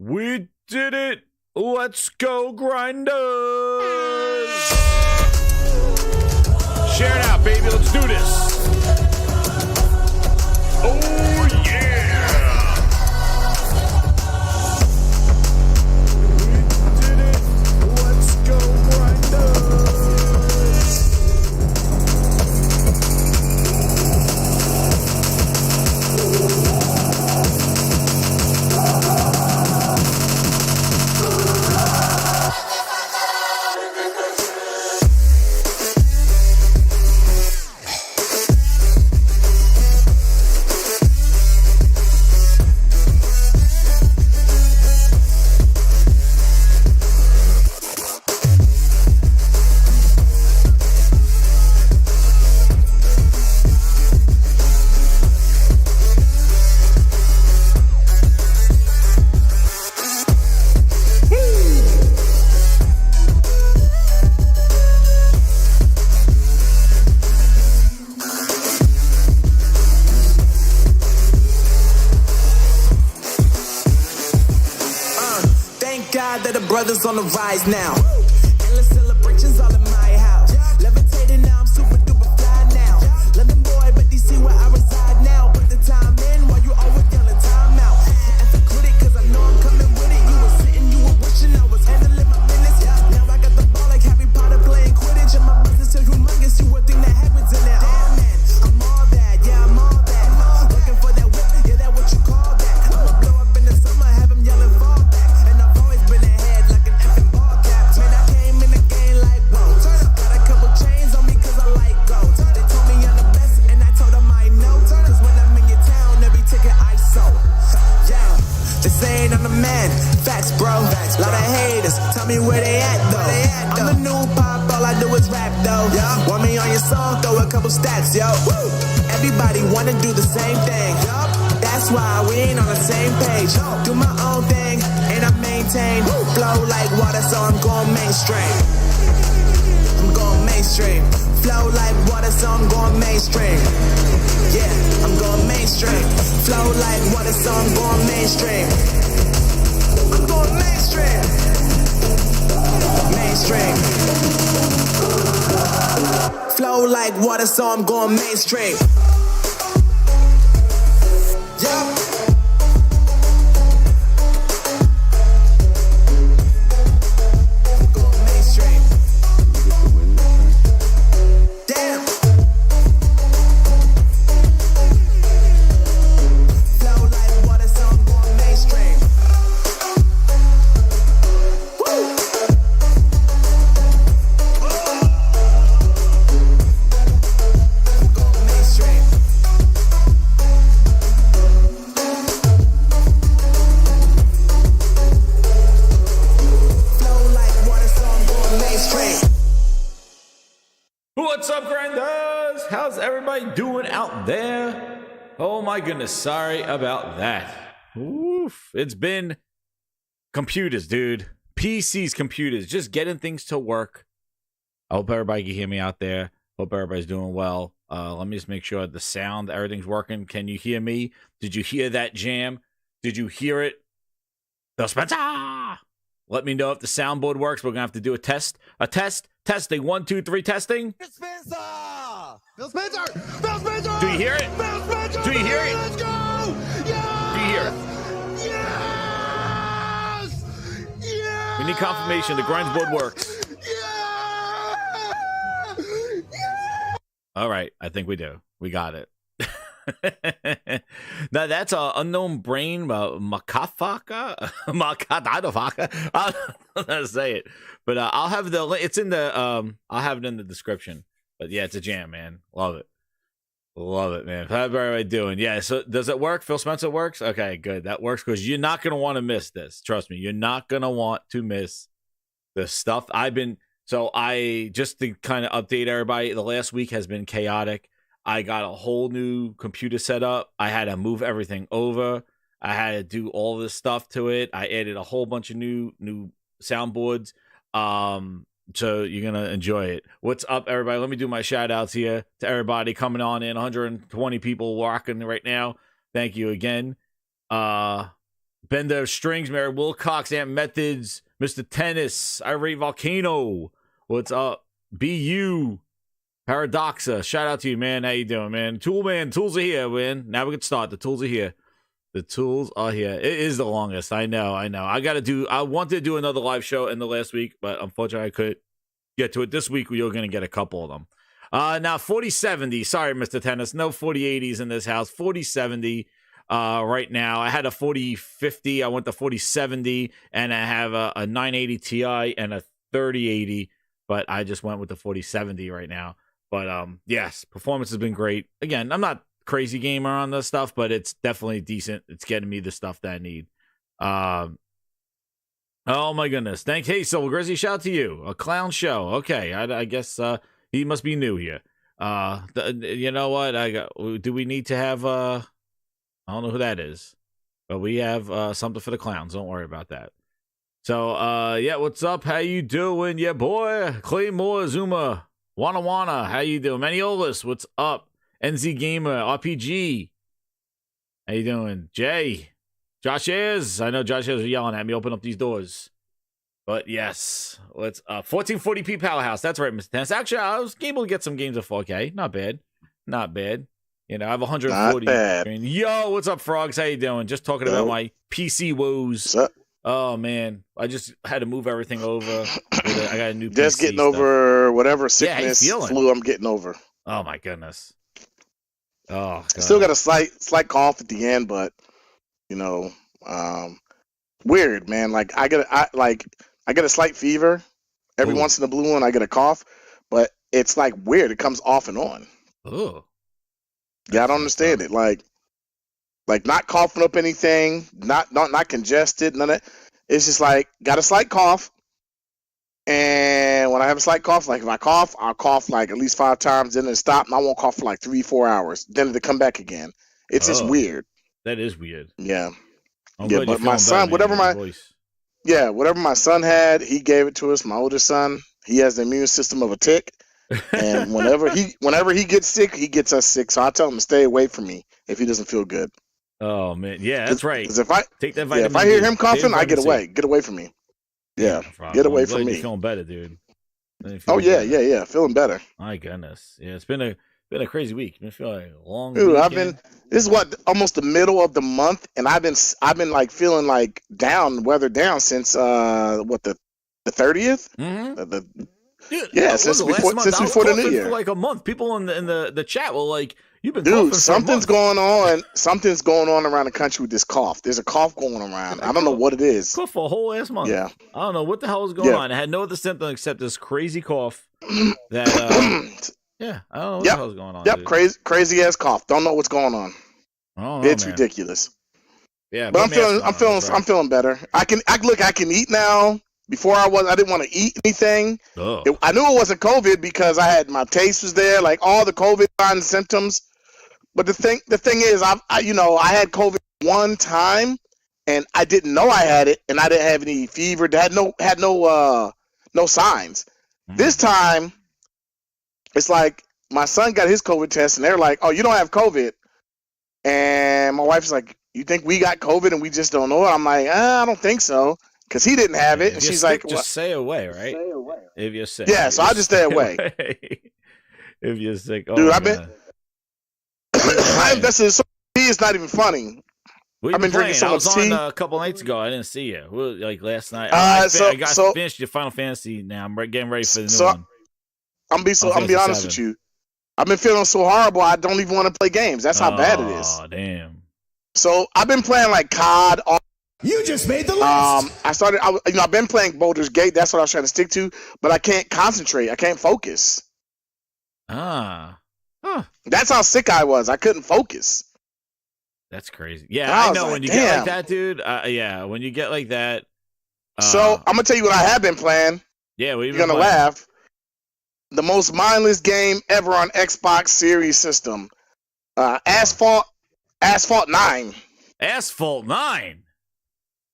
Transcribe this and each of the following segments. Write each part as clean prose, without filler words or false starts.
We did it! Let's go, grinders! Share it out, baby. Let's do this. Oh, yeah! We did it! Let's go, grinders! Brothers on the rise now. Endless celebrations all in my house. Levitating now, I'm super duper fly now. London boy, but DC where I reside now. Put the time in while you always yelling time out. And for critic, cause I know I'm coming with it. You were sitting, you were wishing I was handling my business. Now I got the ball like Harry Potter playing Quidditch. And my business is humongous, you would think that happens in there. Damn man, I'm all that, yeah, I'm all that. Looking for that whip, yeah, that what you call that. I'ma blow up in the summer, have him yelling fall back. And I've always been ahead like an effing ball cap. Man, I came in the game like, whoa. Got a couple chains on me cause I like gold. They told me I'm the best and I told them I know. Cause when I'm in your town, every ticket I sold. Yeah, they saying I'm the man. Facts, bro. Lot of haters, tell me where they at though. I'm the new pop, all I do is rap though. Want me on your song, throw a couple stacks, yo. Everybody wanna do the same thing. That's why we ain't on the same page. Do my own thing, and I maintain. Flow like water, so I'm going mainstream. I'm going mainstream. Flow like water, so I'm going mainstream. Yeah, I'm going mainstream. Flow like water, so I'm going mainstream. I'm going mainstream. Mainstream. Flow like water, so I'm going mainstream. Yeah. What's up, grinders? How's everybody doing out there? Oh my goodness, sorry about that. Oof. It's been computers, dude. PCs, computers, just getting things to work. I hope everybody can hear me out there. Hope everybody's doing well. Let me just make sure the sound, everything's working. Can you hear me? Did you hear that jam? Did you hear it? Phil Spencer! Let me know if the soundboard works. We're going to have to do a test. Testing. 1, 2, 3, testing. Phil Spencer! Phil Spencer! Phil Spencer! Do you hear it? Phil Spencer! Do you hear it? Let's go! Yes! Do you hear it? Yes! Yes! We need confirmation. The grindboard works. Yeah! Yeah! All right. I think we do. We got it. Now that's a unknown brain makafaka. I don't know how to say it, but I'll have it's in the I'll have it in the description. But yeah, it's a jam, man. Love it, man. How's everybody doing? Yeah. So does it work? Phil Spencer works. Okay, good. That works because you're not gonna want to miss this. Trust me, you're not gonna want to miss the stuff I've been. So I just to kind of update everybody. The last week has been chaotic. I got a whole new computer set up. I had to move everything over. I had to do all this stuff to it. I added a whole bunch of new soundboards. So you're gonna enjoy it. What's up, everybody? Let me do my shout outs here to everybody coming on in. 120 people walking right now. Thank you again. Bender Strings, Mary Wilcox, Ant Methods, Mr. Tennis, Irate Volcano. What's up? BU, Paradoxa. Shout out to you, man. How you doing, man? Tool man, tools are here, man. Now we can start. The tools are here. The tools are here. It is the longest. I know. I wanted to do another live show in the last week, but unfortunately I couldn't get to it this week. We are going to get a couple of them. Now 4070. Sorry, Mr. Tennis. No 4080s in this house. 4070. Right now, I had a 4050. I went to 4070, and I have a 980 Ti and a 3080. But I just went with the 4070 right now. But yes, performance has been great. Again, I'm not crazy gamer on this stuff, but it's definitely decent. It's getting me the stuff that I need. Oh my goodness! Thanks, hey Silver Grizzly. Shout out to you. A clown show. Okay, I guess he must be new here. You know what? Do we need to have I don't know who that is, but we have something for the clowns. Don't worry about that. So, yeah, what's up? How you doing? Yeah, boy. Claymore, Zuma, Wana. How you doing? Maniolis, what's up? NZ Gamer, RPG. How you doing? Jay, Josh Ayers. I know Josh Ayers are yelling at me. Open up these doors. But yes, what's up? 1440p Powerhouse. That's right, Mr. Tennis. Actually, I was able to get some games of 4K. Not bad. You know, I have 140. Yo, what's up, Frogs? How you doing? Just talking about my PC woes. What's up? Oh, man. I just had to move everything over. I got a new Just PC getting stuff. over whatever sickness, flu I'm getting over. Oh, my goodness. Oh, God. Still got a slight cough at the end, but, you know, weird, man. Like, I get a slight fever. Every once in a blue one, I get a cough. But it's, like, weird. It comes off and on. Oh. Yeah, I don't understand it. Like not coughing up anything, not congested, none of that. It's just like got a slight cough, and when I have a slight cough, like if I cough, I'll cough like at least 5 times, then it stop, and I won't cough for like 3-4 hours. Then it'll come back again. It's just weird. That is weird. Yeah. Yeah, but my son, whatever my son had, he gave it to us. My oldest son, he has the immune system of a tick. And whenever he gets sick, he gets us sick. So I tell him to stay away from me if he doesn't feel good. Oh man, yeah, that's right. Because if I take that vitamin, if I hear him coughing, I get away. Get away from me. Yeah, get away from me. You're feeling better, dude. Oh yeah, feeling better. My goodness, yeah, it's been a crazy week. Been feeling long. Dude, this is almost the middle of the month, and I've been like feeling like weathered down since the 30th. Mm-hmm. Dude, yeah, since before the new year. For like a month, people in the chat were like, "You've been dude, something's going on. Something's going on around the country with this cough. There's a cough going around. I don't know what it is. Cough for a whole ass month. Yeah, I don't know what the hell is going on. I had no other symptom except this crazy cough. That yeah, I don't know what the hell is going on. Yep, dude. crazy ass cough. Don't know what's going on. It's ridiculous. Yeah, but I'm feeling better. I can eat now. Before I didn't want to eat anything. I knew it wasn't COVID because I had my taste was there, like all the COVID signs and symptoms. But the thing is, I had COVID one time, and I didn't know I had it, and I didn't have any fever. Had no signs. Mm-hmm. This time, it's like my son got his COVID test, and they're like, "Oh, you don't have COVID," and my wife's like, "You think we got COVID and we just don't know it?" I'm like, I don't think so. Because he didn't have it, and she's like, "Just stay away, right? If you're sick, yeah." So I just stay away. If you're sick, dude, I've been. I invested in some tea. It's not even funny. I've been drinking so much tea. A couple nights ago. I didn't see you. Like last night. I finished your Final Fantasy. Now I'm getting ready for the new one. I'm be honest with you. I've been feeling so horrible. I don't even want to play games. That's how bad it is. Oh damn. So I've been playing like COD. You just made the list. I've been playing Baldur's Gate. That's what I was trying to stick to, but I can't concentrate. I can't focus. Huh. That's how sick I was. I couldn't focus. That's crazy. Yeah, I know when you get like that, dude. Yeah, when you get like that. So I'm gonna tell you what I have been playing. Yeah, you're gonna laugh. The most mindless game ever on Xbox Series system. Asphalt 9. Asphalt 9.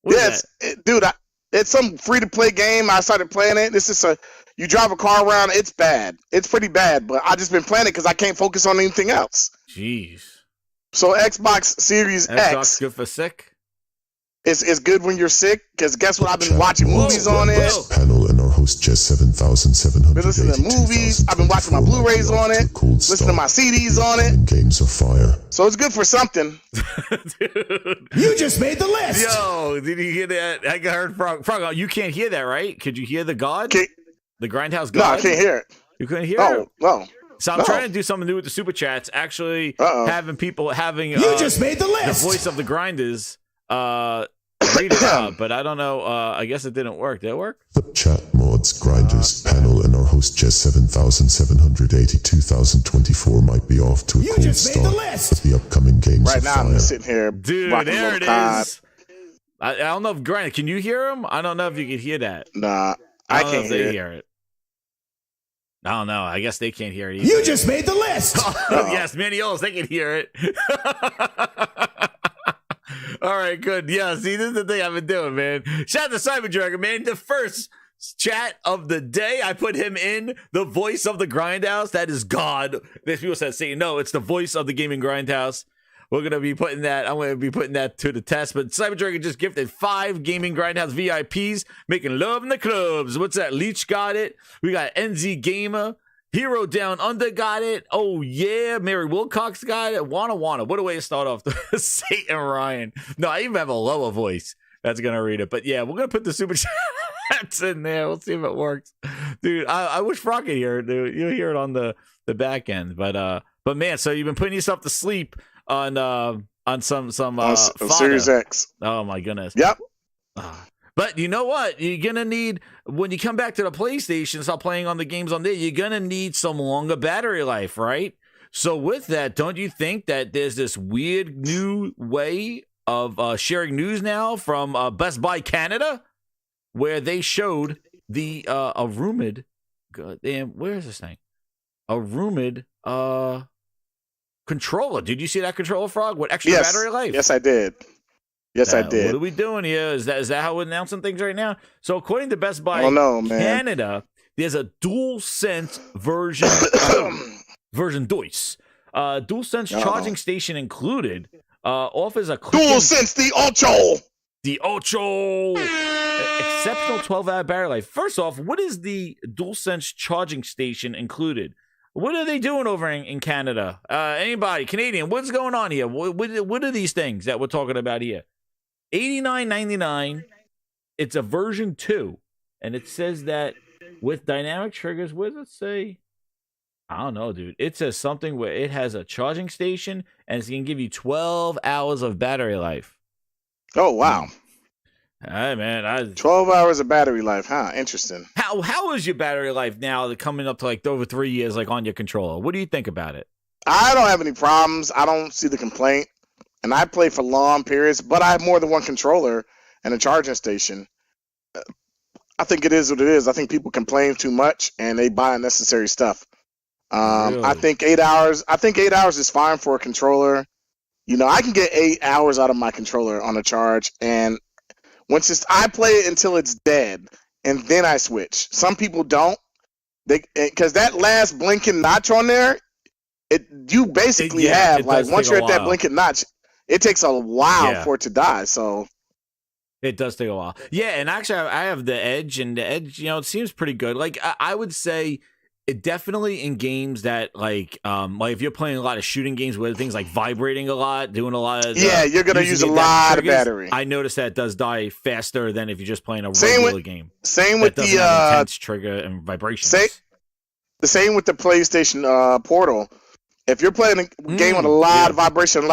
Yes, dude. It's some free-to-play game. I started playing it. This is you drive a car around. It's bad. It's pretty bad. But I just been playing it because I can't focus on anything else. Jeez. So Xbox Series X. Xbox good for sick. It's good when you're sick, because guess what? I've been watching movies on it. Panel and our host Jess 7700. Been listening to movies. I've been watching my Blu-rays on it. Listening to my CDs on it. Games of fire. So it's good for something. Dude. You just made the list. Yo, did you hear that? I heard Frog. You can't hear that, right? Could you hear the God? The Grindhouse God? No, I can't hear it. You couldn't hear it? No. So I'm trying to do something new with the super chats. Actually, having people having you just made the list. The voice of the grinders read it out, but I don't know. I guess it didn't work. Did it work? The chat mods, grinders, panel, and our host Jess 7780 2024 might be off to a cold start. The list. With the upcoming games right of now, fire. I'm just sitting here. Dude, there it is. I don't know if Grinder, can you hear him? I don't know if you can hear that. Nah, I can't hear it. I don't know. I guess they can't hear it either. You just made the list. Yes, Manios, they can hear it. All right, good. Yeah, see, this is the thing I've been doing, man. Shout out to Cyber Dragon, man. The first chat of the day, I put him in the voice of the Grindhouse. That is God. There's people that say, no, it's the voice of the gaming Grindhouse. We're going to be putting that, I'm going to be putting that to the test. But Cyber Dragon just gifted 5 Gaming Grindhouse VIPs, making love in the clubs. What's that? Leech got it. We got NZ Gamer. Hero Down Under got it. Oh, yeah. Mary Wilcox got it. Wanna. What a way to start off. Satan Ryan. No, I even have a lower voice that's going to read it. But yeah, we're going to put the super chats in there. We'll see if it works. Dude, I wish Frog could hear it, dude. You'll hear it on the back end. But man, so you've been putting yourself to sleep on some Series X. Oh my goodness. Yep. But you know what? You're gonna need, when you come back to the PlayStation, start playing on the games on there, you're gonna need some longer battery life, right? So with that, don't you think that there's this weird new way of sharing news now from Best Buy Canada, where they showed the a rumored, goddamn, where is this thing? A rumored controller. Did you see that controller, Frog? With extra battery life? Yes, I did. I did. What are we doing here? Is that how we're announcing things right now? So according to Best Buy Canada, there's a DualSense version DualSense. DualSense charging station included. Offers a DualSense the Ocho exceptional 12-hour battery life. First off, what is the DualSense charging station included? What are they doing over in Canada? Anybody, Canadian, what's going on here? What are these things that we're talking about here? $89.99. It's a version 2. And it says that with dynamic triggers, what does it say? I don't know, dude. It says something where it has a charging station and it's going to give you 12 hours of battery life. Oh, wow. Hey, man. 12 hours of battery life, huh? Interesting. How is your battery life now coming up to like over 3 years, like on your controller? What do you think about it? I don't have any problems. I don't see the complaint. And I play for long periods, but I have more than one controller and a charging station. I think it is what it is. I think people complain too much and they buy unnecessary stuff. Really? I think 8 hours. I think 8 hours is fine for a controller. You know, I can get 8 hours out of my controller on a charge, and I play it until it's dead, and then I switch. Some people don't, because that last blinking notch on there, you basically have like once you're at that blinking notch, it takes a while for it to die. So it does take a while. Yeah, and actually, I have the Edge, and the Edge, it seems pretty good. Like I would say, it definitely in games that like if you're playing a lot of shooting games where things like vibrating a lot, doing a lot of you're gonna use a lot of battery. I noticed that it does die faster than if you're just playing a regular game. Same with the intense trigger and vibrations. The same with the PlayStation Portal. If you're playing a game with a lot of vibration,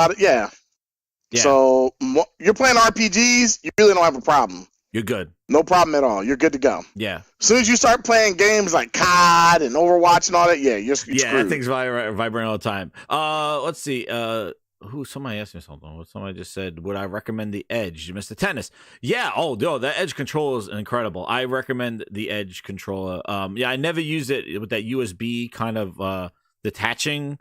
So you're playing RPGs, you really don't have a problem. You're good. No problem at all. You're good to go. Yeah. As soon as you start playing games like COD and Overwatch and all that, you're screwed. That thing's vibrating all the time. Let's see. Somebody asked me something. Somebody just said, would I recommend the Edge, Mr. Tennis? Yeah. Oh, no, that Edge controller is incredible. I recommend the Edge controller. I never used it with that USB kind of detaching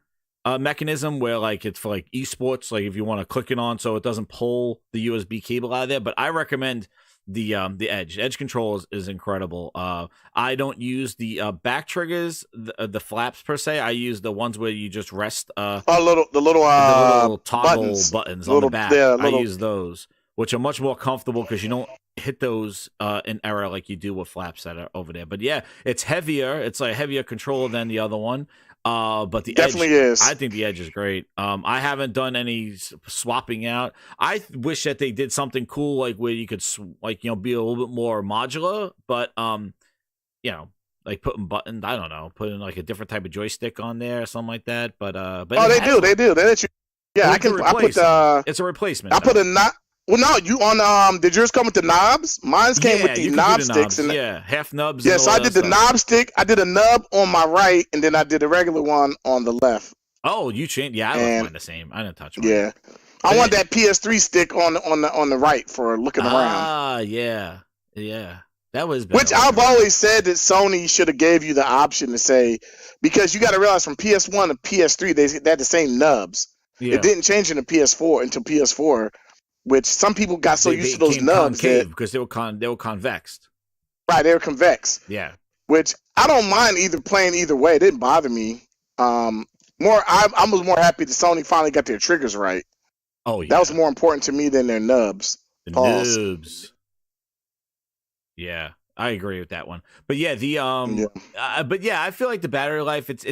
mechanism where like it's for like esports, like if you want to click it on so it doesn't pull the USB cable out of there. But I recommend the Edge. Edge control is incredible. I don't use the back triggers, the flaps per se. I use the ones where you just rest. The little toggle buttons on the back. I use those. which are much more comfortable because you don't hit those in error like you do with flaps that are over there. But yeah, it's heavier. It's like a heavier controller than the other one. But the definitely Edge, is. I think the Edge is great. I haven't done any swapping out. I wish that they did something cool, like where you could be a little bit more modular. But like putting buttons. I don't know, putting like a different type of joystick on there or something like that. But they do. They let you. Yeah, I put it's a replacement. I put a knob. Well, no, you on did yours come with the knobs? Mine's came with the knob sticks and half nubs. Yeah, so I did the knob stick. I did a nub on my right, and then I did a regular one on the left. Oh, you changed? Yeah, I left mine the same. I didn't touch mine. Yeah, I want that PS3 stick on the right for looking around. Ah, yeah. That was better. Which I've always said that Sony should have gave you the option to say, because you got to realize from PS1 to PS3 they had the same nubs. Yeah. It didn't change in the PS4 until PS4. Which some people got so used to those nubs because they were convexed. Right, they were convex. Yeah. Which I don't mind playing either way. It didn't bother me. I was more happy that Sony finally got their triggers right. Oh yeah. That was more important to me than their nubs. Nubs. Yeah, I agree with that one. But yeah, I feel like the battery life it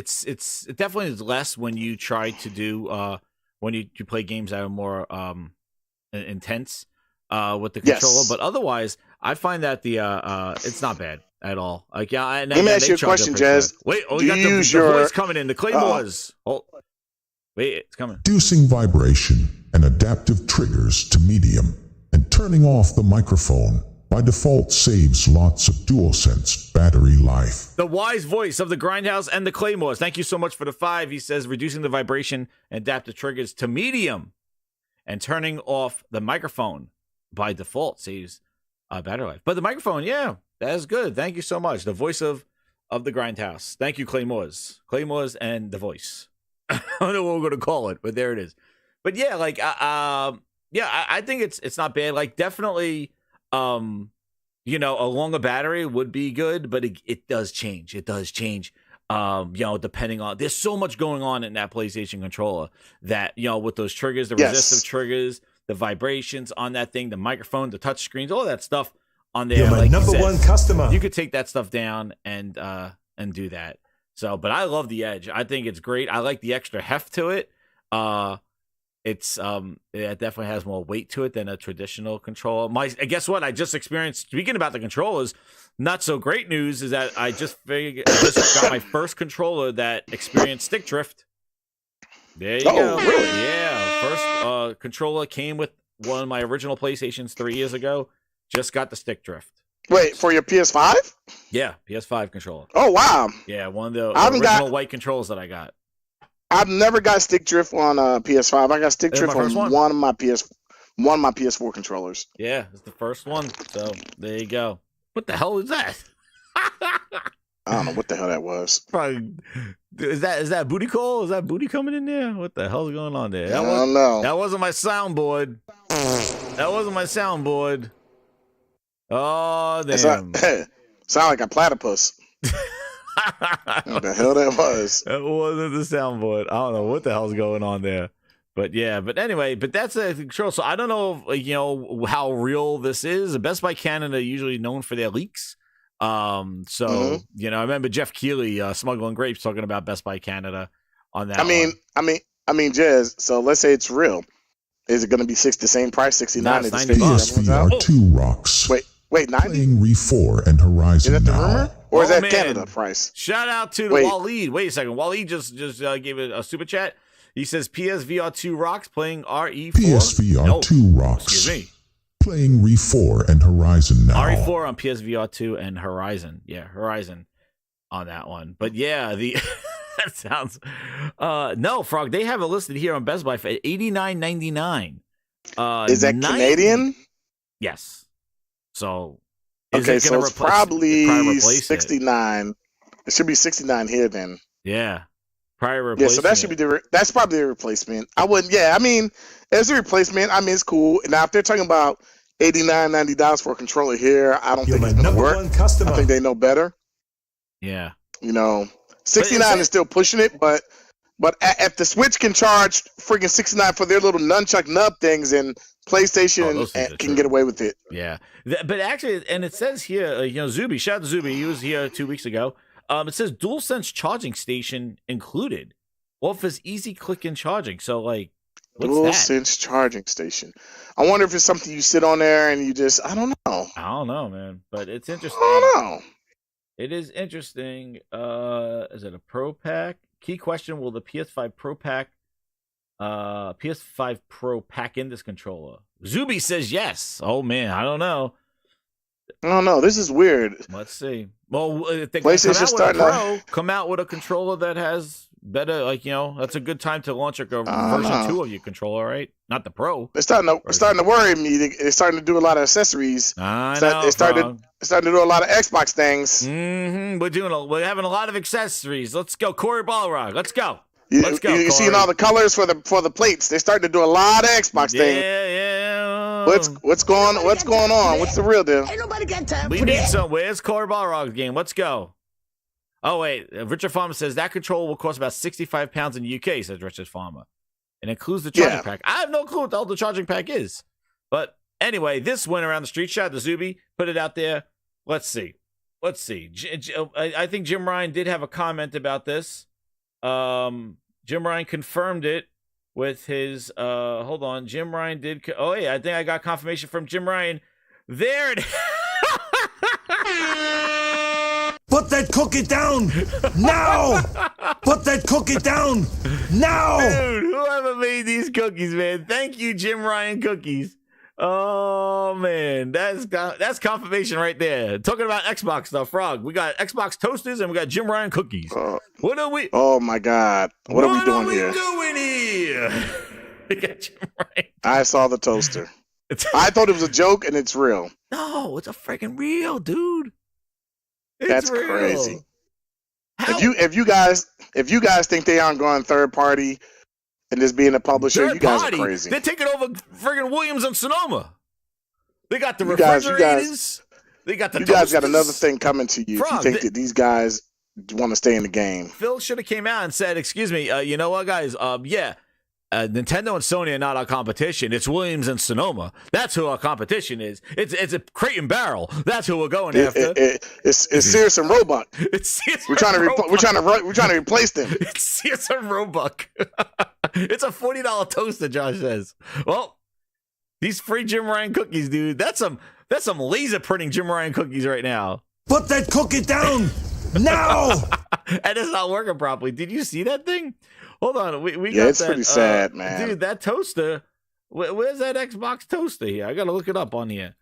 definitely is less when you try to do when you play games that are more intense with the controller, but otherwise I find that the it's not bad at all. Like let me ask you a question, Jazz. Wait, we got the voice coming in. The Claymores. Wait, it's coming. Reducing vibration and adaptive triggers to medium and turning off the microphone by default saves lots of DualSense battery life. The wise voice of the Grindhouse and the Claymores. Thank you so much for the 5. He says reducing the vibration and adaptive triggers to medium and turning off the microphone by default saves battery life. But the microphone, yeah, that is good. Thank you so much. The voice of the Grindhouse. Thank you, Claymores. Claymores and the voice. I don't know what we're going to call it, but there it is. But yeah, like, I think it's not bad. Like, definitely, a longer battery would be good, but it does change. It does change. Depending on, there's so much going on in that PlayStation controller that, with those triggers, the resistive triggers, the vibrations on that thing, the microphone, the touch screens, all that stuff on there. You're my number one customer. You could take that stuff down and do that. So, but I love the Edge. I think it's great. I like the extra heft to it. It definitely has more weight to it than a traditional controller. Guess what? I just experienced, speaking about the controllers, not so great news is that I just got my first controller that experienced stick drift. There you go. Really? Yeah. First controller came with one of my original PlayStations 3 years ago. Just got the stick drift. Wait, for your PS5? Yeah, PS5 controller. Oh, wow. Yeah, one of the original white controllers that I got. I've never got stick drift on PS5. I got stick drift on one of my PS4 controllers. Yeah, it's the first one. So there you go. What the hell is that? I don't know what the hell that was. Probably, is that booty call? Is that booty coming in there? What the hell's going on there? I don't know. That wasn't my soundboard. Oh damn! Sound like a platypus. What the hell that was? It wasn't the soundboard. I don't know what the hell's going on there. But yeah, but anyway, that's the control. So I don't know, how real this is. Best Buy Canada usually known for their leaks. I remember Jeff Keighley, Smuggling Grapes, talking about Best Buy Canada on that. I mean, Jez. So let's say it's real. Is it going to be the same price, $69? No, it's $90. PSVR 2 rocks. Wait, 90? Playing RE4 and Horizon is that the now. rumor? Or is that Canada price? Shout out to Waleed. Wait a second. Waleed just gave it a super chat. He says PSVR 2 rocks playing RE4. PSVR 2 rocks. Excuse me. Playing RE4 and Horizon now. RE4 on PSVR 2 and Horizon. Yeah, Horizon on that one. But yeah, that sounds no, Frog. They have it listed here on Best Buy for $89.99. Is that Canadian? Yes. So it's probably 69. It should be 69 here then. Yeah. Prior replacement. Yeah, so that should be that's probably the replacement. I wouldn't. Yeah, I mean, as a replacement, it's cool. Now, if they're talking about $89-$90 for a controller here, I don't think it's gonna work. I think they know better. Yeah. 69 is still pushing it, but if the Switch can charge freaking $69 for their little nunchuck nub things, and PlayStation can get away with it. Yeah, but actually, and it says here, Zuby, shout out to Zuby, he was here 2 weeks ago. It says DualSense charging station included. Well, if it's easy click in charging, so like, what's DualSense charging station. I wonder if it's something you sit on there and you just, I don't know. I don't know, man, but it's interesting. I don't know. It is interesting. Is it a Pro Pack? Key question: will the PS5 Pro pack in this controller? Zuby says yes. Oh man, I don't know. I don't know. This is weird. Let's see. Well, if they come out with a controller that has better, that's a good time to launch a version 2 of your controller, right? Not the Pro. It's starting to worry me. They're starting to do a lot of accessories. I know. They're starting to do a lot of Xbox things. Mm-hmm. We're having a lot of accessories. Let's go, Corey Balrog. Let's go. Let's go. You're seeing all the colors for the plates. They're starting to do a lot of Xbox things. Yeah. What's going on? What's the real deal? Ain't nobody got time We need some. Where's Corey Balrog's game? Let's go. Oh wait, Richard Farmer says that controller will cost about £65 in the UK. Says Richard Farmer, and includes the charging pack. I have no clue what the hell the charging pack is, but anyway, this went around the street. Shot the Zuby, put it out there. Let's see. I think Jim Ryan did have a comment about this. Jim Ryan confirmed it with his hold on. Jim Ryan did I think I got confirmation from Jim Ryan. There it Put that cookie down now! Put that cookie down now! Dude, whoever made these cookies, man. Thank you, Jim Ryan Cookies. Oh man, that's confirmation right there. Talking about Xbox stuff, Frog. We got Xbox toasters and we got Jim Ryan cookies. What are we? Oh my God! What are we doing here? We got Jim Ryan. I saw the toaster. I thought it was a joke, and it's real. No, it's a freaking real, dude. That's real. Crazy. If you guys think they aren't going third party and just being a publisher, you guys are crazy. They're taking over friggin' Williams and Sonoma. They got the refrigerators. They got the toasters. You guys got another thing coming to you. If you think that these guys want to stay in the game. Phil should have came out and said, "Excuse me, you know what, guys? Nintendo and Sony are not our competition. It's Williams and Sonoma. That's who our competition is. It's a Crate and Barrel. That's who we're going after. It's Sears and Roebuck. It's Sears. We're trying to replace them. It's Sears and Roebuck. It's a $40 toaster. Josh says. Well, these free Jim Ryan cookies, dude. That's some laser printing Jim Ryan cookies right now. Put that cookie down now. And it's not working properly. Did you see that thing? Hold on, we got it's that, pretty sad, man. Dude, that toaster. Where's that Xbox toaster here? I gotta look it up on here.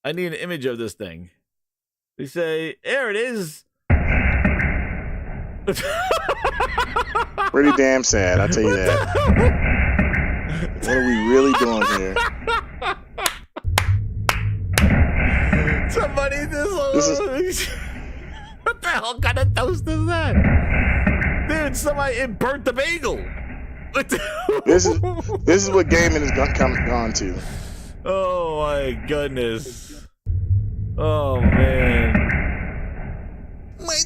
I need an image of this thing. They say, there it is. Pretty damn sad, I'll tell you that. What are we really doing here? Somebody, what the hell kind of toast is that? Dude, it burnt the bagel. This is what gaming has gone to. Oh my goodness. Oh man. My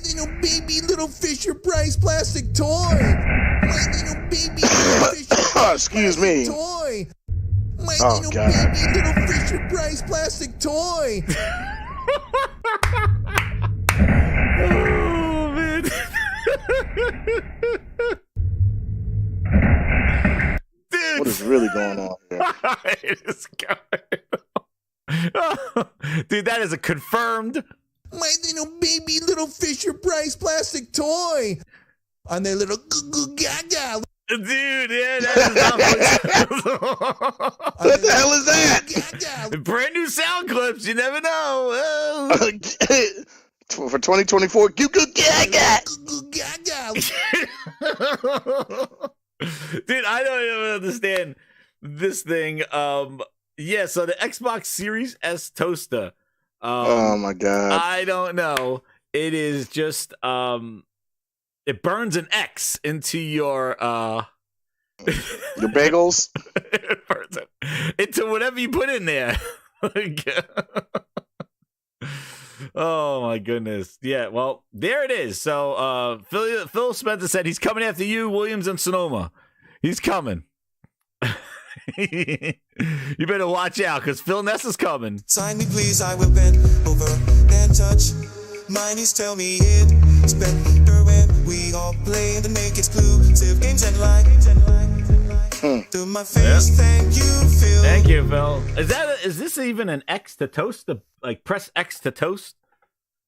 little Fisher Price plastic toy. My little baby little Fisher excuse me. Toy. My little little Fisher Price plastic toy. Oh man. Dude, what is really going on here? It is going on. Dude, that is a confirmed. My little Fisher Price plastic toy. On their little goo gaga. Dude, yeah, that is what the hell is that? Brand new sound clips. You never know. For 2024, goo gaga. Dude, I don't even understand this thing. So the Xbox Series S toaster. Oh my God. I don't know. It is just it burns an X into your bagels. It burns it into whatever you put in there. Oh my goodness. Yeah, well, there it is. So Phil Spencer said he's coming after you, Williams and Sonoma. He's coming. You better watch out, because Phil Ness is coming. Sign me, please, I will bend over and touch. My knees tell me it's better when we all play and make exclusive games and lie. To my face, thank you, Phil. Thank you, Phil. Is this even an X to toast? Like, press X to toast?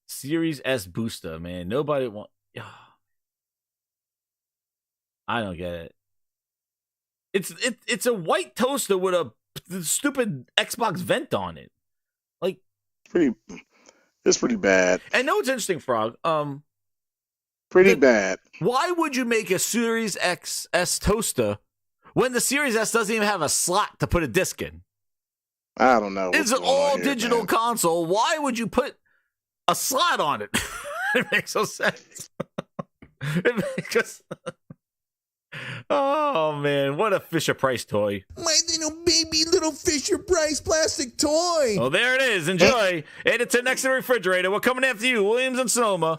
Series S booster, man. Nobody want. I don't get it. It's a white toaster with a stupid Xbox vent on it. Like, it's pretty bad. And know what's interesting, Frog? Pretty bad. Why would you make a Series XS toaster when the Series S doesn't even have a slot to put a disc in? I don't know. It's an all digital console. Why would you put a slot on it? It makes no sense. Oh man, what a Fisher Price toy! My little Fisher Price plastic toy. Oh, there it is. Enjoy. And it's next to the refrigerator. We're coming after you, Williams and Sonoma.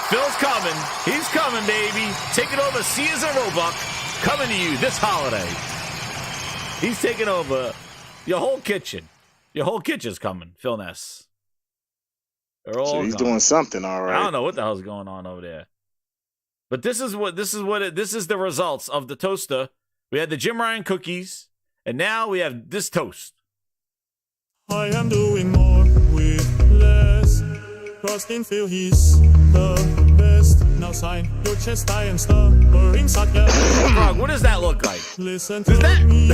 Phil's coming. He's coming, baby. Taking over Sears and Roebuck. Coming to you this holiday. He's taking over your whole kitchen. Your whole kitchen's coming, Phil Ness. They're all. So he's coming. doing something, all right. I don't know what the hell's going on over there. But this is the results of the toaster. We had the Jim Ryan cookies, and now we have this toast. I am doing more with less. Trust in Phil, he's the best. Now sign your chest, I am stubborn. Frog, what does that look like? Listen Does to that me.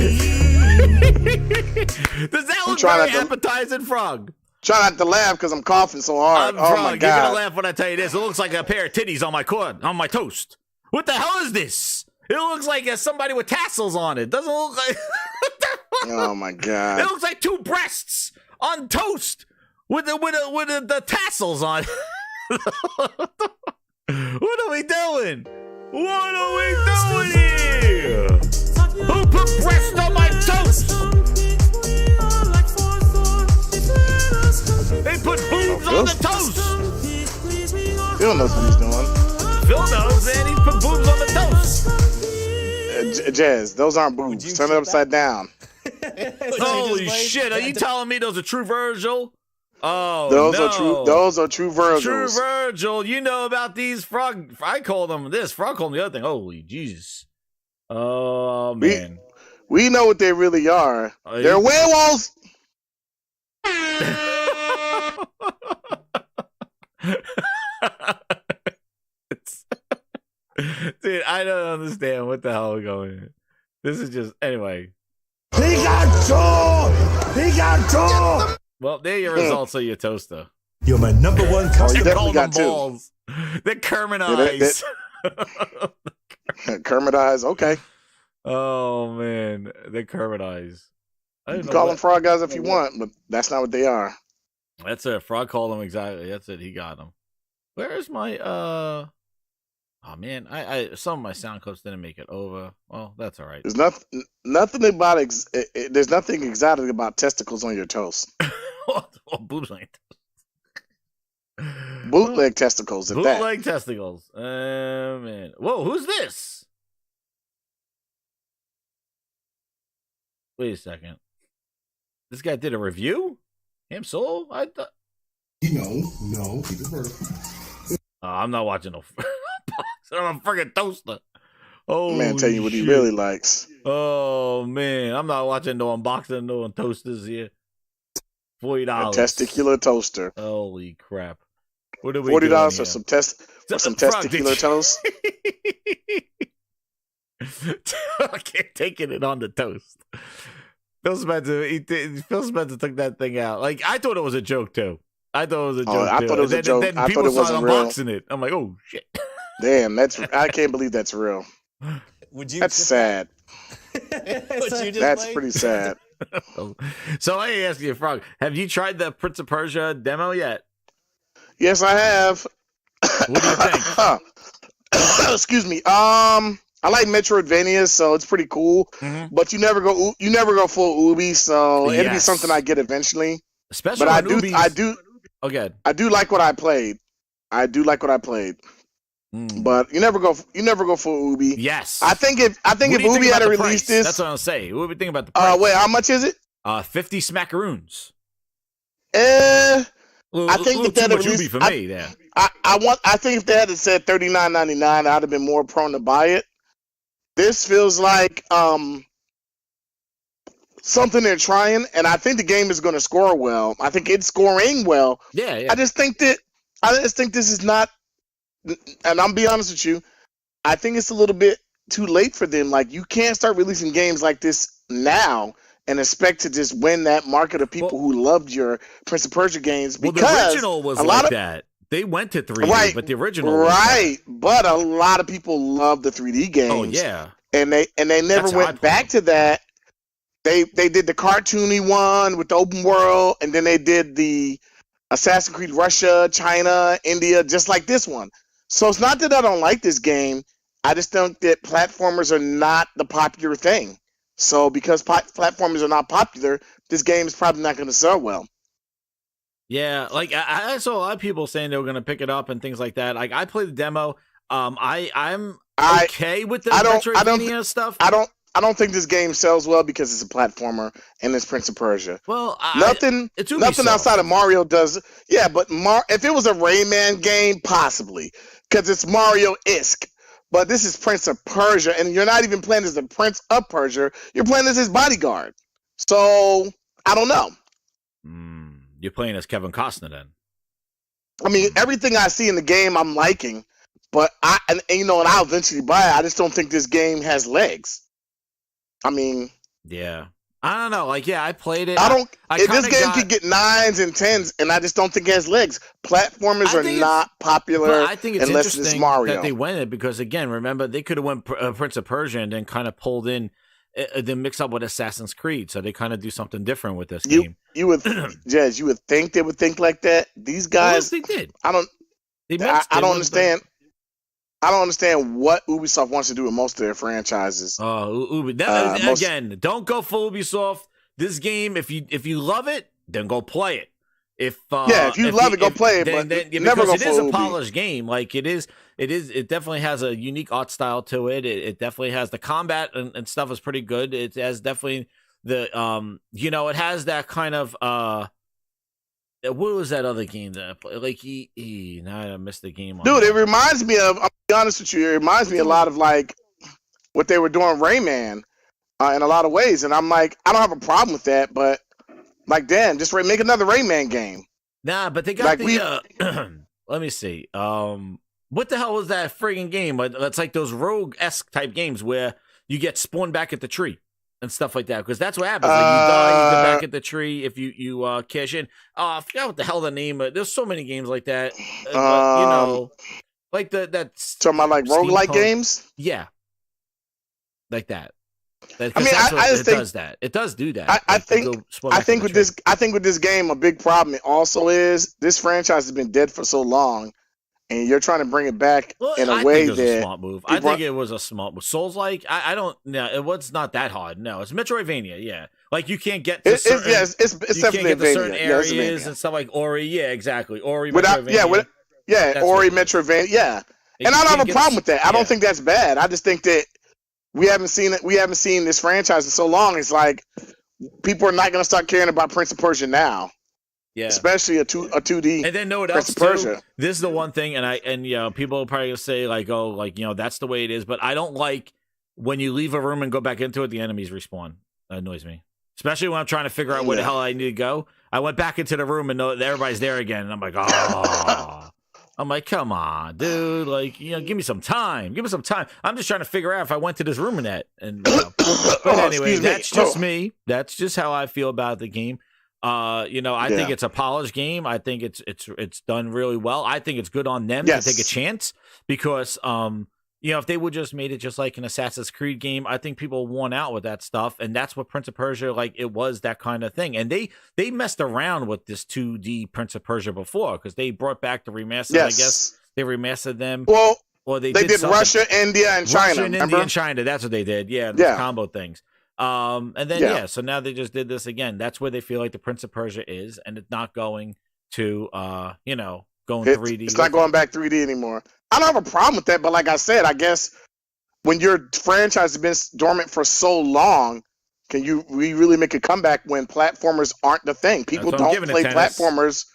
Does that look trying very not to- appetizing, Frog? Try not to laugh because I'm coughing so hard. Frog, Oh my you're gonna god! laugh when I tell you this. It looks like a pair of titties on my toast. What the hell is this? It looks like somebody with tassels on it. Doesn't look like. What the fuck? Oh my god! It looks like two breasts on toast with the tassels on. What are we doing? What are we doing here? Who put breast on my toast? They put boobs on the toast. Phil knows what he's doing. Phil knows, man. He put boobs on the toast. Jazz, those aren't boobs. Turn it upside down. Holy shit! Are you telling me those are true Virgil? Oh, Those no. are true Virgils. True Virgil. You know about these Frog. I call them this. Frog called them the other thing. Holy Jesus. Oh man. We know what they really are. Oh, They're werewolves. Dude, I don't understand what the hell is going on. This is just anyway. He got two. Well, there are your results of your toaster. You're my number one You customer. definitely got two. Balls. The Kermit Yeah, eyes. Kermit eyes. Okay. Oh man, the Kermit eyes. I You don't can know call what- them frog guys if you want, but that's not what they are. That's it. Frog called him exactly. That's it. He got him. Where is my Oh man, I some of my sound clips didn't make it over. Well, that's all right. There's nothing about there's nothing exotic about testicles on your toast. Boobs on your toast. Bootleg testicles at that. Bootleg testicles. Man. Whoa, who's this? Wait a second. This guy did a review? Him solo? I thought. No, keep it vertical. I'm not watching no box. I'm a freaking toaster. Oh Man, tell you what he shit. really likes. Oh man, I'm not watching no unboxing, no toasters here. $40. A testicular toaster. Holy crap! What are we $40 doing for here? some Frog, did testicular you- toast. I can't taking it on the toast. Phil Spencer took that thing out. Like I thought it was a joke too. I thought it was a joke. I too. thought it was a And joke. Then I people thought it started wasn't real. unboxing it. I'm like, oh shit. Damn, I can't believe that's real. Would you? That's sad. Would you just That's play? pretty sad. So I ask you, Frog, have you tried the Prince of Persia demo yet? Yes, I have. What do you think? Excuse me. I like Metroidvania, so it's pretty cool. Mhm. But you never go full Ubi, so it'll be Yes. something I get eventually. Especially But on Ubi's. I do Okay. like what I played. I do like what I played. But you never go for Ubi. Yes. I think if What do you think Ubi had about the released price? this, That's what I'm saying. What do we think about the price? wait, how much is it? 50 smackaroons. I Little think if too that much released, Ubi for me. There. I think if they had said $39.99, I'd have been more prone to buy it. This feels like something they're trying, and I think the game is going to score well. I think it's scoring well. Yeah. I just think this is not, and I'm be honest with you, I think it's a little bit too late for them. Like, you can't start releasing games like this now and expect to just win that market of people who loved your Prince of Persia games. Because the original was like that. They went to 3D, but the original was right. But a lot of people love the 3D games. Oh yeah, and they never went back to that. They did the cartoony one with the open world, and then they did the Assassin's Creed Russia, China, India, just like this one. So it's not that I don't like this game. I just think that platformers are not the popular thing. So because platformers are not popular, this game is probably not going to sell well. Yeah, like I saw a lot of people saying they were going to pick it up and things like that. Like I played the demo. I'm okay with the Metroidvania stuff. I don't think this game sells well because it's a platformer and it's Prince of Persia. Well, nothing outside of Mario does. Yeah, but if it was a Rayman game, possibly, because it's Mario-esque. But this is Prince of Persia, and you're not even playing as the Prince of Persia. You're playing as his bodyguard. So I don't know. You're playing as Kevin Costner then. I mean, everything I see in the game, I'm liking, but and I'll eventually buy it. I just don't think this game has legs. I mean, yeah, I don't know. Like, yeah, I played it. This game could get 9s and 10s, and I just don't think it has legs. Platformers are not popular. I think it's unless interesting it's Mario. that they went it because, again, remember they could have went Prince of Persia and then kind of pulled in, then mix up with Assassin's Creed, so they kind of do something different with this game. You would, Jez, you would think they would think like that. These guys, they did. I don't understand. I don't understand what Ubisoft wants to do with most of their franchises. Again, don't go for Ubisoft. This game, if you love it, then go play it. If you love it, go play it. But never go for Ubi. It is a polished game. Like it definitely has a unique art style to it. It definitely has the combat and stuff is pretty good. It has definitely the it has that kind of what was that other game that I played? Like now I missed the game. Dude, it reminds me of. I'll be honest with you. It reminds me a lot of like what they were doing Rayman in a lot of ways, and I'm like, I don't have a problem with that, but like, damn, just make another Rayman game. Nah, but they got let me see. What the hell was that friggin' game? That's like those rogue-esque type games where you get spawned back at the tree and stuff like that, because that's what happens. Like you die, you get back at the tree if you cash in. I forgot what the hell the name. There's so many games like that. But, like that's talking about like roguelike games. Yeah, like that. I mean, I just think does that. It does do that. I think with this game, a big problem also is this franchise has been dead for so long, and you're trying to bring it back in a way that a smart move. I think it was a smart move. Souls-like, I don't. No, it was not that hard. No, it's Metroidvania. Yeah, like you can't get to certain. It's definitely certain areas and stuff like Ori. Yeah, exactly. Ori. Ori Metroidvania. Yeah, and I don't have a problem with that. I don't think that's bad. I just think that we haven't seen it. We haven't seen this franchise in so long. It's like people are not going to start caring about Prince of Persia now. Yeah, especially a 2D. And then know what else too? This is the one thing, and people are probably gonna say like, oh, like that's the way it is. But I don't like when you leave a room and go back into it, the enemies respawn. That annoys me, especially when I'm trying to figure out where the hell I need to go. I went back into the room and know that everybody's there again, and I'm like, oh. I'm like, come on, dude. Like, give me some time. Give me some time. I'm just trying to figure out if I went to this room or not. And but anyway, that's just me. That's just how I feel about the game. I think it's a polished game. I think it's done really well. I think it's good on them to take a chance because if they would just made it just like an Assassin's Creed game, I think people worn out with that stuff, and that's what Prince of Persia it was, that kind of thing. And they messed around with this 2D Prince of Persia before because they brought back the remasters. Yes. I guess they remastered them. Well, or they did Russia, India, and China. India, and China. That's what they did. Yeah, those combo things. And then so now they just did this again. That's where they feel like the Prince of Persia is, and it's not going to go going 3D. It's not going back 3D anymore. I don't have a problem with that, but like I said, I guess when your franchise has been dormant for so long, can you really make a comeback when platformers aren't the thing? People don't play platformers.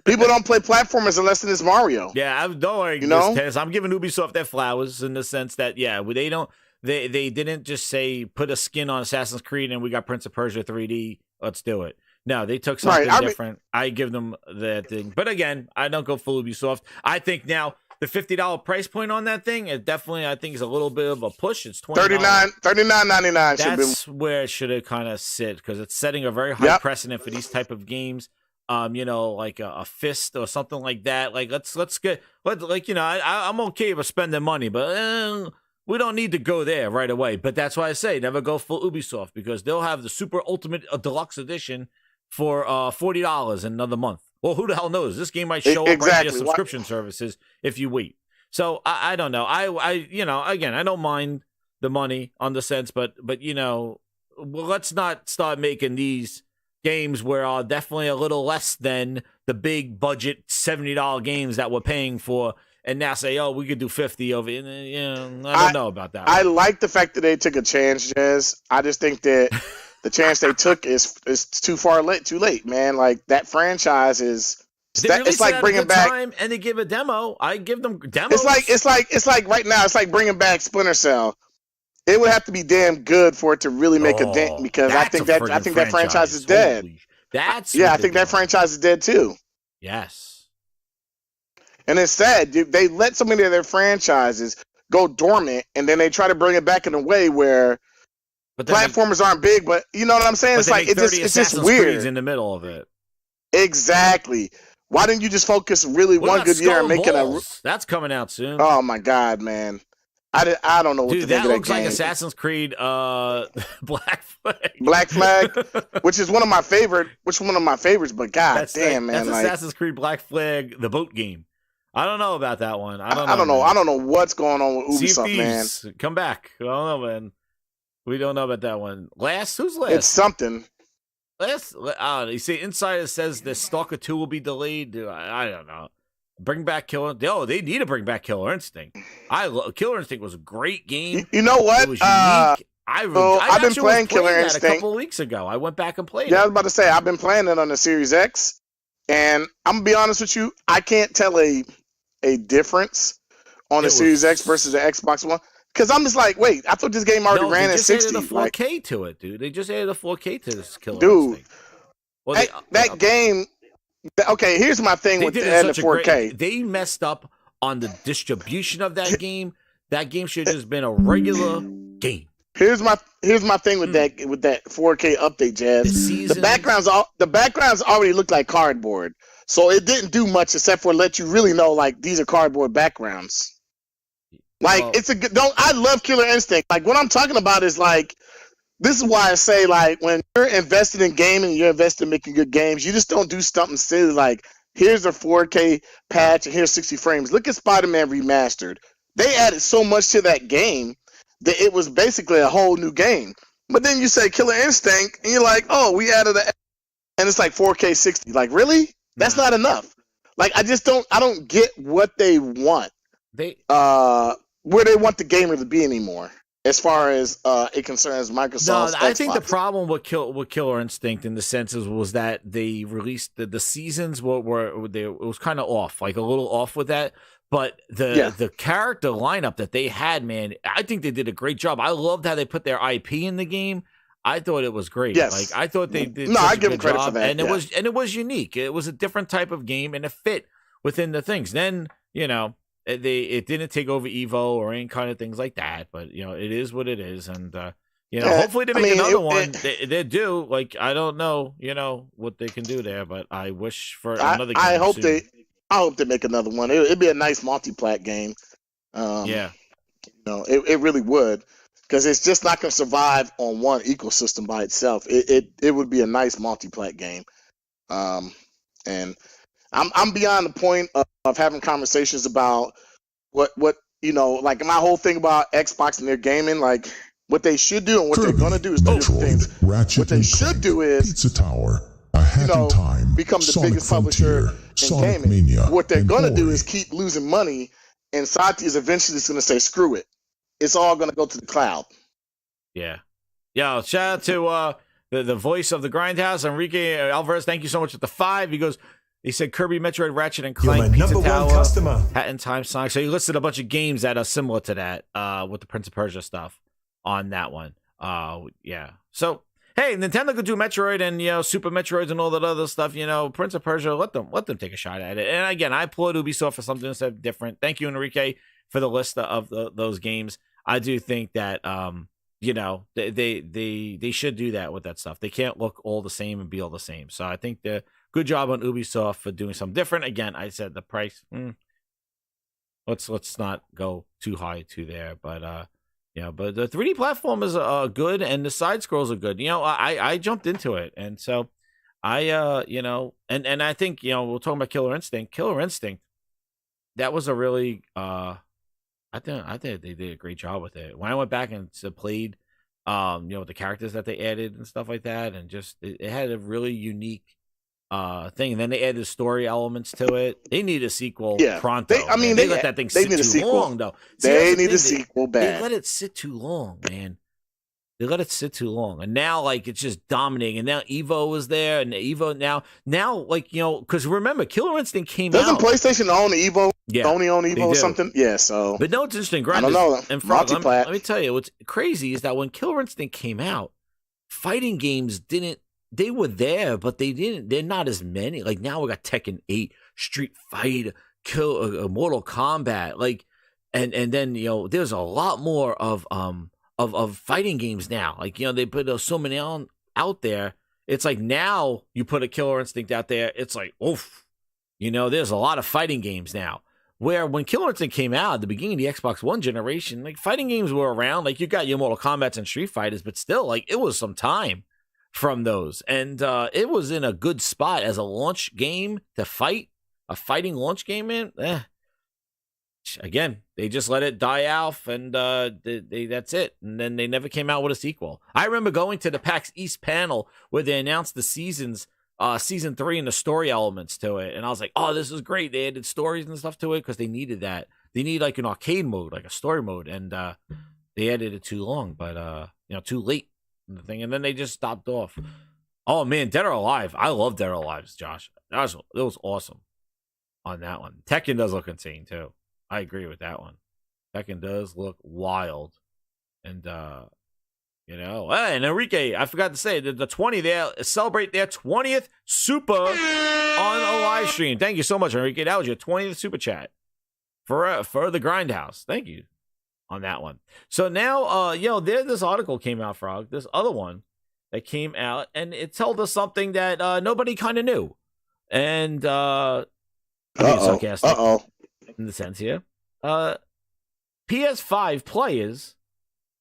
People don't play platformers unless it is Mario. Yeah, don't worry. You know, tennis. I'm giving Ubisoft their flowers in the sense that they didn't just say put a skin on Assassin's Creed and we got Prince of Persia 3D. Let's do it. No, they took something different. I give them that thing, but again, I don't go full Ubisoft. I think now the $50 price point on that thing, it definitely I think is a little bit of a push. It's $39.99. That's where it should have kind of sit because it's setting a very high precedent for these type of games. Like a fist or something like that. Like I'm okay with spending money, but we don't need to go there right away. But that's why I say never go full Ubisoft because they'll have the super ultimate deluxe edition for $40 in another month. Well, who the hell knows? This game might show up right in your subscription services if you wait. So I don't know. Again, I don't mind the money on the sense, but let's not start making these games where are definitely a little less than the big budget $70 games that we're paying for, and now say, oh, we could do 50 over. I don't know about that. I like the fact that they took a chance, Jez. I just think that the chance they took is too late, man. Like that franchise is. It's like bringing back time and they give a demo. I give them demos. It's like right now. It's like bringing back Splinter Cell. It would have to be damn good for it to really make a dent because I think that franchise is dead. I think that franchise is dead too. Yes. And it's sad, dude. They let so many of their franchises go dormant, and then they try to bring it back in a way where platformers aren't big. But you know what I'm saying? It's like it's just weird in the middle of it. Exactly. Why didn't you just focus really one good year and make it That's coming out soon. Oh my God, man. I don't know what to think of that game. That looks like Assassin's Creed Black Flag. Black Flag, which is one of my favorites, but God damn, man. That's Assassin's Creed Black Flag, the boat game. I don't know about that one. I don't know what's going on with Ubisoft, man. Come back. I don't know, man. We don't know about that one. Who's last? It's something. You see, Insider says the Stalker 2 will be delayed. I don't know. Bring back Killer. Oh, they need to bring back Killer Instinct. Killer Instinct was a great game. You know what? It was unique. I've been playing Killer Instinct a couple of weeks ago. I went back and played it. Yeah, I was about to say I've been playing it on the Series X, and I'm gonna be honest with you, I can't tell a difference on the Series X versus the Xbox One because I'm just like, wait, I thought this game already ran at 60. They just added a 4K to it, dude. They just added a 4K to this Killer Instinct. Well, that game. Okay, here's my thing with the 4K. They messed up on the distribution of that game. That game should have just been a regular game. Here's my thing with that 4K update, Jazz. The backgrounds already look like cardboard, so it didn't do much except for let you really know like these are cardboard backgrounds. Like I love Killer Instinct. Like what I'm talking about is like. This is why I say, like, when you're invested in gaming, you're invested in making good games, you just don't do something silly like, here's a 4K patch and here's 60 frames. Look at Spider-Man Remastered. They added so much to that game that it was basically a whole new game. But then you say Killer Instinct, and you're like, oh, we added and it's like 4K 60. Like, really? That's not enough. Like, I don't get what they want. Where they want the gamer to be anymore. As far as it concerns Microsoft, I think the problem with Killer Instinct in the senses was that they released the seasons it was kind of off, like a little off with that. But the character lineup that they had, man, I think they did a great job. I loved how they put their IP in the game. I thought it was great. Yes. Like I thought they did. I give them credit for that. And it was unique. It was a different type of game, and it fit within the things. Then it didn't take over Evo or any kind of things like that, but it is what it is, and hopefully they make another one. They do. Like I don't know, what they can do there, but I wish for another game. I hope they make another one. It'd be a nice multi-plat game. It really would, because it's just not going to survive on one ecosystem by itself. It would be a nice multi-plat game, and I'm beyond the point of having conversations about what like my whole thing about Xbox and their gaming, like what they should do and what they're gonna do is two different things. Ratchet what they should do is Pizza Tower, A Hat in Time, become the Sonic biggest publisher Sonic gaming. Mania, What they're and going to do Ori. is keep losing money, and Sati is eventually just going to say, screw it. It's all going to go to the cloud. Yeah. Yo, shout out to the voice of the Grindhouse, Enrique Alvarez. Thank you so much with the 5. He said Kirby, Metroid, Ratchet and You're Clank, my Pizza number Tower, one customer. Hat in Time Sonic. So he listed a bunch of games that are similar to that with the Prince of Persia stuff on that one. Yeah. So hey, Nintendo could do Metroid and Super Metroids and all that other stuff. Prince of Persia, let them take a shot at it. And again, I applaud Ubisoft for something that's different. Thank you, Enrique, for the list of those games. I do think that they should do that with that stuff. They can't look all the same and be all the same. So I think the good job on Ubisoft for doing something different. Again, I said the price. Let's not go too high to there, but but the 3D platform is good, and the side scrolls are good. I jumped into it, and so I and I think we're talking about Killer Instinct. Killer Instinct, that was a really I think they did a great job with it. When I went back and played, with the characters that they added and stuff like that, and just it had a really unique thing. And then they added story elements to it. They need a sequel pronto. They let that thing sit too long, though. They need a sequel bad. They let it sit too long, man. They let it sit too long, and now it's just dominating. And now Evo was there, and Evo now because remember, Killer Instinct came out. Doesn't PlayStation own Evo? Yeah, Sony own Evo or something? Yeah, so. But no, it's interesting. I don't know. And Frog, let me tell you, what's crazy is that when Killer Instinct came out, fighting games they were there, but they're not as many. Like now we got Tekken 8, Street Fighter, Mortal Kombat, and then there's a lot more of fighting games now. They put so many out there. It's like now you put a Killer Instinct out there, it's like, oof. There's a lot of fighting games now. Where when Killer Instinct came out at the beginning of the Xbox One generation, fighting games were around. You got your Mortal Kombat and Street Fighters, but still, it was some time from those. And it was in a good spot as a launch game to fight, a fighting launch game in. Again, they just let it die off, and that's it. And then they never came out with a sequel. I remember going to the PAX East panel where they announced the season 3 and the story elements to it, and I was like, oh, this is great. They added stories and stuff to it because they needed that. They need an arcade mode, a story mode, and they added it too long, but too late in the thing, and then they just stopped off. Oh man, Dead or Alive. I love Dead or Alive, Josh. It was awesome on that one. Tekken does look insane too. I agree with that one. Tekken does look wild. And, and Enrique, I forgot to say, the 20 there, celebrate their 20th super on a live stream. Thank you so much, Enrique. That was your 20th super chat for the Grindhouse. Thank you on that one. So now, this article came out, Frog, this other one that came out, and it told us something that nobody kind of knew. And, sarcastic. In the sense here, PS5 players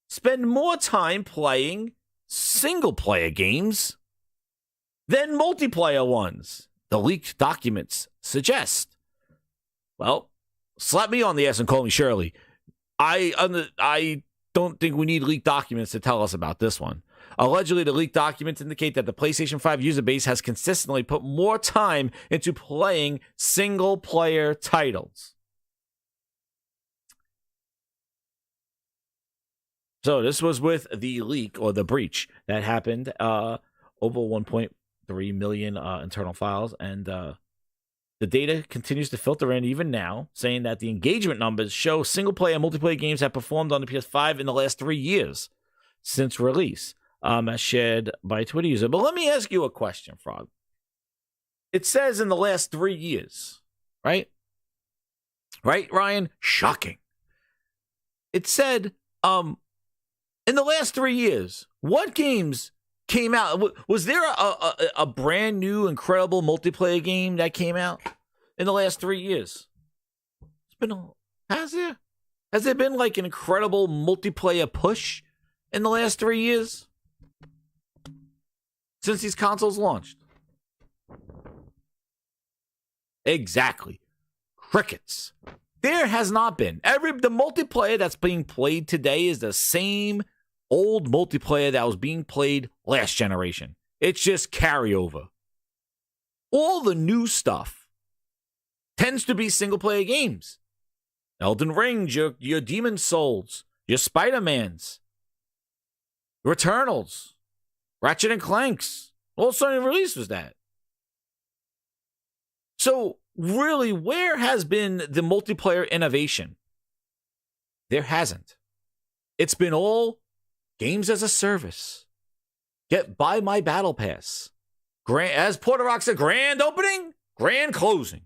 spend more time playing single-player games than multiplayer ones, the leaked documents suggest. Well, slap me on the ass and call me Shirley. I don't think we need leaked documents to tell us about this one. Allegedly, the leaked documents indicate that the PlayStation 5 user base has consistently put more time into playing single-player titles. So this was with the leak or the breach that happened over 1.3 million internal files. And the data continues to filter in even now, saying that the engagement numbers show single-player and multiplayer games have performed on the PS5 in the last 3 years since release, as shared by a Twitter user. But let me ask you a question, Frog. It says in the last 3 years, right? Right, Ryan? Shocking. It said, in the last 3 years, what games came out? Was there a brand new, incredible multiplayer game that came out in the last 3 years? Has there? Has there been an incredible multiplayer push in the last 3 years since these consoles launched? Exactly. Crickets. There has not been. The multiplayer that's being played today is the same old multiplayer that was being played last generation. It's just carryover. All the new stuff tends to be single player games. Elden Ring, your Demon Souls, your Spider-Mans, your Returnals, Ratchet and Clanks. All Sony release was that. So really, where has been the multiplayer innovation? There hasn't. It's been all games as a service. Buy my battle pass. As Porter Rock said, grand opening, grand closing.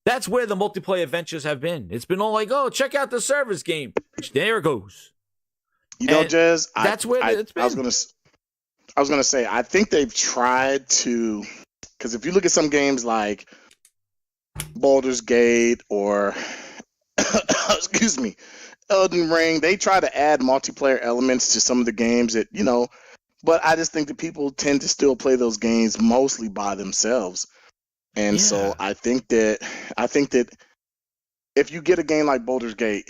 That's where the multiplayer adventures have been. It's been all like, oh, check out the service game. There it goes. You know, Jez, that's where it's been. I was gonna say, I think they've tried to, because if you look at some games like Baldur's Gate or excuse me, Elden Ring, they try to add multiplayer elements to some of the games that, you know, but I just think that people tend to still play those games mostly by themselves. And so I think that if you get a game like Baldur's Gate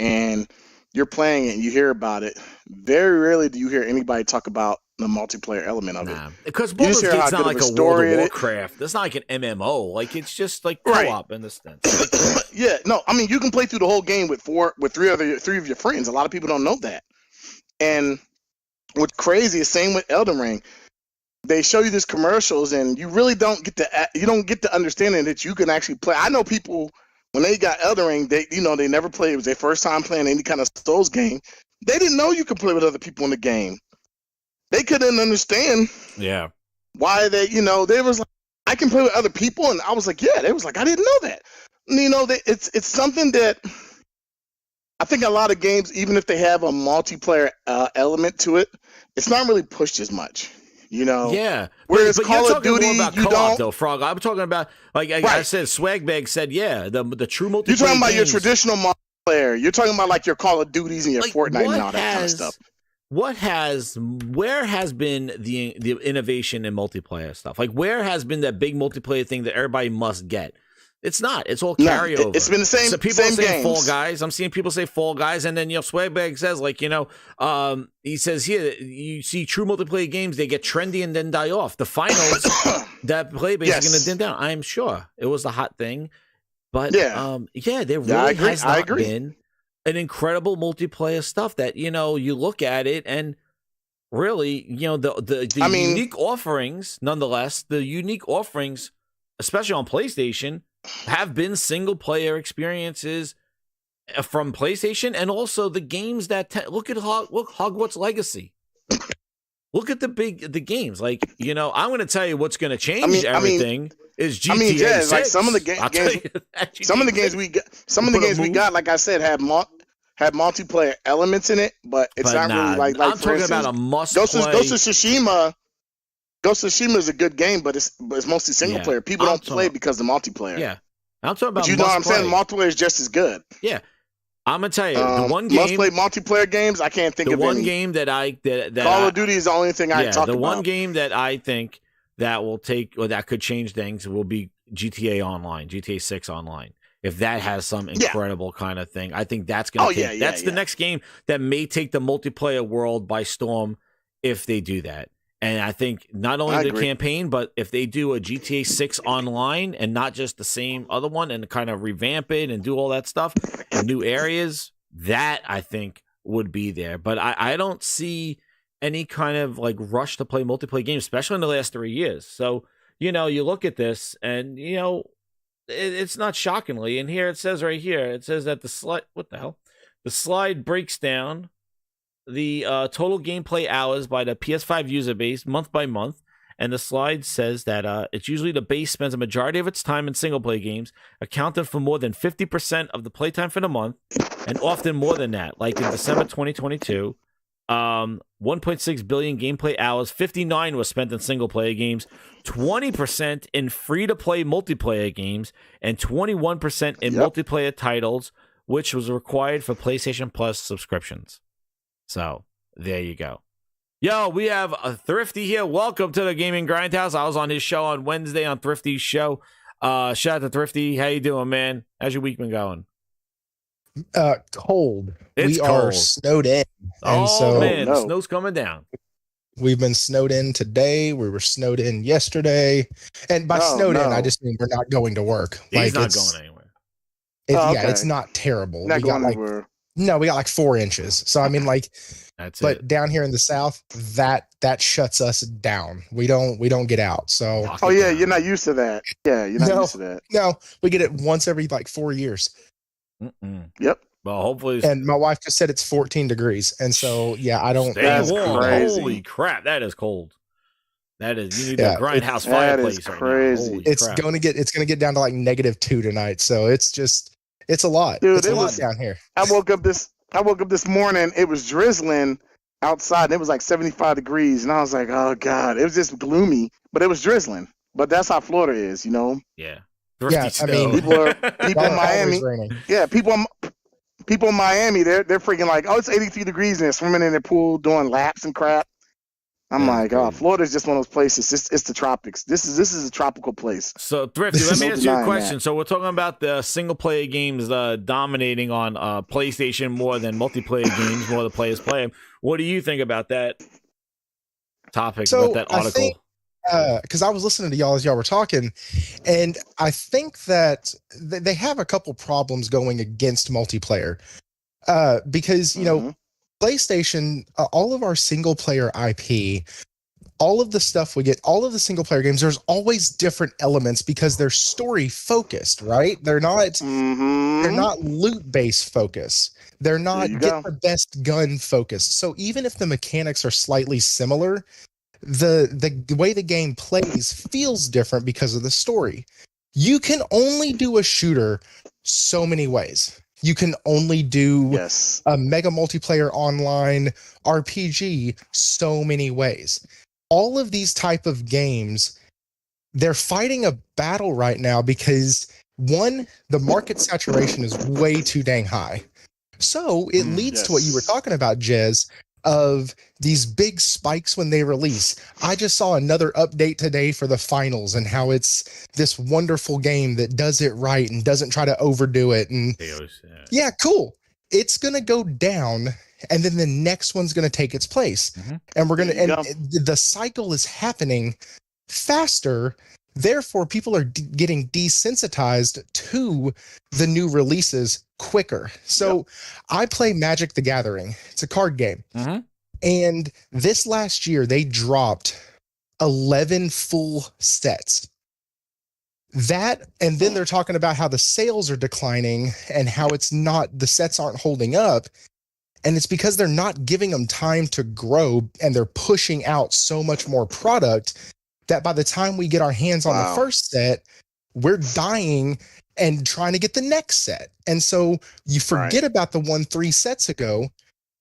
and you're playing it and you hear about it, very rarely do you hear anybody talk about the multiplayer element of it. Because Baldur's Gate's not like a World of Warcraft. It's not like an MMO. Like, it's just like co-op in the sense. Yeah, no, I mean, you can play through the whole game with three of your friends. A lot of people don't know that. And what's crazy is same with Elden Ring. They show you these commercials, and you really don't get the understanding that you can actually play. I know people when they got Elden Ring, they never played. It was their first time playing any kind of Souls game. They didn't know you could play with other people in the game. They couldn't understand. Yeah. Why they was like, I can play with other people, and I was like, yeah. They was like, I didn't know that. And, it's something that I think a lot of games, even if they have a multiplayer element to it, it's not really pushed as much. Yeah. Whereas but Call you're of talking Duty, more about you co-op, don't. though, Frog. I'm talking about, I said, Swagbag said, the true multiplayer. You're talking about games, your traditional multiplayer. You're talking about like your Call of Duties and your Fortnite and all that kind of stuff. Where has been the innovation in multiplayer stuff? Like, where has been that big multiplayer thing that everybody must get? It's not. It's all carryover. No, it's been the same. So people same say games. Fall Guys. I'm seeing people say Fall Guys, and then Swagbag says he says here you see true multiplayer games, they get trendy and then die off. The finals that play base is going to dim down. I'm sure it was the hot thing, but there really has not been an incredible multiplayer stuff that you look at it and really the unique offerings. Nonetheless, the unique offerings, especially on PlayStation, have been single player experiences from PlayStation, and also the games that look at Hogwarts Legacy. Look at the games. Like, I'm going to tell you what's going to change everything is GTA 6. Like some of the games, some of the games we got, like I said, have multiplayer elements in it, but it's not really like I'm for talking instance, about a must Ghost play. of Tsushima. Ghost of Tsushima is a good game, but it's mostly single player. People don't play because of multiplayer. Yeah, I'm talking about. But what I'm saying? Multiplayer is just as good. Yeah, I'm gonna tell you the one game. Must play multiplayer games. I can't think of the one any. game that Call of Duty is the only thing I talk about. The one game that I think that will take or that could change things will be GTA Online, GTA 6 Online. If that has some incredible kind of thing, I think that's going to that's the next game that may take the multiplayer world by storm if they do that. And I think not only the campaign, but if they do a GTA 6 Online and not just the same other one and kind of revamp it and do all that stuff in new areas, that I think would be there. But I don't see any kind of like rush to play multiplayer games, especially in the last 3 years. So, you look at this and, it's not shockingly. And here it says right here, it says that the slide breaks down the total gameplay hours by the PS5 user base month by month, and the slide says that it's usually the base spends a majority of its time in single play games, accounting for more than 50% of the playtime for the month, and often more than that. Like in December 2022, 1.6 billion gameplay hours, 59 was spent in single player games, 20% in free to play multiplayer games, and 21% in multiplayer titles, which was required for PlayStation Plus subscriptions. So there you go. Yo, we have a Thrifty here. Welcome to the Gaming Grindhouse. I was on his show on Wednesday on Thrifty's show. Shout out to Thrifty. How you doing, man? How's your week been going? Cold. It's we cold. Are snowed in. The snow's coming down. We've been snowed in today. We were snowed in yesterday. And by snowed in, I just mean we're not going to work. He's not going anywhere. Yeah, it's not terrible. Not we got going like anywhere. no, we got like 4 inches. So I mean, like, but down here in the South, that shuts us down. We don't get out. So You're not used to that. Yeah, you're not used to that. No, we get it once every like 4 years. Yep. Well, hopefully. And my wife just said it's 14 degrees, and so I don't. That's warm. crazy. Holy crap, that is cold. That is. You need that grindhouse fireplace. That is crazy. Right it's gonna get down to like -2 tonight. So it's a lot. Dude, it's a lot down here. I woke up this morning. It was drizzling outside. And it was like 75 degrees, and I was like, oh god, it was just gloomy, but it was drizzling. But that's how Florida is, you know. Yeah. Yeah, I mean, people in Miami. Yeah, people in Miami, they're freaking like, oh, it's 83 degrees and they're swimming in their pool doing laps and crap. I'm like, oh, Florida's just one of those places. It's the tropics. This is a tropical place. So Thrifty, let me ask you a question. So we're talking about the single player games dominating on PlayStation more than multiplayer games, more the players play them. What do you think about that topic, about that article? Because I was listening to y'all as y'all were talking, and I think that they have a couple problems going against multiplayer. Because, PlayStation, all of our single player IP, all of the stuff we get, all of the single player games, there's always different elements because they're story focused, right? They're not loot based focus. They're not get the best gun focused. So even if the mechanics are slightly similar, the way the game plays feels different because of the story. You can only do a shooter so many ways. You can only do a mega multiplayer online RPG so many ways. All of these type of games, they're fighting a battle right now because, one, the market saturation is way too dang high. So it leads to what you were talking about, Jez, of these big spikes when they release. I just saw another update today for the finals and how it's this wonderful game that does it right and doesn't try to overdo it. And yeah, cool. It's going to go down and then the next one's going to take its place. And we're going to, and the cycle is happening faster. Therefore, people are getting desensitized to the new releases quicker. So I play Magic the Gathering. It's a card game. And this last year, they dropped 11 full sets. That, and then they're talking about how the sales are declining and how the sets aren't holding up. And it's because they're not giving them time to grow and they're pushing out so much more product that by the time we get our hands on the first set, we're dying and trying to get the next set. And so you forget about the one 3 sets ago,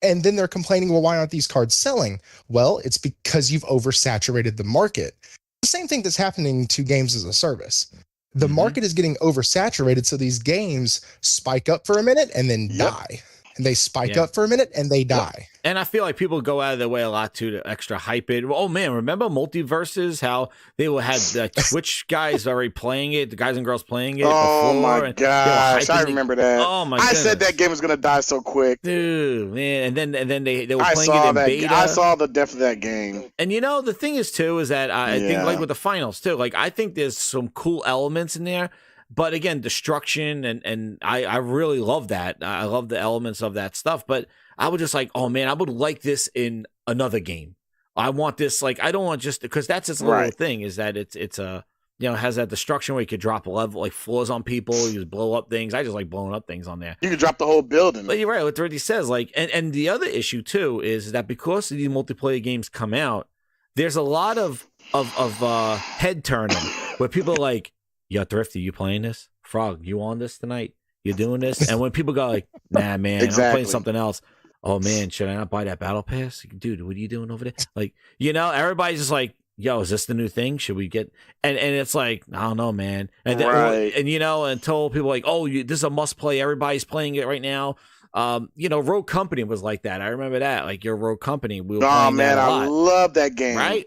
and then they're complaining, well, why aren't these cards selling? Well, it's because you've oversaturated the market. The same thing that's happening to games as a service. The market is getting oversaturated, so these games spike up for a minute and then die. And they spike up for a minute and they die. And I feel like people go out of their way a lot too to extra hype it. Oh man, remember Multiverses? How they had Twitch guys already playing it, the guys and girls playing it. Oh my gosh, I remember that. Oh my! I said that game was gonna die so quick, dude, man. And then they were playing it in beta. I saw the depth of that game. And the thing is too is that I think like with the finals too, like I think there's some cool elements in there. But again, destruction and I really love that. I love the elements of that stuff. But I was just like, oh man, I would like this in another game. I want this, like, I don't want just because that's its little thing is that it's a has that destruction where you could drop a level like floors on people, you just blow up things. I just like blowing up things on there. You could drop the whole building. But you're right, what Thrifty says, like, and the other issue too is that because these multiplayer games come out, there's a lot of head turning where people are like, yo, Thrifty, you playing this? Frog, you on this tonight? You doing this? And when people go like, nah, man, I'm playing something else. Oh, man, should I not buy that battle pass? Dude, what are you doing over there? Like, everybody's just like, yo, is this the new thing? Should we get... And it's like, I don't know, man. And then, until people are like, oh, this is a must-play. Everybody's playing it right now. Rogue Company was like that. I remember that. Like, your Rogue Company. We were playing that a lot. I love that game. Right?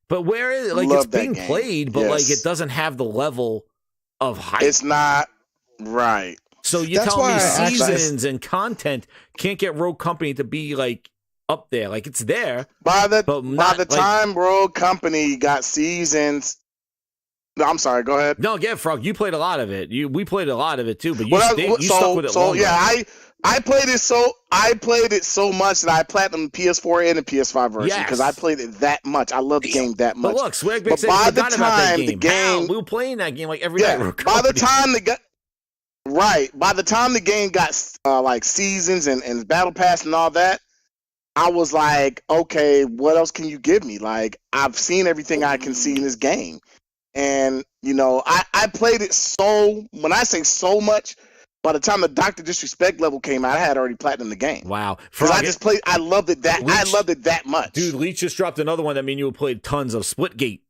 But where is it? Like, it's being played, but like it doesn't have the level of hype. It's not right. So you tell me seasons and content can't get Rogue Company to be like up there. Like it's there. By the like, time Rogue Company got seasons. No, I'm sorry. Go ahead. No, yeah, Frog. You played a lot of it. We played a lot of it too, but you Well, stuck with it longer. Yeah, I played it so much that I platinum PS4 and the PS5 version because I played it that much. I love the game that much. But look, Swagbeck said by he the forgot about that time game. the game, we were playing that game like every yeah, night. by the time the game got like seasons and battle pass and all that, I was like, okay, what else can you give me? Like, I've seen everything I can see in this game. And, you know, I played it when I say so much, by the time the Dr. Disrespect level came out, I had already platinumed the game. Wow. Because I loved it that much. Dude, Leech just dropped another one that mean you played tons of Splitgate.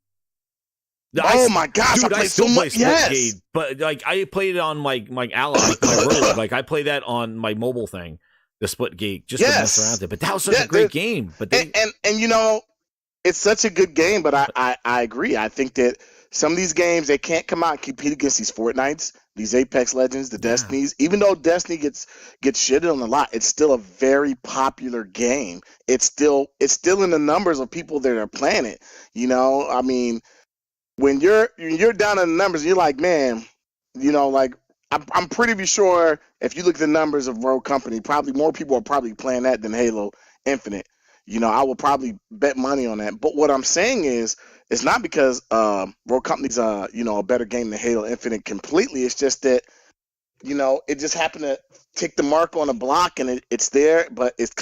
Oh my gosh, dude, I played so much. Splitgate, yes. But like I played it on my Ally, my Rogue. Like I played that on my mobile thing, the Splitgate, just to mess around with it. But that was such a great game. But and you know, it's such a good game, but I agree. I think that some of these games, they can't come out and compete against these Fortnites, these Apex Legends, the Destinies. Even though Destiny gets shitted on a lot, it's still a very popular game. It's still in the numbers of people that are playing it. You know, I mean, when you're down in the numbers, you're like, man, you know, like I'm pretty sure if you look at the numbers of Rogue Company, probably more people are probably playing that than Halo Infinite. You know, I will probably bet money on that. But what I'm saying is, it's not because Rogue Company's a better game than Halo Infinite completely. It's just that, you know, it just happened to tick the mark on a block and it's there, but it's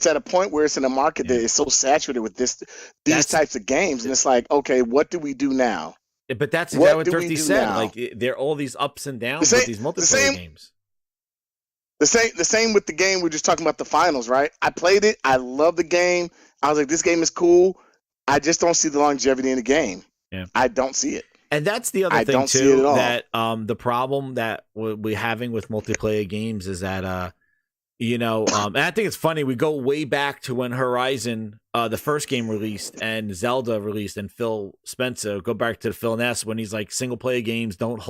at a point where it's in a market that is so saturated with these types of games, and it's like, okay, what do we do now? But that's exactly what Thrifty said. Now? Like there are all these ups and downs with these multiplayer games. The same with the game we're just talking about, the finals, right? I played it. I love the game. I was like, this game is cool. I just don't see the longevity in the game. Yeah. I don't see it. And that's the other thing too, that the problem that we're having with multiplayer games is that and I think it's funny, we go way back to when Horizon, the first game released, and Zelda released, and Phil Spencer, go back to Phil Ness when he's like, single player games don't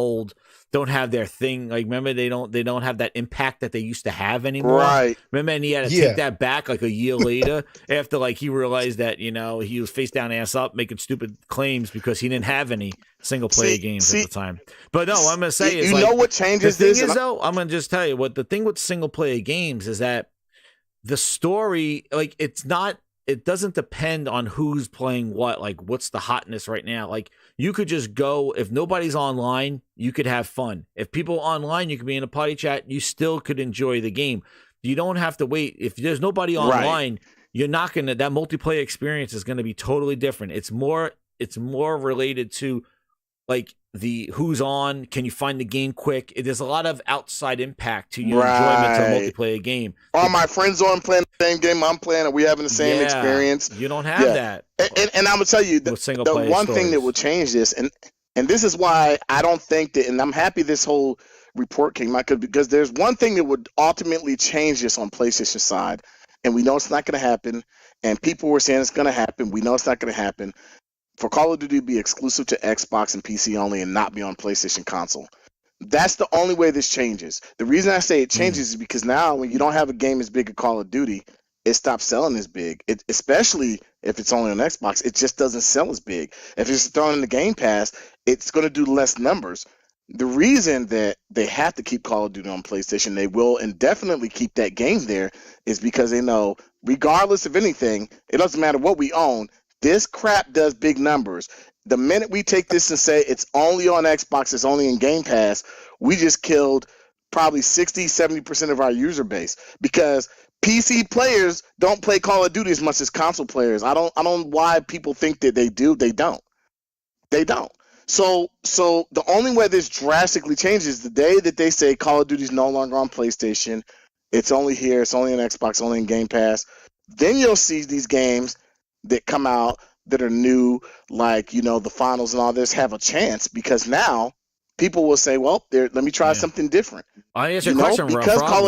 have their thing. Like, remember, they don't have that impact that they used to have anymore. Right. Remember, and he had to take that back like a year later after like he realized that, you know, he was face down, ass up, making stupid claims because he didn't have any single player games at the time. But no, what I'm gonna say is, you know what changes the this? Thing is, though, I'm gonna just tell you what the thing with single player games is, that the story, like, it doesn't depend on who's playing what, like what's the hotness right now. Like, you could just go, if nobody's online, you could have fun. If people are online, you could be in a party chat, you still could enjoy the game. You don't have to wait. If there's nobody online, you're not gonna, that multiplayer experience is gonna be totally different. It's more related to like the who's on, can you find the game quick? There's a lot of outside impact to your enjoyment to a multiplayer game. All my friends on playing the same game I'm playing, and we having the same experience. You don't have that. And I'm gonna tell you, the one thing that will change this, and this is why I don't think that, and I'm happy this whole report came out, because there's one thing that would ultimately change this on PlayStation side, and we know it's not gonna happen, and people were saying it's gonna happen. We know it's not gonna happen. For Call of Duty to be exclusive to Xbox and PC only and not be on PlayStation console. That's the only way this changes. The reason I say it changes is because now when you don't have a game as big as Call of Duty, it stops selling as big. Especially if it's only on Xbox, it just doesn't sell as big. If it's thrown in the Game Pass, it's going to do less numbers. The reason that they have to keep Call of Duty on PlayStation, they will indefinitely keep that game there, is because they know, regardless of anything, it doesn't matter what we own, this crap does big numbers. The minute we take this and say it's only on Xbox, it's only in Game Pass, we just killed probably 60-70% of our user base, because PC players don't play Call of Duty as much as console players. I don't know why people think that they do. They don't. So the only way this drastically changes, the day that they say Call of Duty is no longer on PlayStation, it's only here, it's only on Xbox, only in Game Pass, then you'll see these games that come out that are new, like, you know, the finals and all this, have a chance, because now people will say, well, let me try something different. I answer your question, because Call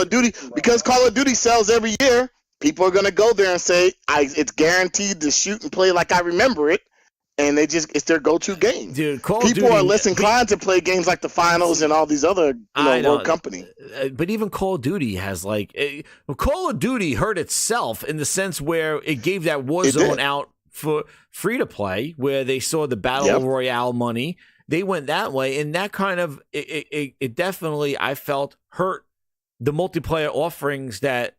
of Duty sells every year, people are going to go there and say, it's guaranteed to shoot and play like I remember it, and it's their go-to game. Dude, Call of People Duty, are less inclined to play games like the finals and all these other World Company. But even Call of Duty has Call of Duty hurt itself in the sense where it gave that Warzone out for free to play, where they saw the battle royale money. They went that way, and that kind of it definitely, I felt, hurt the multiplayer offerings that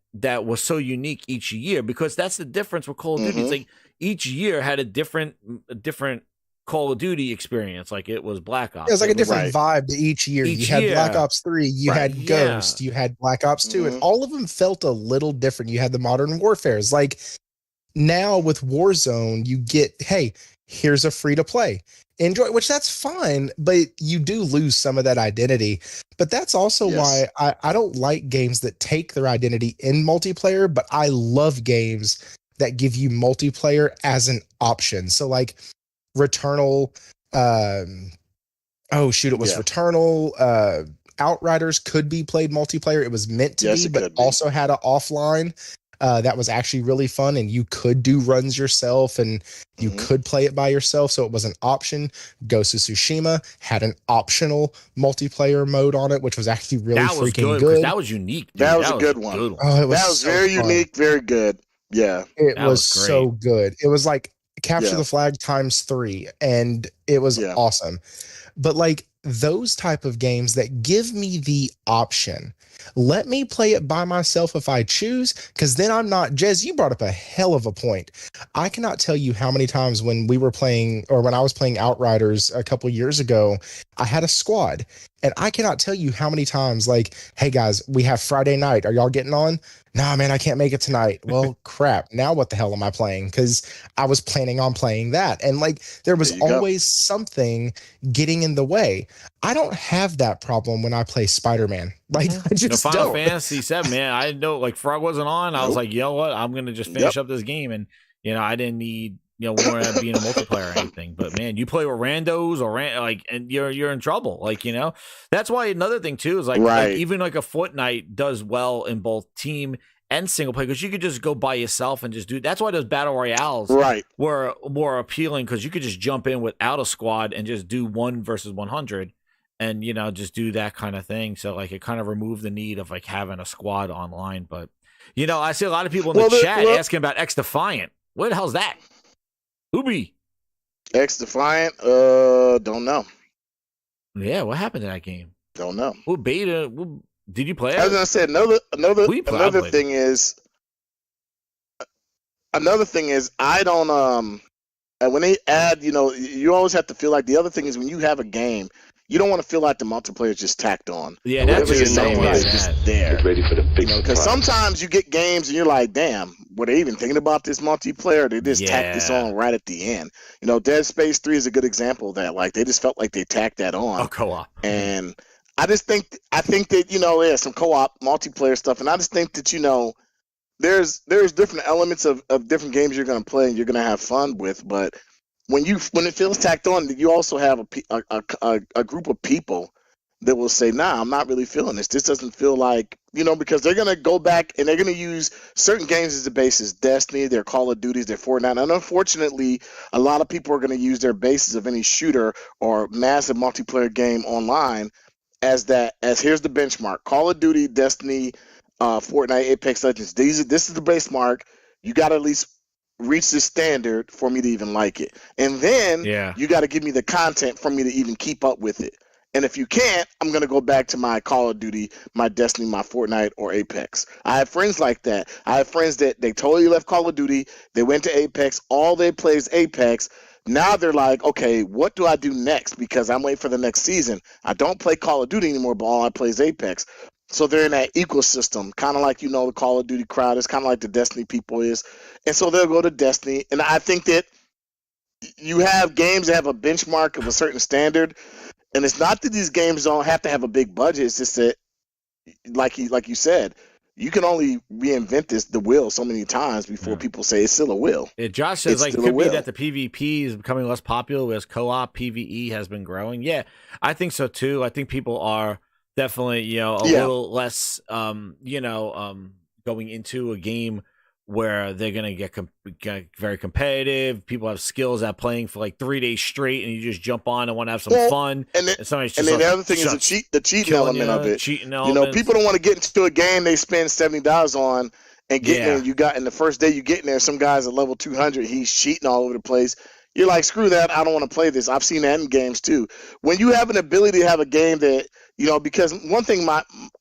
was so unique each year, because that's the difference with Call of Duty. It's like each year had a different Call of Duty experience. Like it was Black Ops. It was like a different vibe to each year. You had Black Ops 3, you had Ghost, you had Black Ops 2, and all of them felt a little different. You had the Modern Warfares. Like now with Warzone, you get, hey, here's a free to play. Enjoy, which that's fine, but you do lose some of that identity. But that's also why I don't like games that take their identity in multiplayer, but I love games that give you multiplayer as an option. So like Returnal, Returnal, Outriders could be played multiplayer. It was meant to be, but also had an offline. That was actually really fun, and you could do runs yourself, and you could play it by yourself, so it was an option. Ghost of Tsushima had an optional multiplayer mode on it, which was actually really freaking good. That was unique. Dude. That was a good one. Oh, it was that was so very fun. unique, very good. Yeah, it was so good. It was like capture the flag times 3, and it was awesome. But like those type of games that give me the option, let me play it by myself if I choose, because then I'm not. Jez, you brought up a hell of a point. I cannot tell you how many times when we were playing, or when I was playing Outriders a couple years ago, I had a squad, and I cannot tell you how many times, like, hey guys, we have Friday night. Are y'all getting on? Nah, man, I can't make it tonight. Well, crap. Now what the hell am I playing? Because I was planning on playing that. And like, there was always something getting in the way. I don't have that problem when I play Spider-Man. Like, I just Final Fantasy 7, man. I know, like, Frog wasn't on. I was like, you know what? I'm going to just finish up this game. And, I didn't need, Warren being a multiplayer or anything. But, man, you play with randos and you're in trouble. Like, that's why another thing, too, is like even like a Fortnite does well in both team and single player, because you could just go by yourself and just do. That's why those battle royales were more appealing, because you could just jump in without a squad and just do 1 versus 100. And, just do that kind of thing. So, like, it kind of removed the need of, like, having a squad online. But, I see a lot of people in the chat asking about X Defiant. What the hell's that? Ubi. X Defiant? Don't know. Yeah, what happened to that game? Don't know. What beta? Did you play it? As I said, another thing is, I don't, when they add, you always have to feel like, the other thing is when you have a game, you don't want to feel like the multiplayer is just tacked on. Yeah, that's just there. Get ready for the big Because sometimes you get games and you're like, damn, were they even thinking about this multiplayer? They just tacked this on right at the end. Dead Space 3 is a good example of that. Like, they just felt like they tacked that on. Oh, co-op. And I think that, there's some co-op multiplayer stuff. And I just think that, there's different elements of different games you're going to play and you're going to have fun with. But when it feels tacked on, you also have a group of people that will say, nah, I'm not really feeling this. This doesn't feel like, because they're going to go back and they're going to use certain games as the basis. Destiny, their Call of Duties, their Fortnite. And unfortunately, a lot of people are going to use their basis of any shooter or massive multiplayer game online as here's the benchmark. Call of Duty, Destiny, Fortnite, Apex Legends. This is the base mark. You got to at least reach the standard for me to even like it. And then you got to give me the content for me to even keep up with it. And if you can't, I'm going to go back to my Call of Duty, my Destiny, my Fortnite, or Apex. I have friends like that. I have friends that they totally left Call of Duty. They went to Apex. All they play is Apex. Now they're like, okay, what do I do next? Because I'm waiting for the next season. I don't play Call of Duty anymore, but all I play is Apex. So they're in that ecosystem, kind of like, the Call of Duty crowd is kind of like the Destiny people is. And so they'll go to Destiny. And I think that you have games that have a benchmark of a certain standard. And it's not that these games don't have to have a big budget. It's just that, like you said, you can only reinvent the wheel so many times before people say it's still a wheel. Josh says, it could be that the PvP is becoming less popular, whereas co-op PvE has been growing. Yeah, I think so too. I think people are definitely, a little less, going into a game where they're gonna get very competitive. People have skills at playing for like 3 days straight, and you just jump on and want to have some fun. And then the other thing is the cheating element of it. Cheating you know, people don't want to get into a game they spend $70 on and get there. You got in the first day you get in there, some guy's at level 200. He's cheating all over the place. You're like, screw that. I don't want to play this. I've seen that in games too. When you have an ability to have a game that, you know, because one thing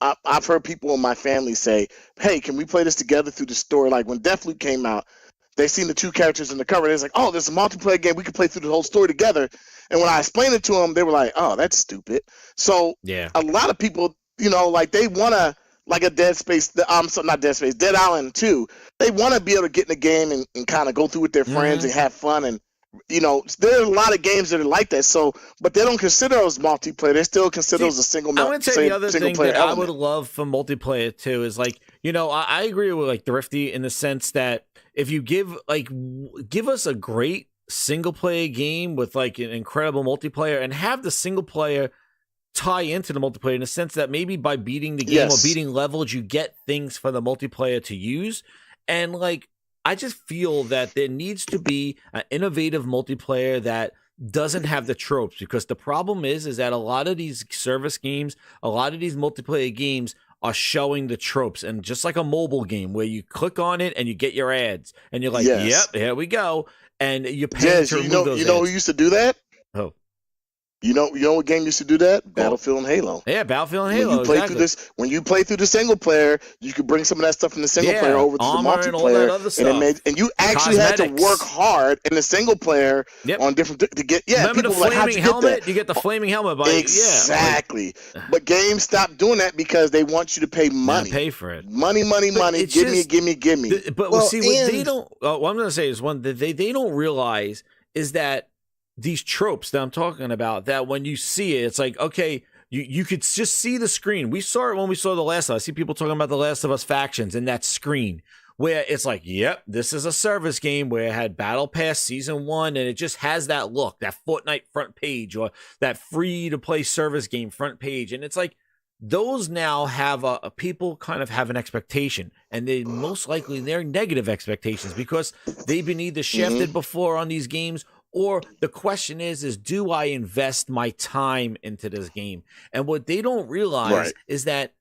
I've heard people in my family say, hey, can we play this together through the store? Like when Deathloop came out, they seen the two characters in the cover. They're like, oh, there's a multiplayer game. We can play through the whole story together. And when I explained it to them, they were like, oh, that's stupid. So a lot of people, you know, like they want to, like a Dead Island 2. They want to be able to get in the game and kind of go through with their friends and have fun. And, you know, there are a lot of games that are like that. So, but they don't consider those multiplayer. They still consider those a single player. I'm going to tell you the other thing that element. I would love for multiplayer too is like, you know, I agree with like Thrifty in the sense that if you give us a great single player game with like an incredible multiplayer and have the single player tie into the multiplayer in the sense that maybe by beating the game or beating levels, you get things for the multiplayer to use. And like, I just feel that there needs to be an innovative multiplayer that doesn't have the tropes, because the problem is that a lot of these service games, a lot of these multiplayer games are showing the tropes. And just like a mobile game where you click on it and you get your ads and you're like, yep, here we go. And you're paying to remove those ads. Who used to do that? Oh. You know what game used to do that? Battlefield and Halo. Yeah, Battlefield and Halo. When you play through the single player, you could bring some of that stuff from the single player over to the multiplayer, and you actually had to work hard in the single player on different to get. Yeah, remember the flaming helmet? You get the flaming helmet by exactly. But games stopped doing that because they want you to pay money. Pay for it. Money. Give me. But see, what they don't. What I'm going to say is one that they don't realize is that these tropes that I'm talking about, that when you see it, it's like, okay, you could just see the screen. We saw it when we saw The Last of Us. I see people talking about The Last of Us factions and that screen where it's like, yep, this is a service game where it had Battle Pass Season 1 and it just has that look, that Fortnite front page or that free-to-play service game front page. And it's like, those now have people kind of have an expectation, and they most likely they're negative expectations because they've been either shafted before on these games, or the question is do I invest my time into this game? And what they don't realize is that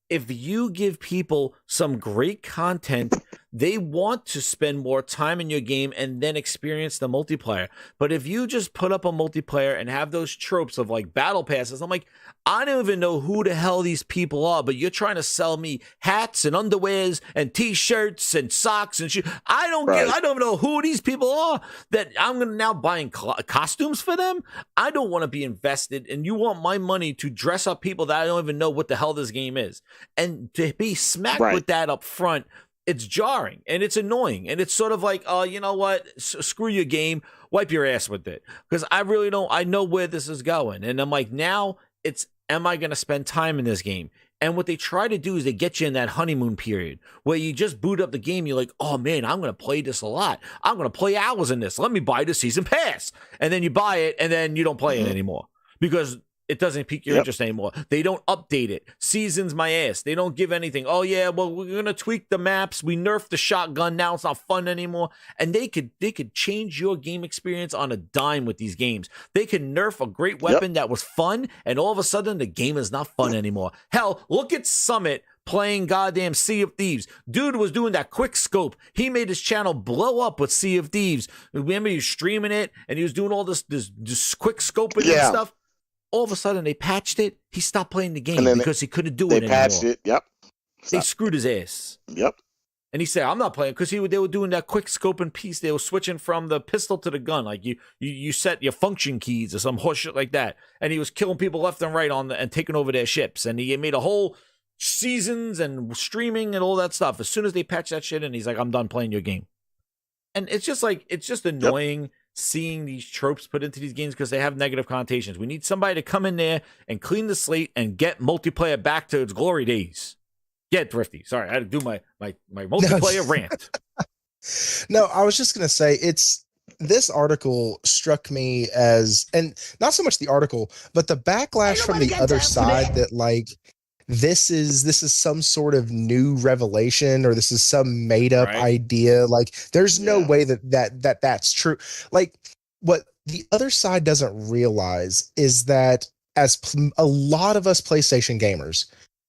if you give people some great content, they want to spend more time in your game and then experience the multiplayer. But if you just put up a multiplayer and have those tropes of like battle passes, I'm like, I don't even know who the hell these people are, but you're trying to sell me hats and underwears and t-shirts and socks and shoes. I don't know who these people are that I'm going to now buying costumes for them. I don't want to be invested, and you want my money to dress up people that I don't even know what the hell this game is. And to be smacked with that up front, it's jarring and it's annoying, and it's sort of like, oh, you know what? Screw your game, wipe your ass with it, because I really don't. I know where this is going, and I'm like, now it's, am I going to spend time in this game? And what they try to do is they get you in that honeymoon period where you just boot up the game. You're like, oh man, I'm going to play this a lot. I'm going to play hours in this. Let me buy the season pass. And then you buy it and then you don't play it anymore because it doesn't pique your interest anymore. They don't update it. Seasons my ass. They don't give anything. Oh yeah, well, we're gonna tweak the maps. We nerfed the shotgun. Now it's not fun anymore. And they could change your game experience on a dime with these games. They could nerf a great weapon that was fun, and all of a sudden the game is not fun anymore. Hell, look at Summit playing goddamn Sea of Thieves. Dude was doing that quick scope. He made his channel blow up with Sea of Thieves. Remember, he was streaming it and he was doing all this quick scoping and stuff. All of a sudden, they patched it. He stopped playing the game because he couldn't do it anymore. They patched it. They screwed his ass. And he said, I'm not playing, because they were doing that quick scoping piece. They were switching from the pistol to the gun. Like you set your function keys or some horse shit like that. And he was killing people left and right and taking over their ships. And he made a whole seasons and streaming and all that stuff. As soon as they patched that shit in, he's like, I'm done playing your game. And it's just like, it's just annoying seeing these tropes put into these games because they have negative connotations. We need somebody to come in there and clean the slate and get multiplayer back to its glory days. Get Thrifty. Sorry, I had to do my multiplayer rant. No, I was just going to say, this article struck me as, and not so much the article, but the backlash from the other side that like this is some sort of new revelation, or this is some made up idea. Like, there's no way that's true. Like, what the other side doesn't realize is that a lot of us PlayStation gamers,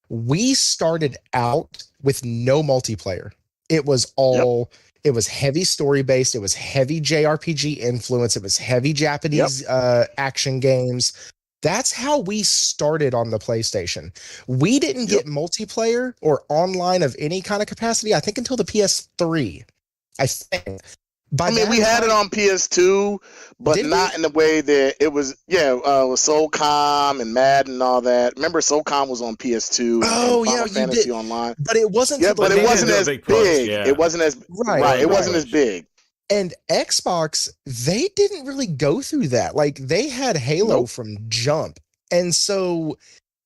we started out with no multiplayer. It was all it was heavy story based, it was heavy JRPG influence, it was heavy Japanese action games. That's how we started on the PlayStation. We didn't get multiplayer or online of any kind of capacity, I think, until the PS3. I think. We had it on PS2, but not in the way that it was. Yeah, with SOCOM and Madden and all that. Remember, SOCOM was on PS2. Oh, Final Fantasy Online, but it wasn't. Yeah, but it wasn't as big. It wasn't as It wasn't as big. And Xbox, they didn't really go through that. Like, they had Halo from jump, and so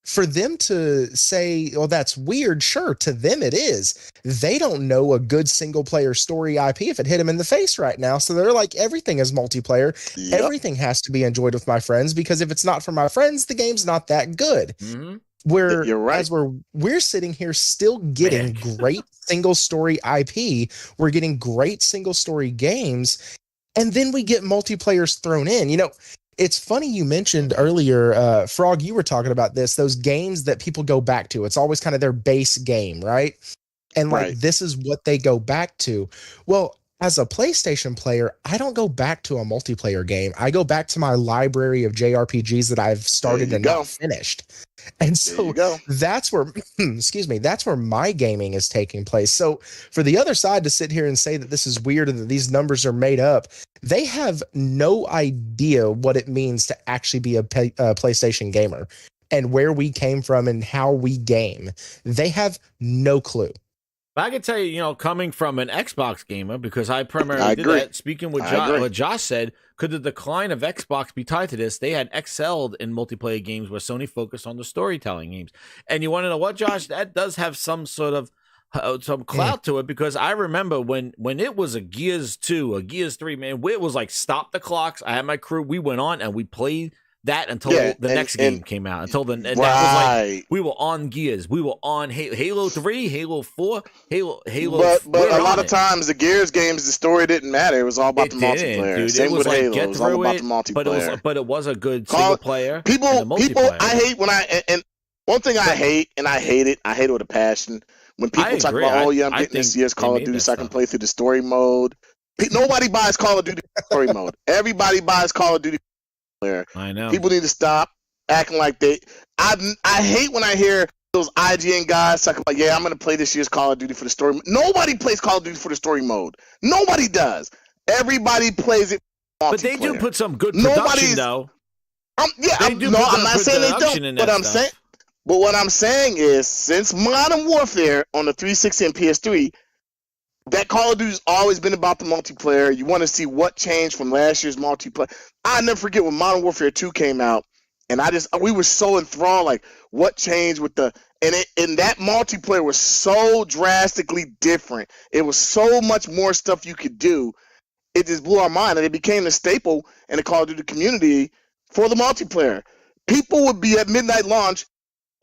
for them to say, "Oh, that's weird," sure, to them it is. They don't know a good single player story IP if it hit them in the face right now. So they're like, everything is multiplayer. Everything has to be enjoyed with my friends, because if it's not for my friends, the game's not that good. Where you're right. As we're sitting here still getting great single story IP, we're getting great single story games, and then we get multiplayers thrown in. You know, it's funny you mentioned earlier, Frog, you were talking about this, those games that people go back to. It's always kind of their base game, right? And like, this is what they go back to. Well, as a PlayStation player, I don't go back to a multiplayer game. I go back to my library of JRPGs that I've started and not finished. And so that's where, that's where my gaming is taking place. So for the other side to sit here and say that this is weird and that these numbers are made up, they have no idea what it means to actually be a PlayStation gamer and where we came from and how we game. They have no clue. I can tell you, you know, coming from an Xbox gamer, because I primarily did that, speaking with what Josh said, could the decline of Xbox be tied to this? They had excelled in multiplayer games where Sony focused on the storytelling games. And you want to know what, Josh? That does have some sort of some clout to it, because I remember when it was a Gears 2, a Gears 3, man, where it was like stop the clocks. I had my crew, we went on and we played that until the next game came out. Until that was like, we were on Gears, we were on Halo 3, Halo 4, Halo. But a lot of times the Gears games, the story didn't matter. It was all about the multiplayer. Dude, Same with like, Halo. It was all about the multiplayer. But it was a good single player. People, I hate when and one thing I hate, and I hate it with a passion. When people talk about, oh yeah, I'm getting this year's Call of Duty so I can play through the story mode. Nobody buys Call of Duty story mode. Everybody buys Call of Duty player. I know. People need to stop acting like they. I hate when I hear those IGN guys talking about, yeah, I'm going to play this year's Call of Duty for the story. Nobody plays Call of Duty for the story mode. Nobody does. Everybody plays it. But they do put some good production, though. I'm not saying they don't. But what I'm saying is, since Modern Warfare on the 360 and PS3, that Call of Duty's always been about the multiplayer. You want to see what changed from last year's multiplayer. I'll never forget when Modern Warfare 2 came out, and we were so enthralled, like, what changed with and that multiplayer was so drastically different. It was so much more stuff you could do. It just blew our mind, and it became the staple in the Call of Duty community for the multiplayer. People would be at midnight launch,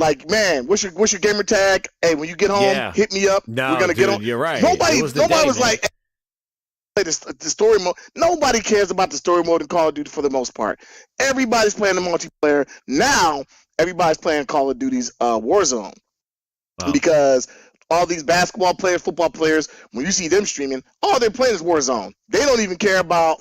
like, man, what's your gamer tag? Hey, when you get home, hit me up. No, we're gonna get on. You're right. Nobody was like, hey, play the story mode. Nobody cares about the story mode in Call of Duty for the most part. Everybody's playing the multiplayer now. Everybody's playing Call of Duty's Warzone because all these basketball players, football players, when you see them streaming, all they're playing is Warzone. They don't even care about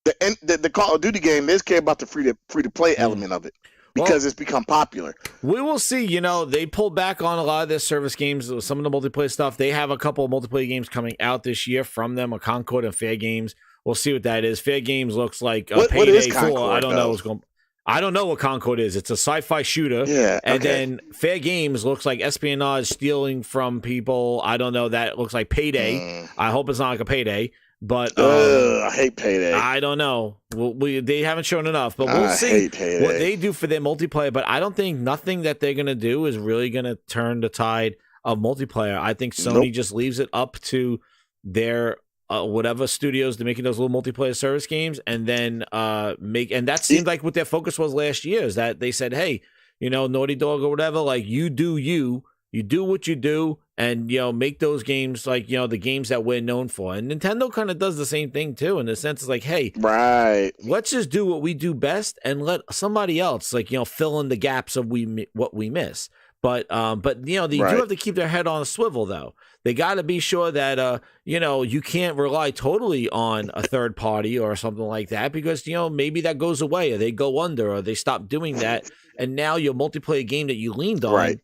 the Call of Duty game. They just care about the free to play element of it. Because it's become popular. We will see. You know, they pulled back on a lot of their service games, some of the multiplayer stuff. They have a couple of multiplayer games coming out this year from them, a Concord and Fair Games. We'll see what that is. Fair Games looks like a Payday 4. I don't know what's going. I don't know what Concord is. It's a sci-fi shooter. Yeah. And then Fair Games looks like espionage, stealing from people. I don't know. That looks like Payday. I hope it's not like a Payday. But I hate Payday. I don't know. They haven't shown enough, but we'll see what they do for their multiplayer. But I don't think nothing that they're gonna do is really gonna turn the tide of multiplayer. I think Sony just leaves it up to their whatever studios to making those little multiplayer service games, and then and that seemed like what their focus was last year. Is that they said, hey, Naughty Dog or whatever. Like, you do what you do, and make those games like the games that we're known for. And Nintendo kind of does the same thing too, in the sense it's like, hey, right, let's just do what we do best and let somebody else fill in the gaps of what we miss. But they do have to keep their head on a swivel, though. They got to be sure that you can't rely totally on a third party or something like that, because maybe that goes away, or they go under, or they stop doing that, and now your multiplayer game that you leaned on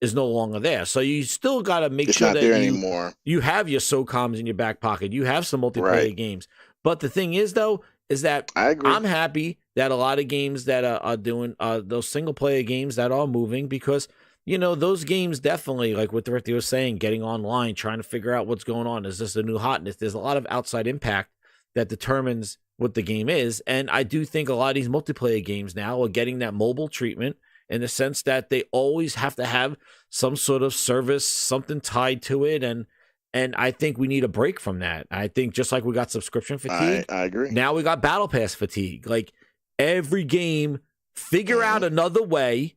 is no longer there. So you still got to make sure that you have your SOCOMs in your back pocket. You have some multiplayer games. But the thing is, though, is that I'm happy that a lot of games that are doing those single player games that are moving, because those games definitely, like what Thrifty was saying, getting online, trying to figure out what's going on. Is this a new hotness? There's a lot of outside impact that determines what the game is. And I do think a lot of these multiplayer games now are getting that mobile treatment, in the sense that they always have to have some sort of service, something tied to it. And I think we need a break from that. I think just like we got subscription fatigue, I agree. Now we got battle pass fatigue. Like, every game, figure out another way.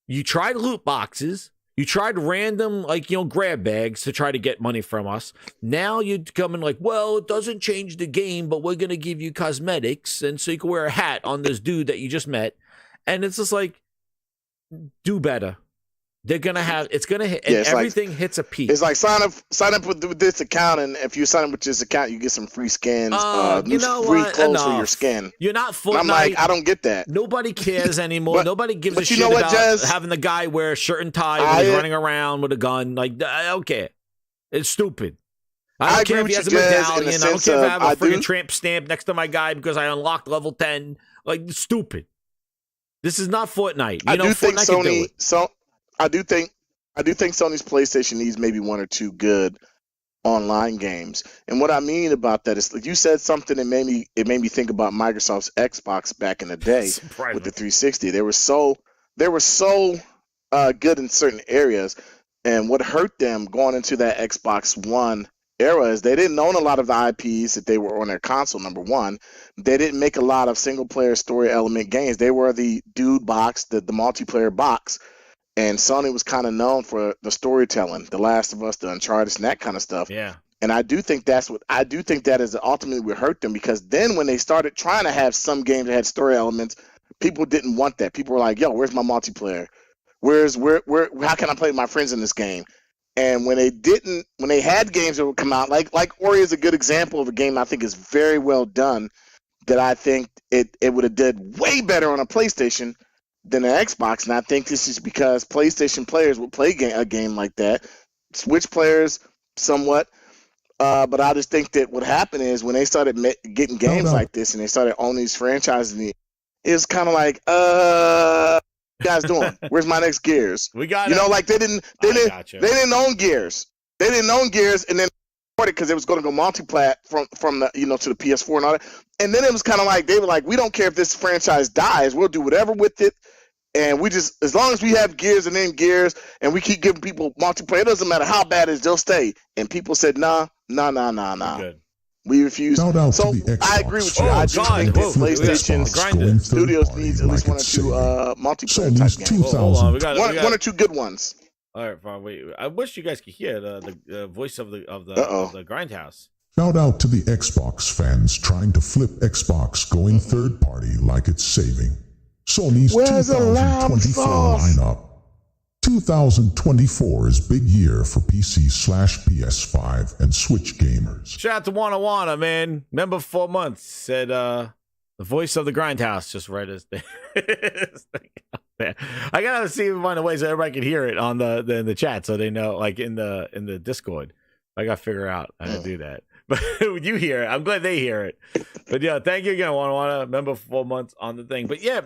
You tried loot boxes. You tried random, grab bags to try to get money from us. Now you're coming like, well, it doesn't change the game, but we're going to give you cosmetics, and so you can wear a hat on this dude that you just met. And it's just like, do better. They're going to have, it's going to hit, and everything hits a peak. It's like sign up with this account, and if you sign up with this account, you get some free skins, free clothes for your skin. You're not Fortnite. And I'm like, I don't get that. Nobody cares anymore. Nobody gives a shit about having the guy wear a shirt and tie when he's running around with a gun. Like, I don't care. It's stupid. I don't care if he has a medallion. I don't care if I have a freaking tramp stamp next to my guy because I unlocked level 10. Like, stupid. This is not Fortnite. I do think Sony's PlayStation needs maybe one or two good online games. And what I mean about that is, like, you said something that made me think about Microsoft's Xbox back in the day with the 360. They were so good in certain areas, and what hurt them going into that Xbox One era is they didn't own a lot of the IPs that they were on their console. Number one, they didn't make a lot of single player story element games. They were the dude box, the multiplayer box. And Sony was kind of known for the storytelling, The Last of Us, the Uncharted, and that kind of stuff. Yeah. And I do think that is ultimately what hurt them, because then when they started trying to have some games that had story elements, people didn't want that. People were like, "Yo, where's my multiplayer? How can I play with my friends in this game?" And when they had games that would come out, like Ori is a good example of a game I think is very well done, that I think it would have did way better on a PlayStation than an Xbox. And I think this is because PlayStation players will play a game like that. Switch players somewhat. But I just think that what happened is when they started getting games like this and they started owning these franchises, it was kind of like, what you guys doing? Where's my next Gears? We got like they didn't own Gears. They didn't own Gears, and then because it was going to go multi-plat from the to the PS4 and all that. And then it was kind of like they were like, we don't care if this franchise dies, we'll do whatever with it. And we just, as long as we have Gears and then Gears, and we keep giving people multiplayer, it doesn't matter how bad it is, they'll stay. And people said, nah. Good. We refuse. So I agree with you. I do think that PlayStation Studios needs at least one or two multiplayer type games. Hold on, we got one or two good ones. All right, fine. Wait. I wish you guys could hear the voice of the Grindhouse. Shout out to the Xbox fans trying to flip Xbox going third party like it's saving. Sony's 2024 lineup. 2024 is big year for PC/PS5 and Switch gamers. Shout out to Wanna, man. Member 4 months said the voice of the Grindhouse. Just write his thing. I gotta see if I find a way so everybody can hear it on the chat, so they know, like in the Discord. I gotta figure out how to do that. But you hear it. I'm glad they hear it. But yeah, thank you again, Wanna. Remember 4 months on the thing. But yeah,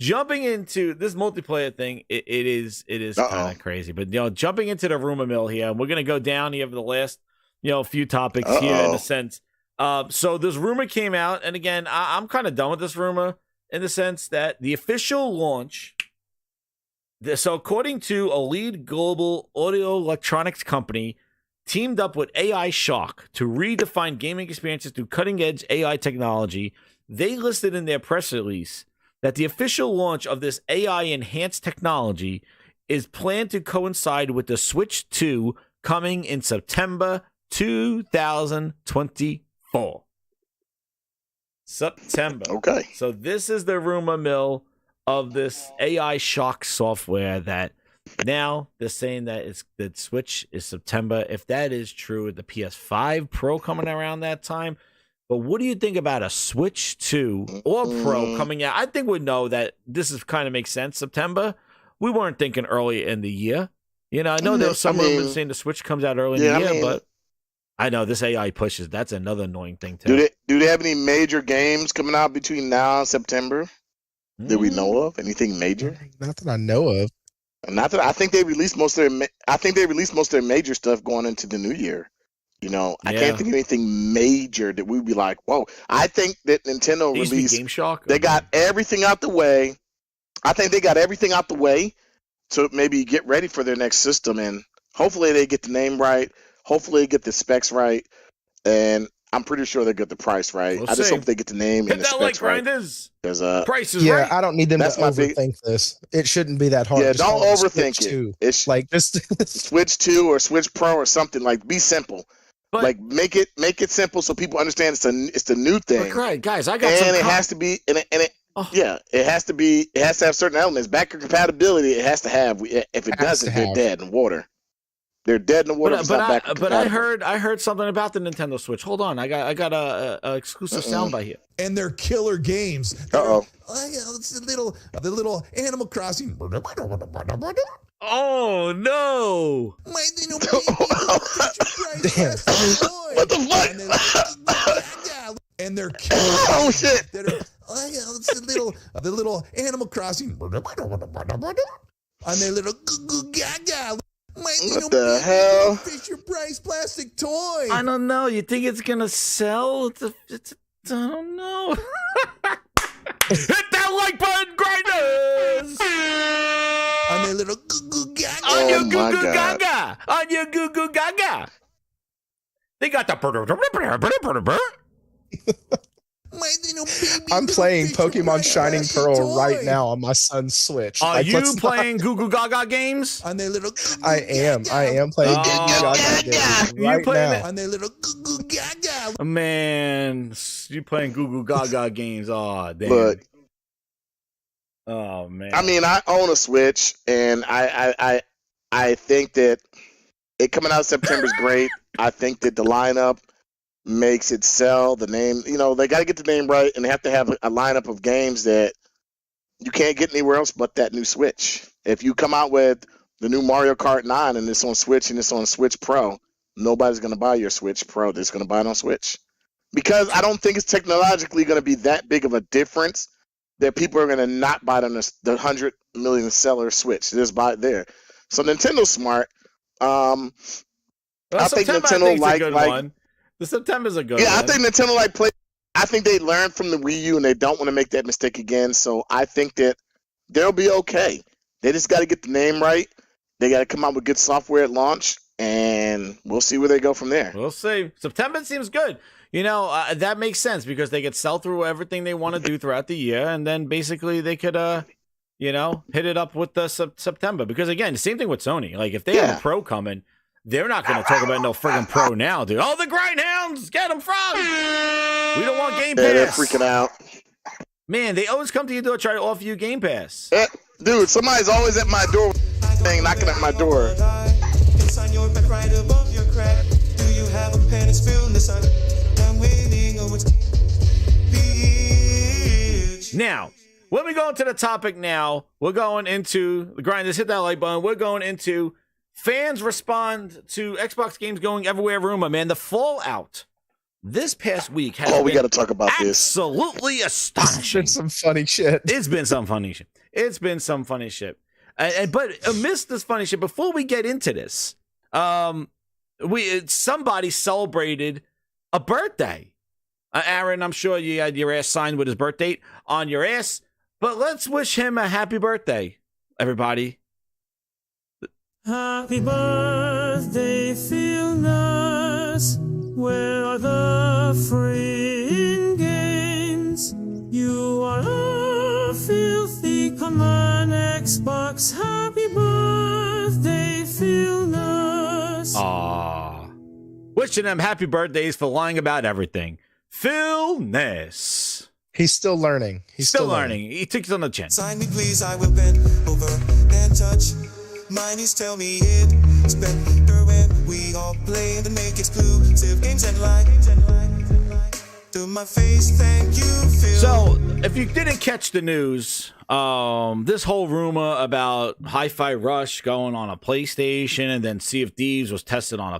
jumping into this multiplayer thing, it is kind of crazy. But jumping into the rumor mill here, and we're gonna go down here for the last few topics here in a sense. So this rumor came out, and again, I'm kind of done with this rumor in the sense that the official launch. So according to a lead global audio electronics company, teamed up with AI Shock to redefine gaming experiences through cutting-edge AI technology. They listed in their press release that the official launch of this AI enhanced technology is planned to coincide with the Switch 2 coming in September 2024. September. Okay. So this is the rumor mill of this AI shock software that now they're saying that the Switch is September. If that is true, the PS5 Pro coming around that time. But what do you think about a Switch 2 or Pro coming out? I think we'd know that this is kind of makes sense. September. We weren't thinking early in the year. You know, I know there was some rumors saying the Switch comes out early in the year, but I know this AI pushes. That's another annoying thing too. Do they have any major games coming out between now and September that we know of? Anything major? Not that I know of. Not that I think they released most of their major stuff going into the new year. You know, I can't think of anything major that we'd be like, whoa. I think that Nintendo released Game Shock. They got everything out the way. I think they got everything out the way to maybe get ready for their next system, and hopefully they get the name right. Hopefully they get the specs right, and I'm pretty sure they get the price right. I just hope they get the name and the specs right. Price is right. I don't need them That's to my overthink this. It shouldn't be that hard. Yeah, Just don't call overthink it. Switch 2. It's like just Switch 2 or Switch Pro or something. Like, be simple. But, like make it simple so people understand it's the new thing. Right, guys, I got and it has to be it has to have certain elements. Backer compatibility it has to have. If it doesn't, they're dead in the water. They're dead in the water. But I heard something about the Nintendo Switch. Hold on, I got a exclusive soundbite here. And they're killer games. It's the little Animal Crossing. Oh no! My little baby, what the fuck? And they're killer. Oh shit! It's the little Animal Crossing. And their little gaga. What the hell? Fisher Price plastic toy. I don't know. You think it's gonna sell? I don't know. Hit that like button, grinders! On their little goo goo gaga. On your goo goo gaga. On your goo goo gaga. They got the. My little baby, I'm playing Pokemon Shining Pearl toy. right now on my son's Switch. Are you playing Goo Goo Gaga games? On their little I am playing Goo Goo Gaga games right now. On their little goo goo gaga. Man, you playing Goo Goo Gaga games? Oh damn. Look, oh man. I mean, I own a Switch, and I think that it coming out in September is great. I think that the lineup makes it sell. The name, they got to get the name right, and they have to have a lineup of games that you can't get anywhere else but that new Switch. If you come out with the new Mario Kart 9 and it's on Switch and it's on Switch Pro, nobody's going to buy your Switch Pro. They're just going to buy it on Switch. Because I don't think it's technologically going to be that big of a difference that people are going to not buy it on the 100 million seller Switch. They just buy it there. So Nintendo's smart. I think Nintendo like the September's a good one. I think Nintendo play. I think they learned from the Wii U and they don't want to make that mistake again. So I think that they'll be okay. They just got to get the name right. They got to come out with good software at launch, and we'll see where they go from there. We'll see. September seems good. That makes sense because they could sell through everything they want to do throughout the year, and then basically they could, hit it up with the September. Because again, the same thing with Sony. Like if they have a Pro coming, they're not going to talk about no friggin' Pro now, dude. Oh, the grindhounds, get them from. We don't want Game Pass. Yeah, they're freaking out. Man, they always come to your door try to offer you Game Pass. Dude, somebody's always at my door, knocking at my door. Now, when we go into the topic now, we're going into the grind. Just hit that like button. We're going into fans respond to Xbox games going everywhere rumor. Man, the fallout this past week has we got to talk about this. Absolutely astonishing. It's been some funny shit. It's been some funny shit. But amidst this funny shit, before we get into this, somebody celebrated a birthday. Aaron, I'm sure you had your ass signed with his birth date on your ass, but let's wish him a happy birthday, everybody. Happy birthday, feel nice. Where are the free games? You are a filthy command, Xbox, happy birthday, Philness. Aww. Wishing them happy birthdays for lying about everything. Philness. He's still learning. He's Still learning. He took it on the chin. Sign me, please, I will bend over and touch. Mineys tell me it's better when we all play and make exclusive games and lie. To my face, thank you, Phil. So, if you didn't catch the news, this whole rumor about Hi-Fi Rush going on a PlayStation and then Sea of Thieves was tested on a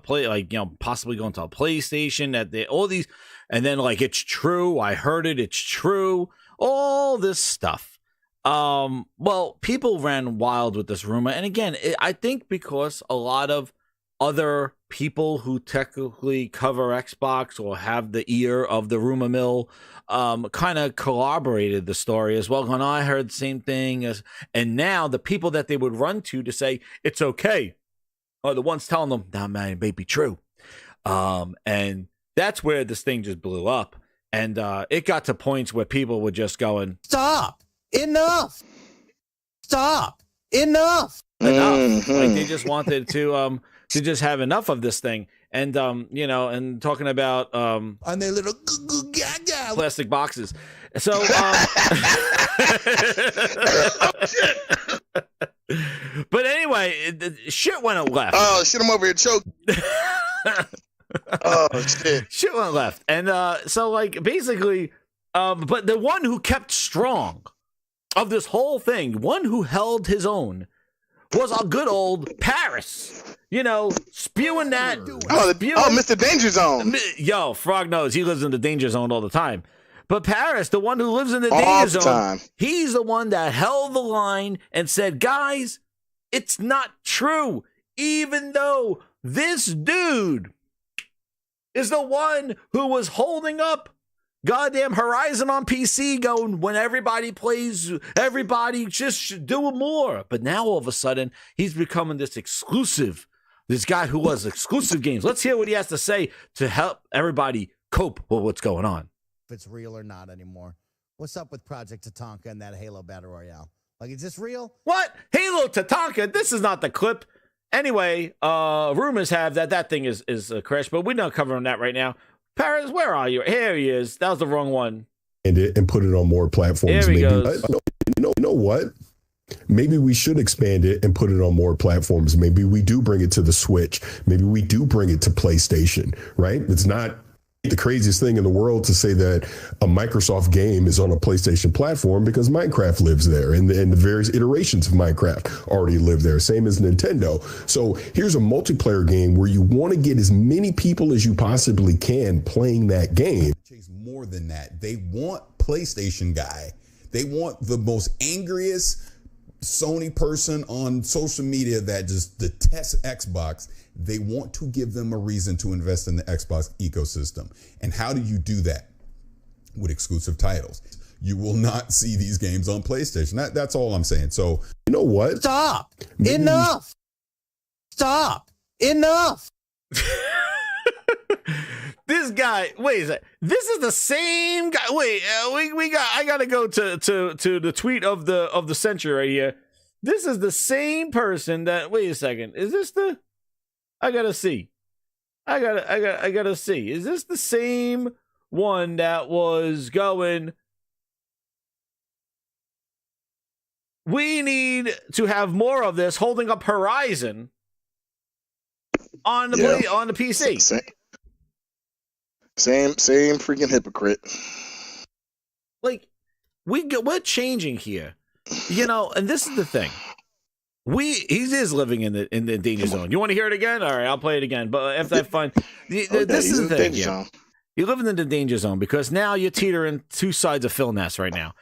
possibly going to a PlayStation, all these, and then like it's true, I heard it, it's true, all this stuff. Well, people ran wild with this rumor, and again, I think because a lot of other people who technically cover Xbox or have the ear of the rumor mill kind of corroborated the story as well. And I heard the same thing and now the people that they would run to say it's okay are the ones telling them that man may be true. And that's where this thing just blew up. And it got to points where people were just going, stop, enough, stop, enough. Like they just wanted to just have enough of this thing. And and talking about on their little plastic boxes. So but anyway, shit went left. Oh shit, I'm over here choking. Oh shit. Shit went left. And so like basically but the one who kept strong of this whole thing, one who held his own, was a good old Paris. Spewing that. Mr. Danger Zone. Yo, Frog knows he lives in the danger zone all the time. But Paris, the one who lives in the danger zone, he's the one that held the line and said, guys, it's not true. Even though this dude is the one who was holding up goddamn Horizon on PC going, when everybody plays, everybody just do more. But now all of a sudden, he's becoming this guy who was exclusive games. Let's hear what he has to say to help everybody cope with what's going on. If it's real or not anymore. What's up with Project Tatanka and that Halo Battle Royale? Like, is this real? What? Halo Tatanka? This is not the clip. Anyway, rumors have that thing is a crash, but we're not covering that right now. Paris, where are you? Here he is. That was the wrong one. And put it on more platforms. There he goes. You know what? Maybe we should expand it and put it on more platforms. Maybe we do bring it to the Switch. Maybe we do bring it to PlayStation, right? It's not the craziest thing in the world to say that a Microsoft game is on a PlayStation platform because Minecraft lives there and the various iterations of Minecraft already live there. Same as Nintendo. So here's a multiplayer game where you want to get as many people as you possibly can playing that game. More than that, they want PlayStation guy. They want the most angriest Sony person on social media that just detests Xbox. They want to give them a reason to invest in the Xbox ecosystem. And how do you do that? With exclusive titles. You will not see these games on PlayStation. That's all I'm saying. So, you know what? Stop. Enough. Stop. Enough. This guy, wait a second. This is the same guy. Wait, I gotta go to the tweet of the century right here. This is the same person that. Wait a second. Is this the? I gotta see. I gotta see. Is this the same one that was going? We need to have more of this, holding up Horizon on the on the PC. Same freaking hypocrite. Like we're changing here, and this is the thing. He is living in the danger zone. You want to hear it again? All right, I'll play it again. But after I find this is the thing. Yeah. You're living in the danger zone because now you're teetering two sides of Phil Ness right now.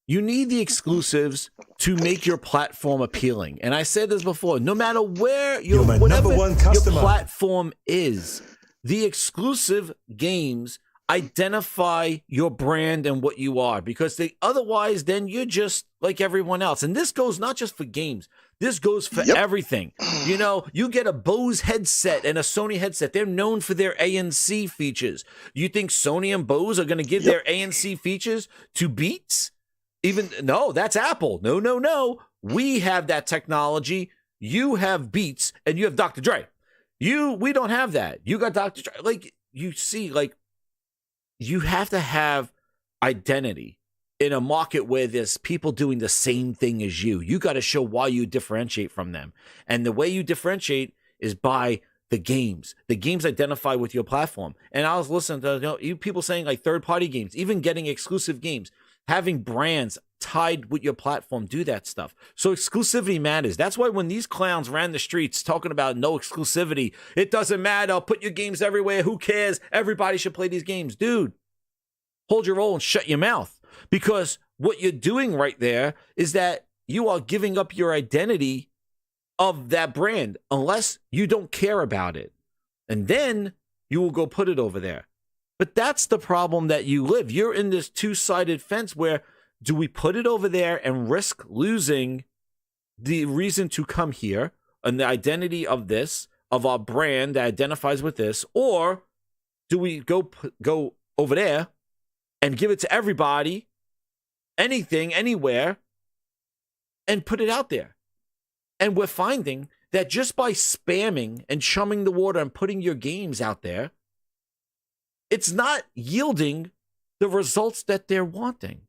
You need the exclusives to make your platform appealing. And I said this before, no matter where whatever your platform is, the exclusive games identify your brand and what you are, because otherwise then you're just like everyone else. And this goes not just for games. This goes for everything. You get a Bose headset and a Sony headset. They're known for their ANC features. You think Sony and Bose are going to give their ANC features to Beats? No, that's Apple. No. We have that technology. You have Beats and you have Dr. Dre. We don't have that. You got Dr. Dre. Like, you see, like, you have to have identity in a market where there's people doing the same thing as you. You got to show why you differentiate from them. And the way you differentiate is by the games. The games identify with your platform. And I was listening to you people saying like third-party games, even getting exclusive games, having brands tied with your platform, do that stuff. So exclusivity matters. That's why when these clowns ran the streets talking about no exclusivity, it doesn't matter, put your games everywhere, who cares, everybody should play these games. Dude, hold your roll and shut your mouth. Because what you're doing right there is that you are giving up your identity of that brand unless you don't care about it. And then you will go put it over there. But that's the problem that you live. You're in this two-sided fence where do we put it over there and risk losing the reason to come here and the identity of this, of our brand that identifies with this, or do we go over there and give it to everybody, anything, anywhere, and put it out there? And we're finding that just by spamming and chumming the water and putting your games out there, it's not yielding the results that they're wanting.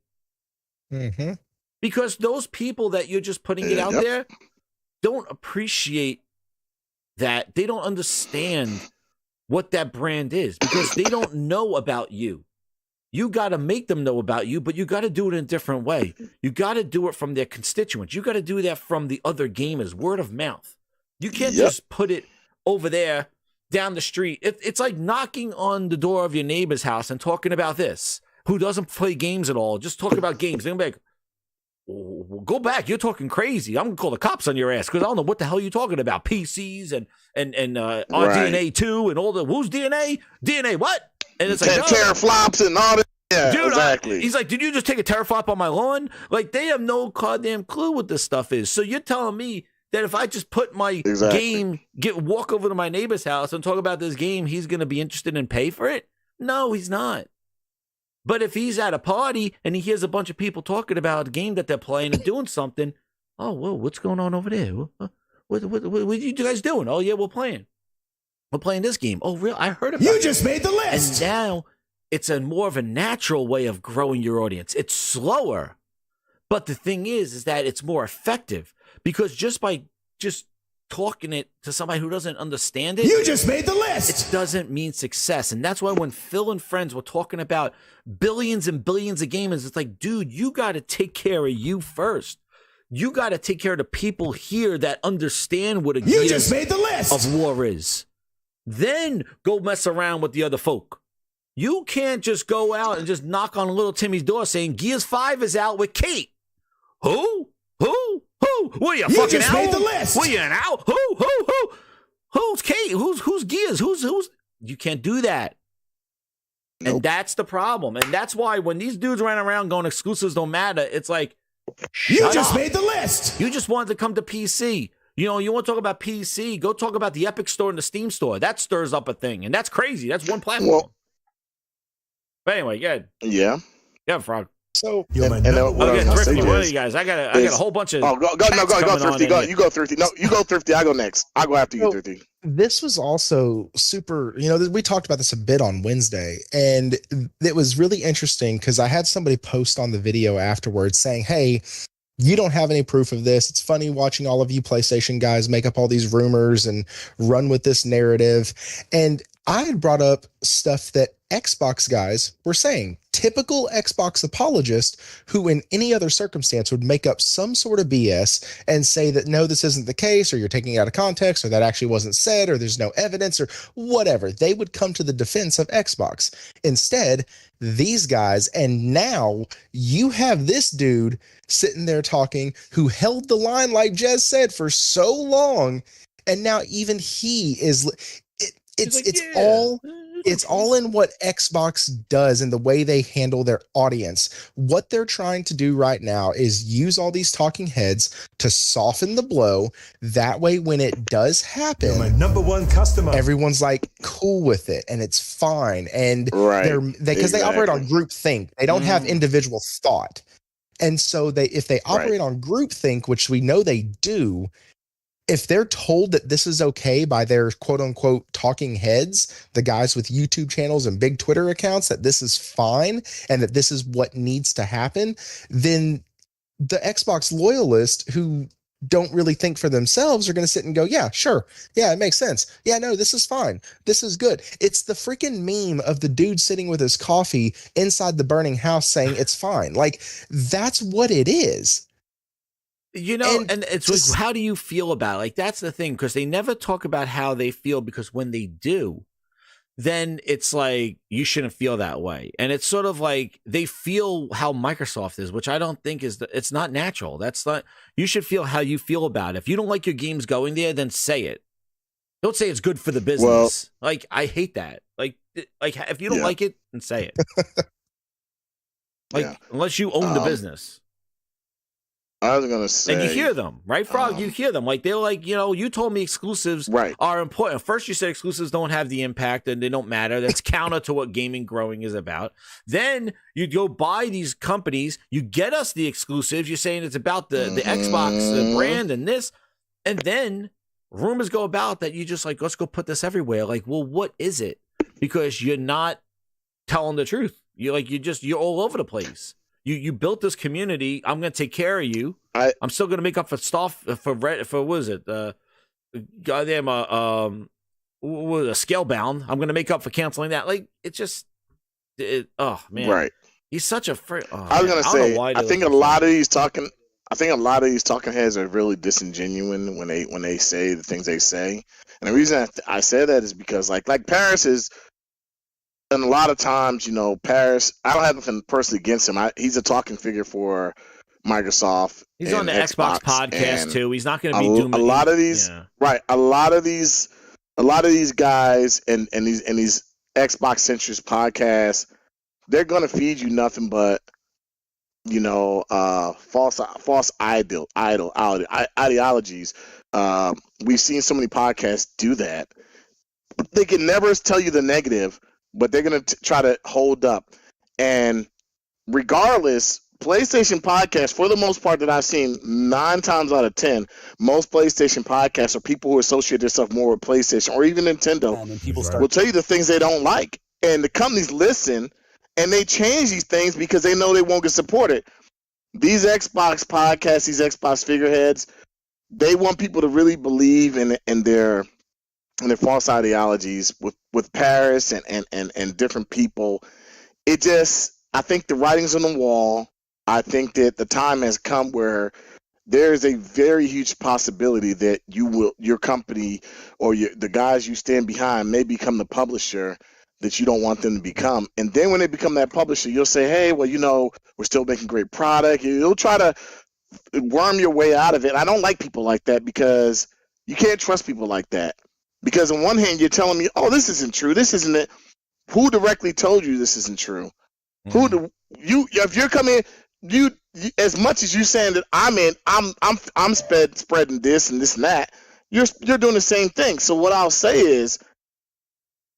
Mm-hmm. Because those people that you're just putting it out there don't appreciate that. They don't understand what that brand is because they don't know about you. You got to make them know about you, but you got to do it in a different way. You got to do it from their constituents. You got to do that from the other gamers, word of mouth. You can't just put it over there down the street. It's like knocking on the door of your neighbor's house and talking about this, who doesn't play games at all. Just talk about games. They're like, oh, go back. You're talking crazy. I'm going to call the cops on your ass because I don't know what the hell you're talking about. PCs and our DNA 2 and all the, who's DNA? DNA what? And it's like, teraflops and all that. Yeah, dude, exactly. He's like, did you just take a teraflop on my lawn? Like, they have no goddamn clue what this stuff is. So you're telling me that if I just put my game, walk over to my neighbor's house and talk about this game, he's going to be interested and pay for it? No, he's not. But if he's at a party and he hears a bunch of people talking about a game that they're playing and doing something, oh, whoa, what's going on over there? What are you guys doing? Oh, yeah, we're playing. We're playing this game. Oh, real? I heard about it. You just made the list. And now it's a more of a natural way of growing your audience. It's slower. But the thing is that it's more effective because just by talking it to somebody who doesn't understand it, you just made the list. It doesn't mean success. And that's why when Phil and friends were talking about billions and billions of gamers, it's like, dude, you got to take care of you first. You got to take care of the people here that understand what a you just made the list of war is. Then go mess around with the other folk. You can't just go out and just knock on little Timmy's door saying Gears 5 is out with Kate. Who? What are you fucking just owl? made the list. What are you, an owl? Who? Who's Kate? Who's Gears? Who's? You can't do that. Nope. And that's the problem. And that's why when these dudes ran around going exclusives don't matter, it's like, you just made the list. You just wanted to come to PC. You know, you want to talk about PC, go talk about the Epic Store and the Steam Store. That stirs up a thing. And that's crazy. That's one platform. Well, but anyway, good. Yeah. Yeah, Frog. So, Thrifty, what are you guys? I got a whole bunch of. Oh, go Thrifty. You go Thrifty. No, you go Thrifty. I go next. I'll go after you, Thrifty. This was also super, we talked about this a bit on Wednesday, and it was really interesting because I had somebody post on the video afterwards saying, hey, you don't have any proof of this. It's funny watching all of you PlayStation guys make up all these rumors and run with this narrative. And I had brought up stuff that Xbox guys were saying, typical Xbox apologist who in any other circumstance would make up some sort of BS and say that, no, this isn't the case, or you're taking it out of context, or that actually wasn't said, or there's no evidence, or whatever. They would come to the defense of Xbox. Instead, these guys, and now you have this dude sitting there talking who held the line, like Jez said, for so long, and now even he is... It's all in what Xbox does and the way they handle their audience. What they're trying to do right now is use all these talking heads to soften the blow. That way, when it does happen, you're my number one customer. Everyone's like cool with it and it's fine. And because they operate on group think, they don't have individual thought. And so if they operate on groupthink, which we know they do, if they're told that this is okay by their quote unquote talking heads, the guys with YouTube channels and big Twitter accounts, that this is fine and that this is what needs to happen, then the Xbox loyalists who don't really think for themselves are going to sit and go, yeah, sure. Yeah, it makes sense. Yeah, no, this is fine. This is good. It's the freaking meme of the dude sitting with his coffee inside the burning house saying it's fine. Like, that's what it is. You know, and it's like, how do you feel about it? Like, that's the thing, because they never talk about how they feel, because when they do, then it's like, you shouldn't feel that way. And it's sort of like they feel how Microsoft is, which I don't think it's not natural. That's not, you should feel how you feel about it. If you don't like your games going there, then say it. Don't say it's good for the business. Like, I hate that. Like if you don't like it, then say it. Unless you own the business. I was gonna say, and you hear them, right, Frog? You hear them, like, they're like, you know, you told me exclusives are important. First, you said exclusives don't have the impact and they don't matter. That's counter to what gaming growing is about. Then you go buy these companies, you get us the exclusives. You're saying it's about the Xbox, the brand, and this, and then rumors go about that you just like, let's go put this everywhere. Like, well, what is it? Because you're not telling the truth. You're like, you're all over the place. You built this community. I'm going to take care of you. I'm still going to make up for stuff for what is it? Goddamn, Scalebound. I'm going to make up for canceling that. Like, it's just, oh man, right? He's such a I was going to say, I think a lot of these talking heads are really disingenuous when they say the things they say. And the reason I say that is because like Paris is. And a lot of times, you know, Paris, I don't have nothing personally against him. He's a talking figure for Microsoft. He's on the Xbox podcast too. He's not going to be doing a lot of these, right? A lot of these guys and these Xbox centric podcasts, they're going to feed you nothing but, you know, false ideologies. We've seen so many podcasts do that. They can never tell you the negative, but they're going to try to hold up. And regardless, PlayStation podcasts, for the most part that I've seen, 9 times out of 10, most PlayStation podcasts are people who associate themselves more with PlayStation or even Nintendo will tell you the things they don't like. And the companies listen, and they change these things because they know they won't get supported. These Xbox podcasts, these Xbox figureheads, they want people to really believe in their false ideologies with Paris and different people. It just, I think the writing's on the wall. I think that the time has come where there is a very huge possibility that your company or the guys you stand behind may become the publisher that you don't want them to become. And then when they become that publisher, you'll say, hey, well, you know, we're still making great product. You'll try to worm your way out of it. I don't like people like that because you can't trust people like that. Because on one hand, you're telling me, oh, this isn't true. This isn't it. Who directly told you this isn't true? Mm-hmm. If you're coming, you as much as you saying that I'm spreading this and that, you're doing the same thing. So what I'll say is,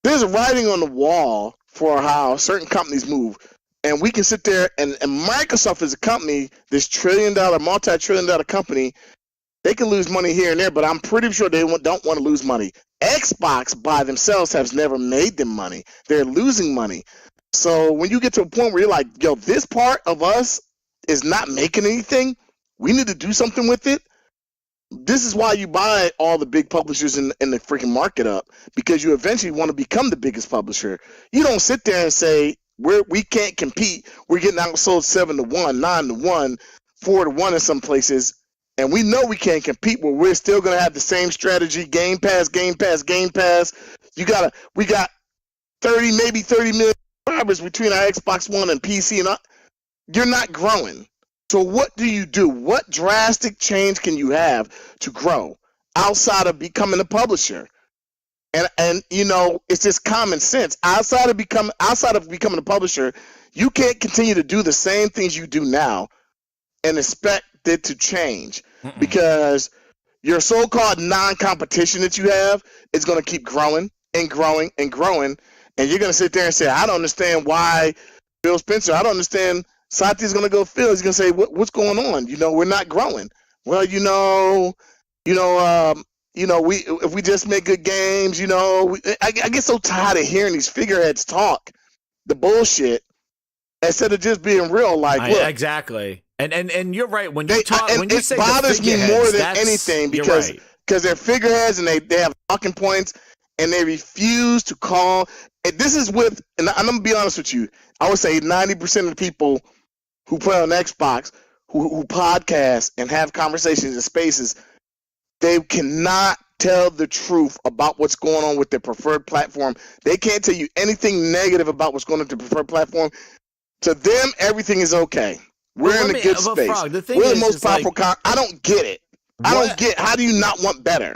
there's a writing on the wall for how certain companies move, and we can sit there and Microsoft is a company, this multi-trillion-dollar company. They can lose money here and there, but I'm pretty sure they don't want to lose money. Xbox by themselves has never made them money. They're losing money. So when you get to a point where you're like, yo, this part of us is not making anything, we need to do something with it. This is why you buy all the big publishers in the freaking market up, because you eventually want to become the biggest publisher. You don't sit there and say, we can't compete. We're getting outsold 7-1, 9-1, 4-1 in some places. And we know we can't compete, but we're still going to have the same strategy. Game Pass. We got 30 million subscribers between our Xbox One and PC, and you're not growing. So what do you do? What drastic change can you have to grow outside of becoming a publisher? And you know, it's just common sense. Outside of becoming a publisher, you can't continue to do the same things you do now and expect it to change, because your so-called non-competition that you have is going to keep growing and growing and growing, and you're going to sit there and say, I don't understand why Phil Spencer, I don't understand Satya's gonna go Phil. He's gonna say, what's going on? We're not growing. Well, if we just make good games, I get so tired of hearing these figureheads talk the bullshit instead of just being real. Like, look, exactly. And you're right when you talk. And when you it say bothers me more than anything because right. they're figureheads and they have talking points and they refuse to call. And this is and I'm gonna be honest with you. I would say 90% of the people who play on Xbox, who podcast and have conversations in spaces, they cannot tell the truth about what's going on with their preferred platform. They can't tell you anything negative about what's going on with their preferred platform. To them, everything is okay. We're in a good space. Frog, We're the most powerful. I don't get it. I don't get. How do you not want better?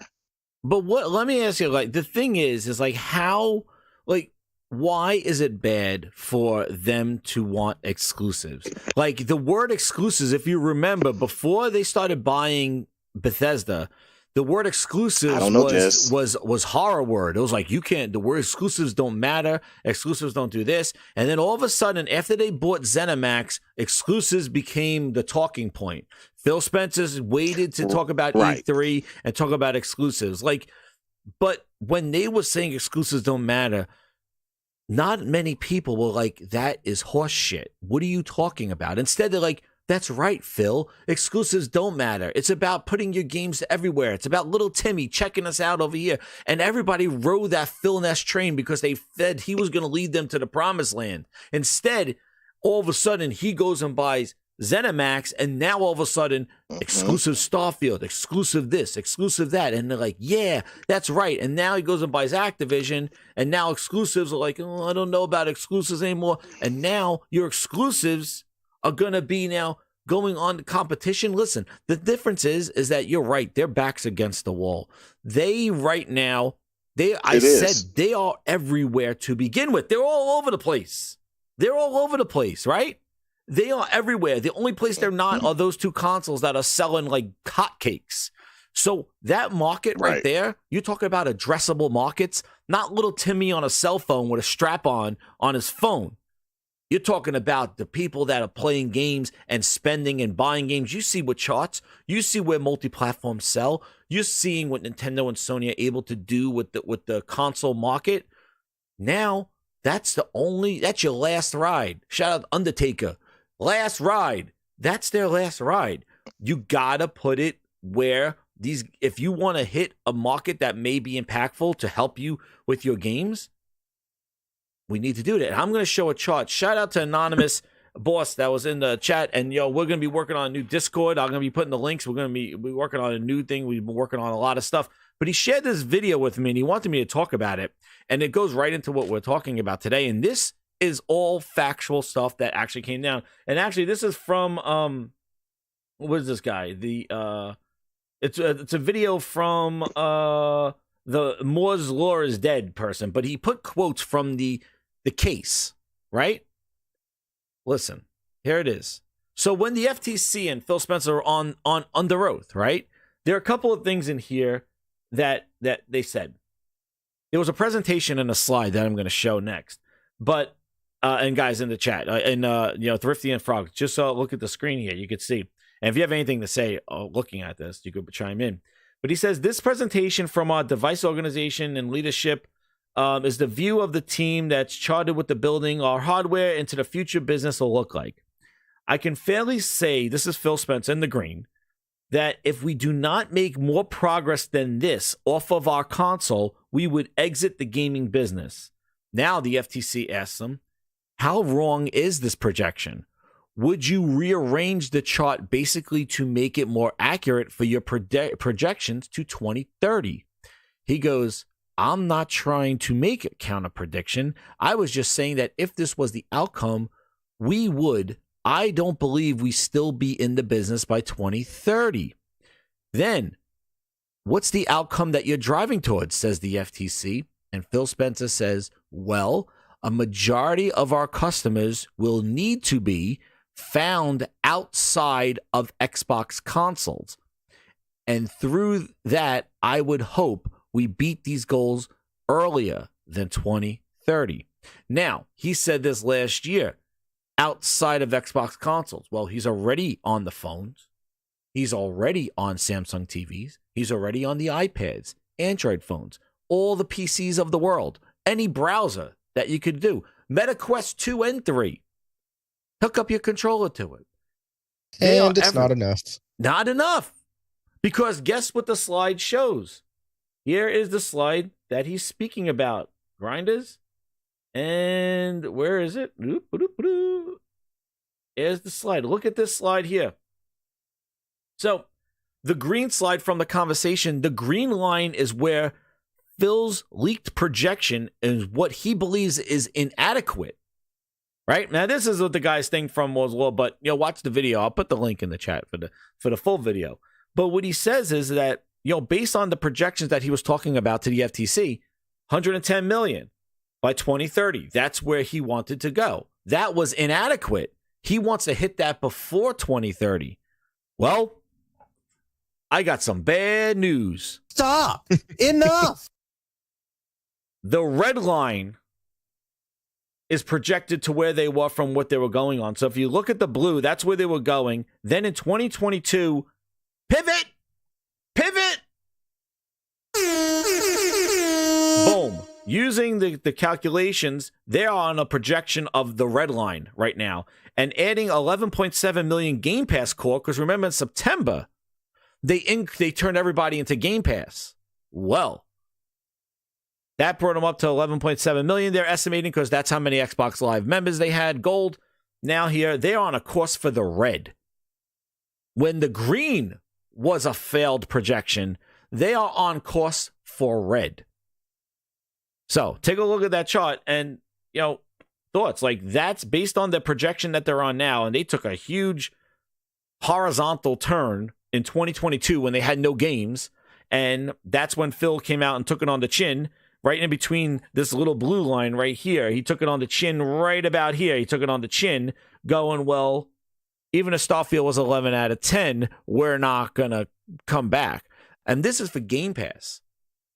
But let me ask you, like, the thing is like, how, like, why is it bad for them to want exclusives? Like, the word exclusives, if you remember, before they started buying Bethesda, the word exclusives was horror word. It was like, the word exclusives don't matter. Exclusives don't do this. And then all of a sudden, after they bought ZeniMax, exclusives became the talking point. Phil Spencer's waited to talk about E3 and talk about exclusives. Like, but when they were saying exclusives don't matter, not many people were like, that is horse shit. What are you talking about? Instead, they're like, that's right, Phil. Exclusives don't matter. It's about putting your games everywhere. It's about little Timmy checking us out over here. And everybody rode that Phil Ness train because they fed he was going to lead them to the promised land. Instead, all of a sudden, he goes and buys ZeniMax, and now all of a sudden, exclusive Starfield, exclusive this, exclusive that. And they're like, yeah, that's right. And now he goes and buys Activision, and now exclusives are like, oh, I don't know about exclusives anymore. And now your exclusives are going to be now going on to competition. Listen, the difference is that you're right. Their back's against the wall. They right now, said they are everywhere to begin with. They're all over the place. They're all over the place, right? They are everywhere. The only place they're not are those two consoles that are selling like hotcakes. So that market right there, you're talking about addressable markets, not little Timmy on a cell phone with a strap on his phone. You're talking about the people that are playing games and spending and buying games. You see what charts. You see where multi-platforms sell. You're seeing what Nintendo and Sony are able to do with the console market. Now, that's your last ride. Shout out Undertaker. Last ride. That's their last ride. You gotta put it where if you want to hit a market that may be impactful to help you with your games, we need to do that. I'm going to show a chart. Shout out to Anonymous Boss that was in the chat. And, we're going to be working on a new Discord. I'm going to be putting the links. We're going to be working on a new thing. We've been working on a lot of stuff. But he shared this video with me, and he wanted me to talk about it. And it goes right into what we're talking about today. And this is all factual stuff that actually came down. And actually, this is from, what is this guy? It's a video from the Moore's Law is Dead person. But he put quotes from the case, right? Listen, here it is. So when the FTC and Phil Spencer are on under oath, right? There are a couple of things in here that they said. There was a presentation and a slide that I'm going to show next. But and guys in the chat and Thrifty and Frog, just look at the screen here. You could see. And if you have anything to say looking at this, you could chime in. But he says this presentation from our device organization and leadership is the view of the team that's charted with the building our hardware into the future business will look like. I can fairly say, this is Phil Spencer in the green, that if we do not make more progress than this off of our console, we would exit the gaming business. Now the FTC asks them, how wrong is this projection? Would you rearrange the chart basically to make it more accurate for your projections to 2030? He goes, I'm not trying to make a counter prediction. I was just saying that if this was the outcome, we would. I don't believe we still be in the business by 2030. Then, what's the outcome that you're driving towards, says the FTC. And Phil Spencer says, well, a majority of our customers will need to be found outside of Xbox consoles. And through that, I would hope we beat these goals earlier than 2030. Now, he said this last year. outside of Xbox consoles. Well, he's already on the phones. He's already on Samsung TVs. He's already on the iPads, Android phones, all the PCs of the world, any browser that you could do. Meta Quest 2 and 3. Hook up your controller to it. And it's not enough. Not enough. Because guess what the slide shows? Here is the slide that he's speaking about. Grinders. And where is it? Here's the slide. Look at this slide here. So the green slide from the conversation, the green line is where Phil's leaked projection is what he believes is inadequate. Right? Now, this is what the guy's thing from was, well, but watch the video. I'll put the link in the chat for the full video. But what he says is that, based on the projections that he was talking about to the FTC, 110 million by 2030. That's where he wanted to go. That was inadequate. He wants to hit that before 2030. Well, I got some bad news. Stop. Enough. The red line is projected to where they were from what they were going on. So if you look at the blue, that's where they were going. Then in 2022, pivot. Boom. Using the calculations, they're on a projection of the red line right now. And adding 11.7 million Game Pass core, because remember in September, they turned everybody into Game Pass. Well, that brought them up to 11.7 million. They're estimating because that's how many Xbox Live members they had. Gold. Now here, they're on a course for the red. When the green was a failed projection, they are on course for red. So take a look at that chart and, thoughts. Like, that's based on the projection that they're on now. And they took a huge horizontal turn in 2022 when they had no games. And that's when Phil came out and took it on the chin. Right in between this little blue line right here. He took it on the chin right about here. He took it on the chin going, well, even if Starfield was 11 out of 10, we're not going to come back. And this is for Game Pass.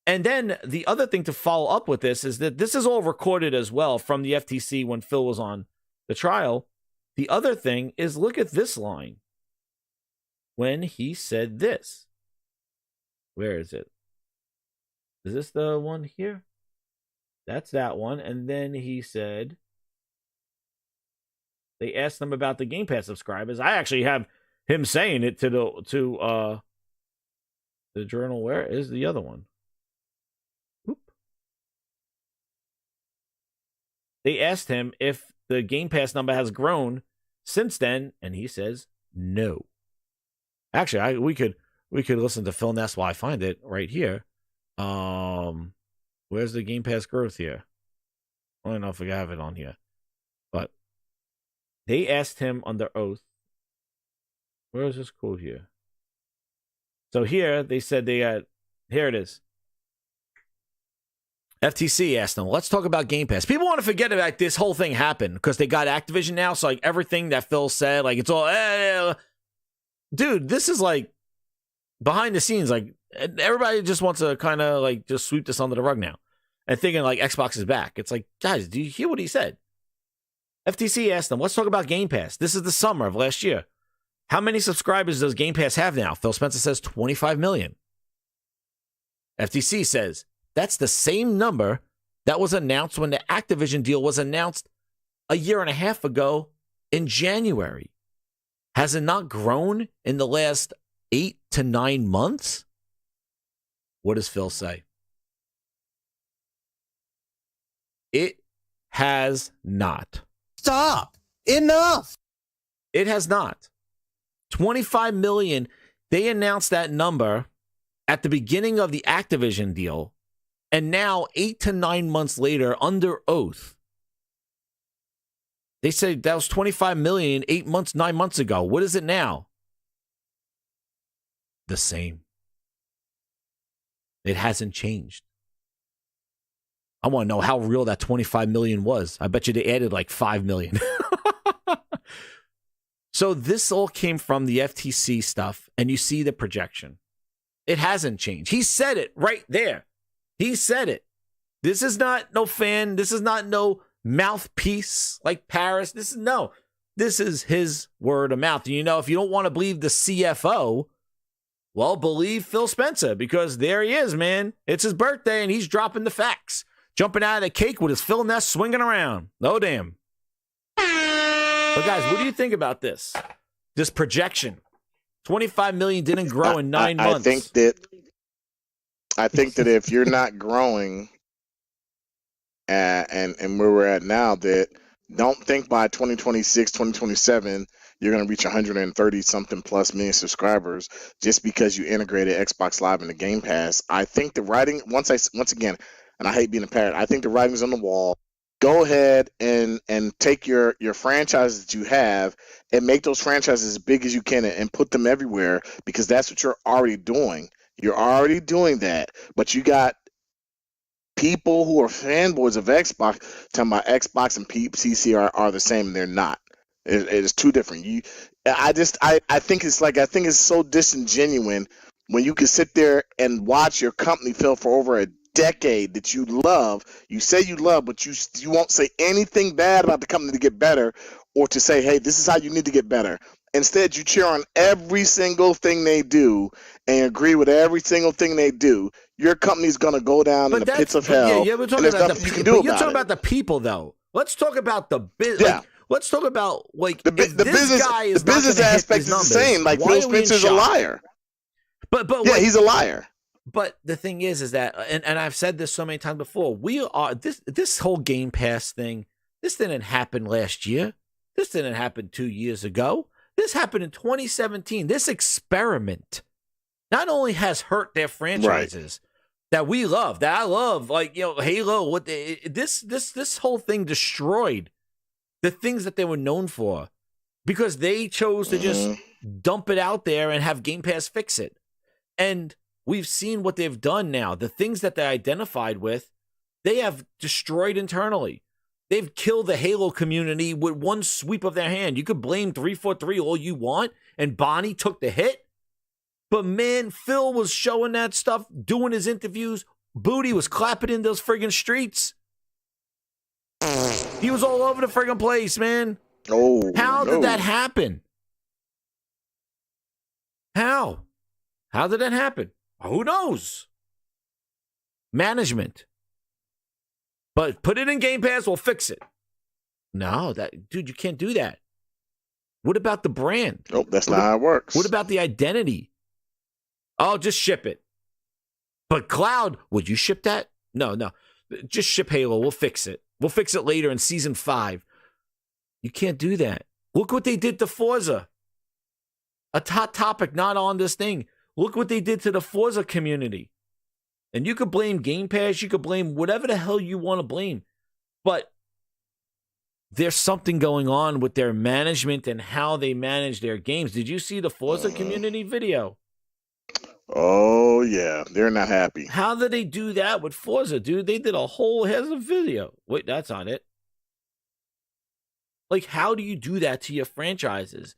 And then the other thing to follow up with this is that this is all recorded as well from the FTC when Phil was on the trial. The other thing is look at this line. When he said this. Where is it? Is this the one here? That's that one. And then he said, they asked him about the Game Pass subscribers. I actually have him saying it to the journal. Where is the other one? Oop. They asked him if the Game Pass number has grown since then, and he says no. Actually, we could listen to Phil Ness while I find it right here. Where's the Game Pass growth here? I don't know if we have it on here, but they asked him under oath. Where is this quote here? So here they said here it is. FTC asked them, let's talk about Game Pass. People want to forget about this whole thing happened because they got Activision now. So like everything that Phil said, like it's all, dude, this is like behind the scenes. Like everybody just wants to kind of like just sweep this under the rug now and thinking like Xbox is back. It's like, guys, do you hear what he said? FTC asked them, let's talk about Game Pass. This is the summer of last year. How many subscribers does Game Pass have now? Phil Spencer says 25 million. FTC says that's the same number that was announced when the Activision deal was announced a year and a half ago in January. Has it not grown in the last 8 to 9 months? What does Phil say? It has not. Stop. Enough. It has not. 25 million. They announced that number at the beginning of the Activision deal. And now 8 to 9 months later, under oath, they say that was 25 million 8 months, 9 months ago. What is it now? The same. It hasn't changed. I want to know how real that 25 million was. I bet you they added like 5 million. So this all came from the FTC stuff, and you see the projection. It hasn't changed. He said it right there. He said it. This is not no fan. This is not no mouthpiece like Paris. This is no. this is his word of mouth. And, if you don't want to believe the CFO, well, believe Phil Spencer, because there he is, man. It's his birthday, and he's dropping the facts. Jumping out of the cake with his Phil Ness swinging around. Oh, damn. But, guys, what do you think about this? This projection. 25 million didn't grow in 9 months. I think that if you're not growing and where we're at now, that don't think by 2026, 2027, you're going to reach 130 something plus million subscribers just because you integrated Xbox Live into Game Pass. I think the writing, once again, and I hate being a parrot, I think the writing's on the wall. Go ahead and take your franchises that you have and make those franchises as big as you can and put them everywhere, because that's what you're already doing. You're already doing that. But you got people who are fanboys of Xbox talking about Xbox and PC are the same. They're not. It is two different. I think it's so disingenuous when you can sit there and watch your company fail for over a decade that you love. You say you love, but you won't say anything bad about the company to get better, or to say, hey, this is how you need to get better. Instead, you cheer on every single thing they do and agree with every single thing they do. Your company's going to go down in the pits of hell. Yeah, we're talking about nothing you can do about it. You're talking about the people, though. Let's talk about the business. Yeah. Let's talk about the business aspect is the same. Like, Phil Spencer's a liar. But yeah, he's a liar. But the thing is that, and I've said this so many times before, this whole Game Pass thing, this didn't happen last year. This didn't happen 2 years ago. This happened in 2017. This experiment not only has hurt their franchises that we love, that I love, like, Halo. This whole thing destroyed the things that they were known for, because they chose to just dump it out there and have Game Pass fix it. And we've seen what they've done now. The things that they identified with, they have destroyed internally. They've killed the Halo community with one sweep of their hand. You could blame 343 all you want, and Bonnie took the hit. But, man, Phil was showing that stuff, doing his interviews. Booty was clapping in those friggin' streets. He was all over the friggin' place, man. How did that happen? How did that happen? Who knows? Management. But put it in Game Pass, we'll fix it. No, dude, you can't do that. What about the brand? Nope, that's not how it works. What about the identity? Oh, just ship it. But Cloud, would you ship that? No. Just ship Halo. We'll fix it. We'll fix it later in Season 5. You can't do that. Look what they did to Forza. A hot topic not on this thing. Look what they did to the Forza community. And you could blame Game Pass. You could blame whatever the hell you want to blame. But there's something going on with their management and how they manage their games. Did you see the Forza community video? Oh, yeah. They're not happy. How did they do that with Forza, dude? They did here's a video. Wait, that's not it. Like, how do you do that to your franchises?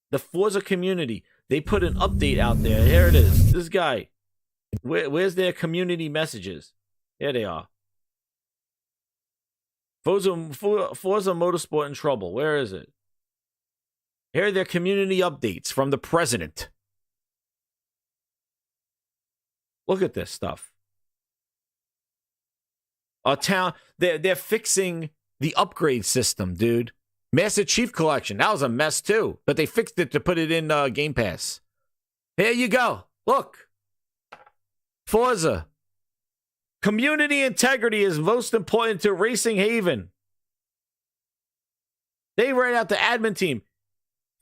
The Forza community, they put an update out there. Here it is. This guy. Where's their community messages? Here they are. Forza Motorsport in trouble. Where is it? Here are their community updates from the president. Look at this stuff. They're fixing the upgrade system, dude. Master Chief Collection. That was a mess too, but they fixed it to put it in Game Pass. Here you go. Look. Forza. Community integrity is most important to Racing Haven. They write out the admin team.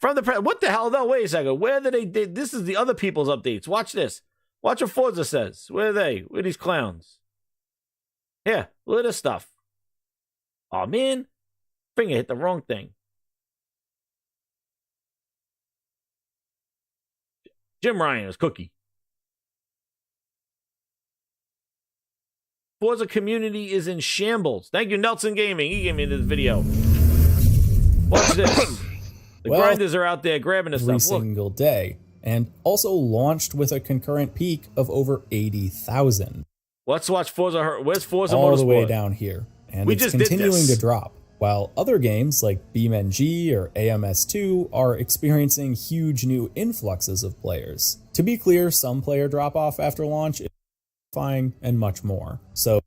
From the what the hell? No, wait a second. Where did they did? This is the other people's updates. Watch this. Watch what Forza says. Where are they? Where are these clowns? Here, look at this stuff. Oh man, finger hit the wrong thing. Jim Ryan is cookie. Forza community is in shambles. Thank you, Nelson Gaming. He gave me this video. Watch this. The grinders are out there grabbing this every stuff. Look. Single day. And also launched with a concurrent peak of over 80,000. Let's watch Forza. Where's Forza all Motorsport? the way down here. And it's continuing to drop. while other games like BeamNG or AMS2 are experiencing huge new influxes of players. To be clear, some player drop-off after launch is fine and much more. So,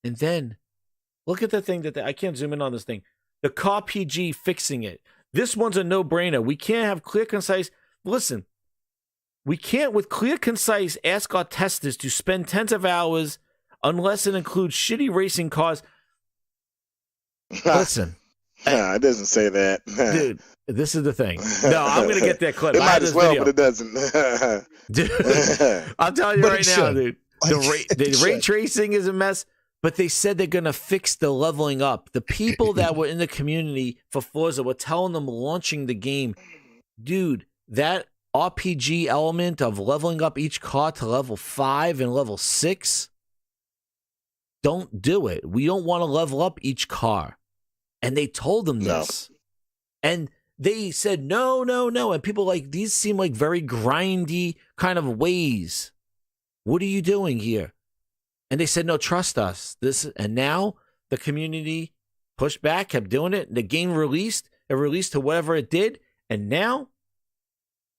and then look at the thing that I can't zoom in on this thing. The car PG fixing it. This one's a no-brainer. We can't have clear, concise. Listen, we can't, with clear, concise, ask our testers to spend tens of hours unless it includes shitty racing cars. Listen. It doesn't say that. Dude, this is the thing. No, I'm going to get that clip. It might as well, but it doesn't. Dude, I'm telling you right now, dude. The ray tracing is a mess, but they said they're going to fix the leveling up. The people that were in the community for Forza were telling them launching the game, dude, that RPG element of leveling up each car to level 5 and level 6, don't do it. We don't want to level up each car. And they told them this. And they said, no. And people like, these seem like very grindy kind of ways. What are you doing here? And they said, no, trust us. And now the community pushed back, kept doing it. The game released. It released to whatever it did. And now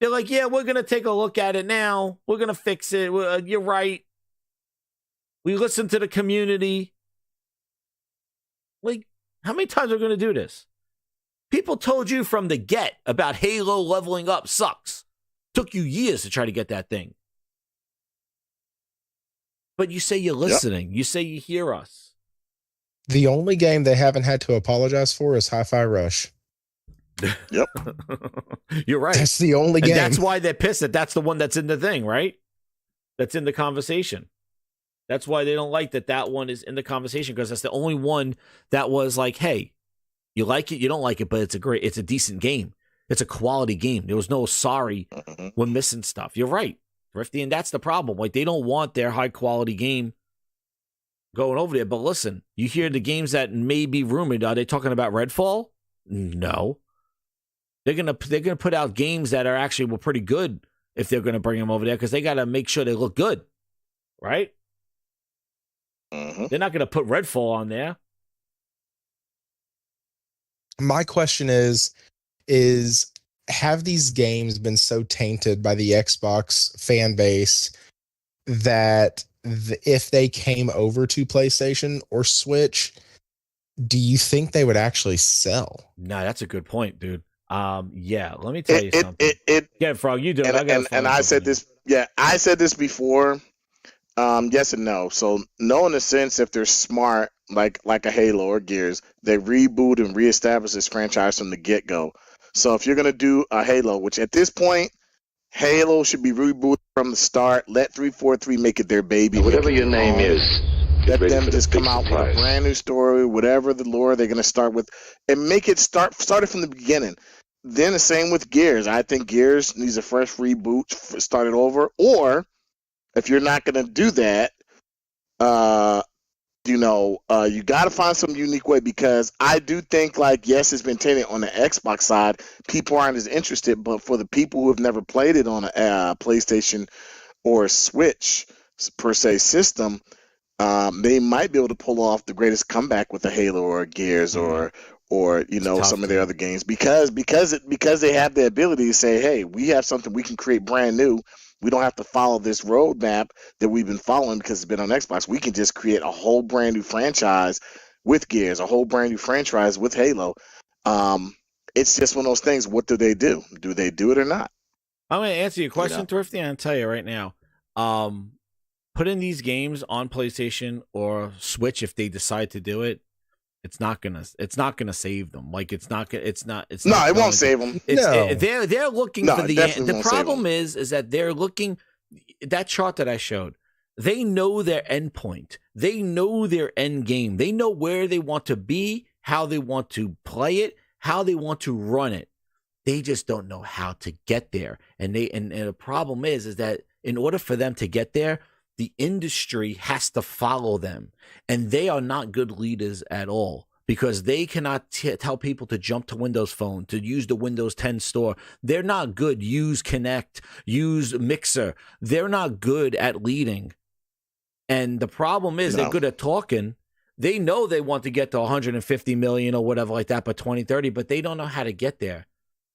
they're like, yeah, we're going to take a look at it now. We're going to fix it. You're right. We listened to the community. Like, how many times are we going to do this? People told you from the get about Halo leveling up sucks. Took you years to try to get that thing. But you say you're listening. Yep. You say you hear us. The only game they haven't had to apologize for is Hi-Fi Rush. Yep. You're right. That's the only game. And that's why they're pissed that that's the one that's in the thing, right? That's in the conversation. That's why they don't like that one is in the conversation, because that's the only one that was like, hey, you like it, you don't like it, but it's a decent game. It's a quality game. There was no sorry, we're missing stuff. You're right, Thrifty, and that's the problem. Like, they don't want their high quality game going over there. But listen, you hear the games that may be rumored. Are they talking about Redfall? No. They're gonna put out games that are actually were pretty good if they're gonna bring them over there, because they gotta make sure they look good, right? They're not going to put Redfall on there. My question is have these games been so tainted by the Xbox fan base that if they came over to PlayStation or Switch, do you think they would actually sell? No, that's a good point, dude. Yeah, let me tell you something. Yeah, Frog, you do it. And I said this. Yeah, I said this before. Yes and no. So no, in a sense, if they're smart, like a Halo or Gears, they reboot and reestablish this franchise from the get-go. So if you're gonna do a Halo, which at this point, Halo should be rebooted from the start. Let 343 make it their baby. Whatever your name is, let them just come out with a brand new story, whatever the lore they're gonna start with, and make it start it from the beginning. Then the same with Gears. I think Gears needs a fresh reboot, start it over, or if you're not going to do that, you got to find some unique way, because I do think, like, yes, it's been tainted on the Xbox side. People aren't as interested, but for the people who have never played it on a PlayStation or a Switch, per se, system, they might be able to pull off the greatest comeback with a Halo or a Gears or some of their other games, because they have the ability to say, hey, we have something we can create brand new. We don't have to follow this roadmap that we've been following because it's been on Xbox. We can just create a whole brand new franchise with Gears, a whole brand new franchise with Halo. It's just one of those things. What do they do? Do they do it or not? I'm going to answer your question, Thrifty, and I'll tell you right now. Putting these games on PlayStation or Switch, if they decide to do it, it's not gonna save them. Like, it won't save them. They're looking for the problem is that they're looking, that chart that I showed, they know their end point. They know their end game. They know where they want to be, how they want to play it, how they want to run it. They just don't know how to get there. And the problem is that in order for them to get there, the industry has to follow them, and they are not good leaders at all, because they cannot tell people to jump to Windows Phone, to use the Windows 10 store. They're not good. Use Kinect, use Mixer. They're not good at leading. And the problem is they're good at talking, they know they want to get to 150 million or whatever like that by 2030, but they don't know how to get there.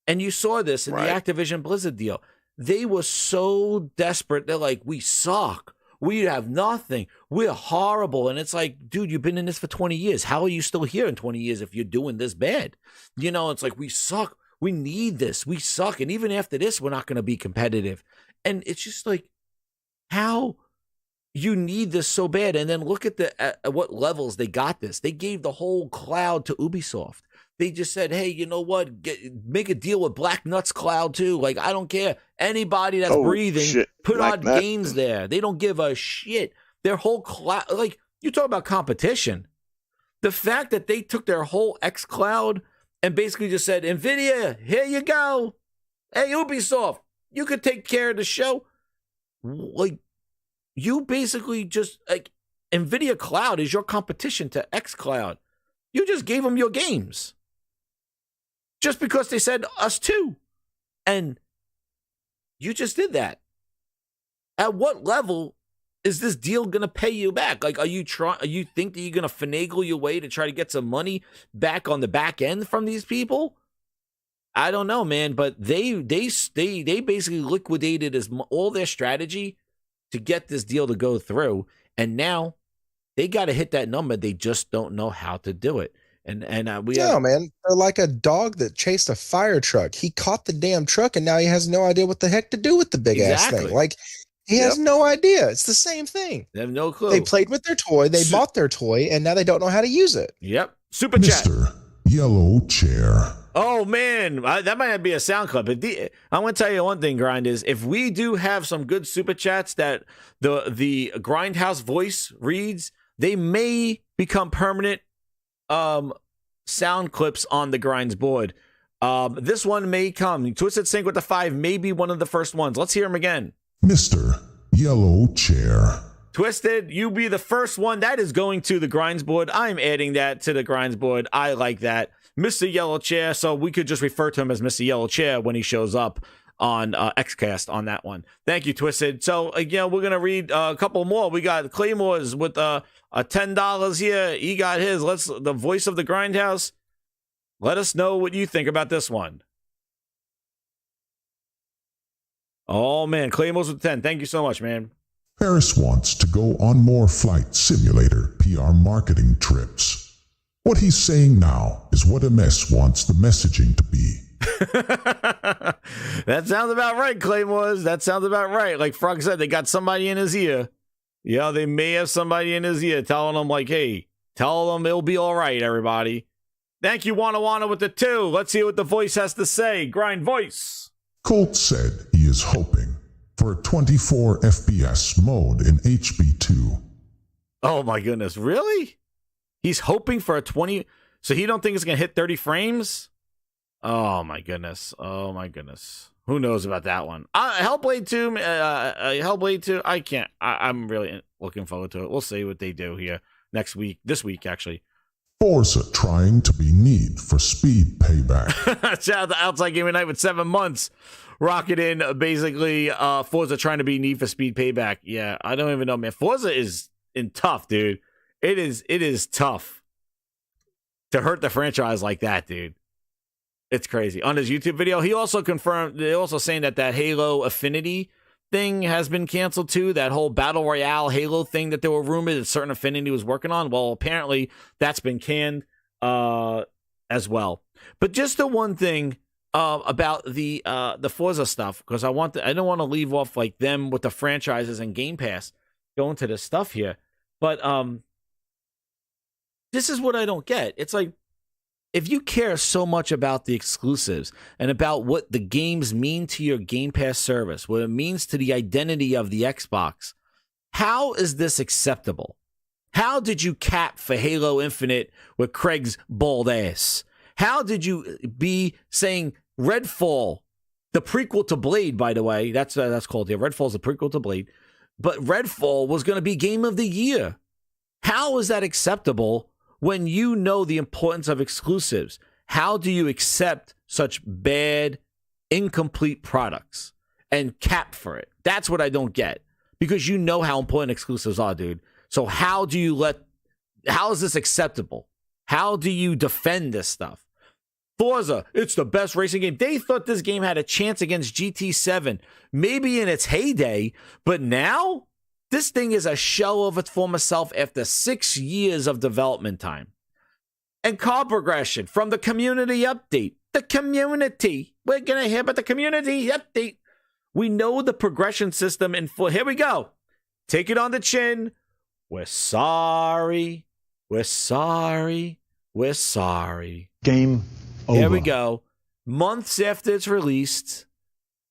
And you saw this in the Activision Blizzard deal. They were so desperate. They're like, we suck. We have nothing. We're horrible. And it's like, dude, you've been in this for 20 years. How are you still here in 20 years if you're doing this bad? You know, it's like, we suck. We need this. We suck. And even after this, we're not going to be competitive. And it's just like, how you need this so bad. And then look at at what levels they got this. They gave the whole cloud to Ubisoft. They just said, hey, you know what? Make a deal with Black Nuts Cloud too. Like, I don't care. Anybody that's breathing, put Black on games there. They don't give a shit. Their whole cloud, like, you talk about competition. The fact that they took their whole X Cloud and basically just said, NVIDIA, here you go. Hey, Ubisoft, you could take care of the show. Like, you basically just, like, NVIDIA Cloud is your competition to X Cloud. You just gave them your games. Just because they said us too. And you just did that. At what level is this deal going to pay you back? Like, are you think that you're going to finagle your way to try to get some money back on the back end from these people? I don't know, man, but they basically liquidated all their strategy to get this deal to go through. And now they got to hit that number. They just don't know how to do it. Man, they're like a dog that chased a fire truck. He caught the damn truck, and now he has no idea what the heck to do with the big ass thing. Like, he has no idea. It's the same thing. They have no clue. They played with their toy, they bought their toy, and now they don't know how to use it. Yep. Super chat. Mr. Yellow Chair. Oh man, that might be a sound clip. But I'm going to tell you one thing, Grind, is if we do have some good super chats that the Grindhouse voice reads, they may become permanent sound clips on the Grinds board. This one may come. Twisted Sync with the 5 may be one of the first ones. Let's hear him again. Mr. Yellow Chair. Twisted, you be the first one. That is going to the Grinds board. I'm adding that to the Grinds board. I like that. Mr. Yellow Chair, so we could just refer to him as Mr. Yellow Chair when he shows up on Xcast on that one. Thank you, Twisted. So, again, we're going to read a couple more. We got Claymore's with a $10 here. He got his. The voice of the Grindhouse. Let us know what you think about this one. Oh, man. Claymore's with 10. Thank you so much, man. Paris wants to go on more flight simulator PR marketing trips. What he's saying now is what MS wants the messaging to be. That sounds about right, Claymore's. That sounds about right. Like Frog said, they got somebody in his ear. Yeah, they may have somebody in his ear telling them, like, hey, tell them it'll be all right, everybody. Thank you, Wanna with the 2. Let's hear what the voice has to say. Grind voice. Colt said he is hoping for a 24 FPS mode in HB2. Oh, my goodness. Really? He's hoping for a 20... So he don't think it's going to hit 30 frames? Oh, my goodness. Oh, my goodness. Who knows about that one? Hellblade 2, Hellblade 2, I can't. I'm really looking forward to it. We'll see what they do here next week. This week, actually. Forza trying to be Need for Speed payback. Shout out to Outside Gaming Night with 7 months. Rocket in, basically, Forza trying to be Need for Speed payback. Yeah, I don't even know, man. Forza is tough, dude. It is tough to hurt the franchise like that, dude. It's crazy. On his YouTube video, he also confirmed, they're also saying that Halo Affinity thing has been canceled too. That whole Battle Royale Halo thing that there were rumored that Certain Affinity was working on. Well, apparently that's been canned as well. But just the one thing about the Forza stuff, because I don't want to leave off like them with the franchises and Game Pass going to this stuff here. But this is what I don't get. It's like, if you care so much about the exclusives and about what the games mean to your Game Pass service, what it means to the identity of the Xbox, how is this acceptable? How did you cap for Halo Infinite with Craig's bald ass? How did you be saying Redfall, the prequel to Blade, by the way, that's called here. Redfall's the prequel to Blade, but Redfall was going to be Game of the Year. How is that acceptable when you know the importance of exclusives? How do you accept such bad, incomplete products and cap for it? That's what I don't get, because you know how important exclusives are, dude. So how do you let How is this acceptable? How do you defend this stuff? Forza, it's the best racing game. They thought this game had a chance against GT7, maybe in its heyday, but now this thing is a shell of its former self after 6 years of development time. And car progression from the community update. The community. We're going to hear about the community update. We know the progression system in full. Here we go. Take it on the chin. We're sorry. We're sorry. We're sorry. Game over. Here we go. Months after it's released,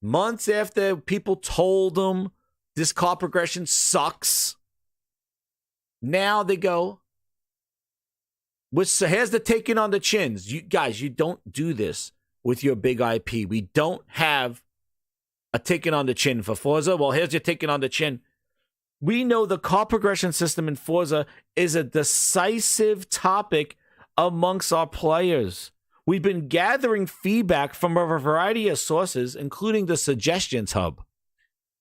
months after people told them this car progression sucks, now they go, here's the taking on the chins. You guys, you don't do this with your big IP. We don't have a taking on the chin for Forza. Well, here's your taking on the chin. We know the car progression system in Forza is a decisive topic amongst our players. We've been gathering feedback from a variety of sources, including the Suggestions Hub,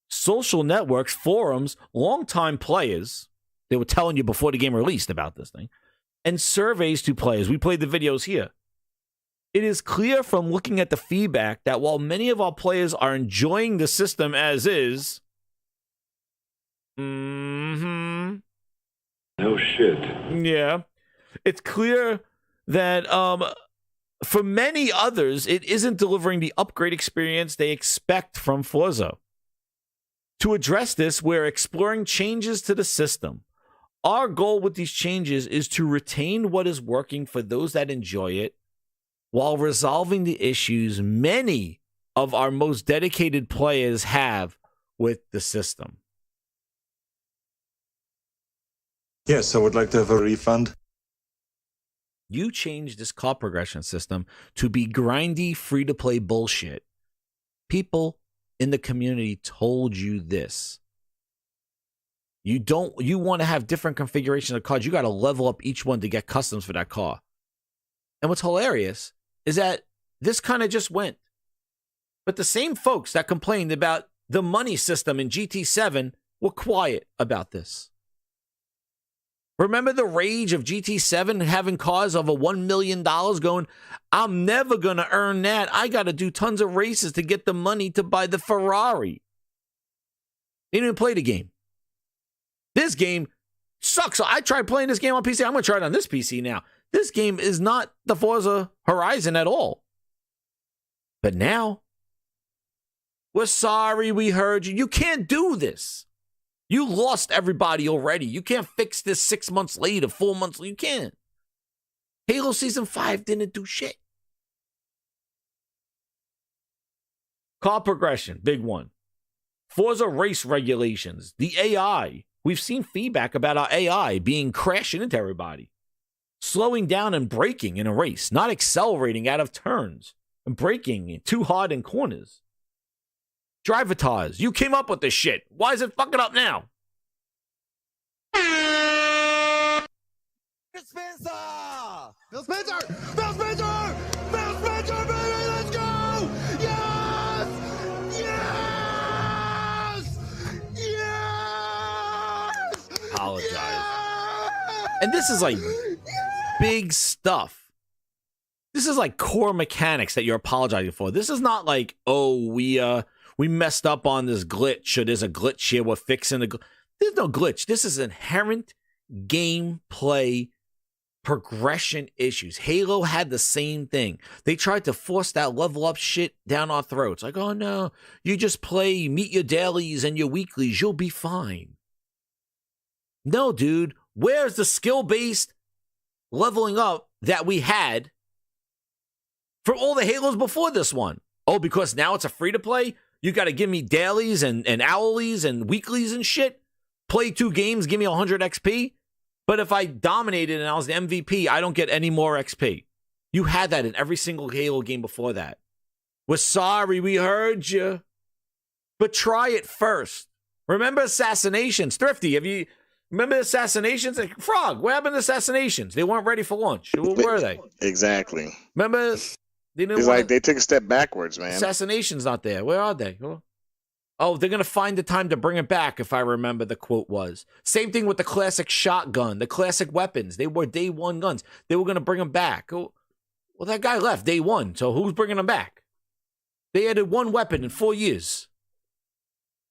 social networks, forums, longtime players. They were telling you before the game released about this thing, and surveys to players. We played the videos here. It is clear from looking at the feedback that while many of our players are enjoying the system as is, no shit. Yeah. It's clear that for many others, it isn't delivering the upgrade experience they expect from Forza. To address this, we're exploring changes to the system. Our goal with these changes is to retain what is working for those that enjoy it while resolving the issues many of our most dedicated players have with the system. Yes, I would like to have a refund. You changed this car progression system to be grindy, free-to-play bullshit. People in the community told you this. You want to have different configurations of cars. You got to level up each one to get customs for that car. And what's hilarious is that this kind of just went. But the same folks that complained about the money system in GT7 were quiet about this. Remember the rage of GT7 having cars over $1 million going, I'm never going to earn that. I got to do tons of races to get the money to buy the Ferrari. They didn't even play the game. This game sucks. So I tried playing this game on PC. I'm going to try it on this PC now. This game is not the Forza Horizon at all. But now, we're sorry we heard you. You can't do this. You lost everybody already. You can't fix this 6 months later, 4 months later. You can't. Halo Season 5 didn't do shit. Car progression, big one. Forza race regulations, the AI. We've seen feedback about our AI being crashing into everybody. Slowing down and braking in a race, not accelerating out of turns and braking too hard in corners. Drivatars, you came up with this shit. Why is it fucking up now? Spencer! Phil Spencer! Phil Spencer! Phil Spencer, baby, let's go! Yes! Yes! Yes! Apologize. Yes! And this is like big stuff. This is like core mechanics that you're apologizing for. This is not like, oh, we messed up on this glitch, or there's a glitch here, we're fixing the glitch. There's no glitch. This is inherent gameplay progression issues. Halo had the same thing. They tried to force that level up shit down our throats. Like, oh no, you just play, meet your dailies and your weeklies, you'll be fine. No, dude, where's the skill-based leveling up that we had for all the Halos before this one? Oh, because now it's a free-to-play? You got to give me dailies and hourlies and weeklies and shit. Play 2 games, give me 100 XP. But if I dominated and I was the MVP, I don't get any more XP. You had that in every single Halo game before that. We're sorry, we heard you. But try it first. Remember Assassinations? Thrifty, remember Assassinations? Frog, what happened to Assassinations? They weren't ready for launch. Where were they? Exactly. Remember? It's like they took a step backwards, man. Assassination's not there. Where are they? Oh, they're going to find the time to bring it back, if I remember the quote was. Same thing with the classic shotgun, the classic weapons. They were day one guns. They were going to bring them back. Oh, well, that guy left day one, so who's bringing them back? They added one weapon in 4 years.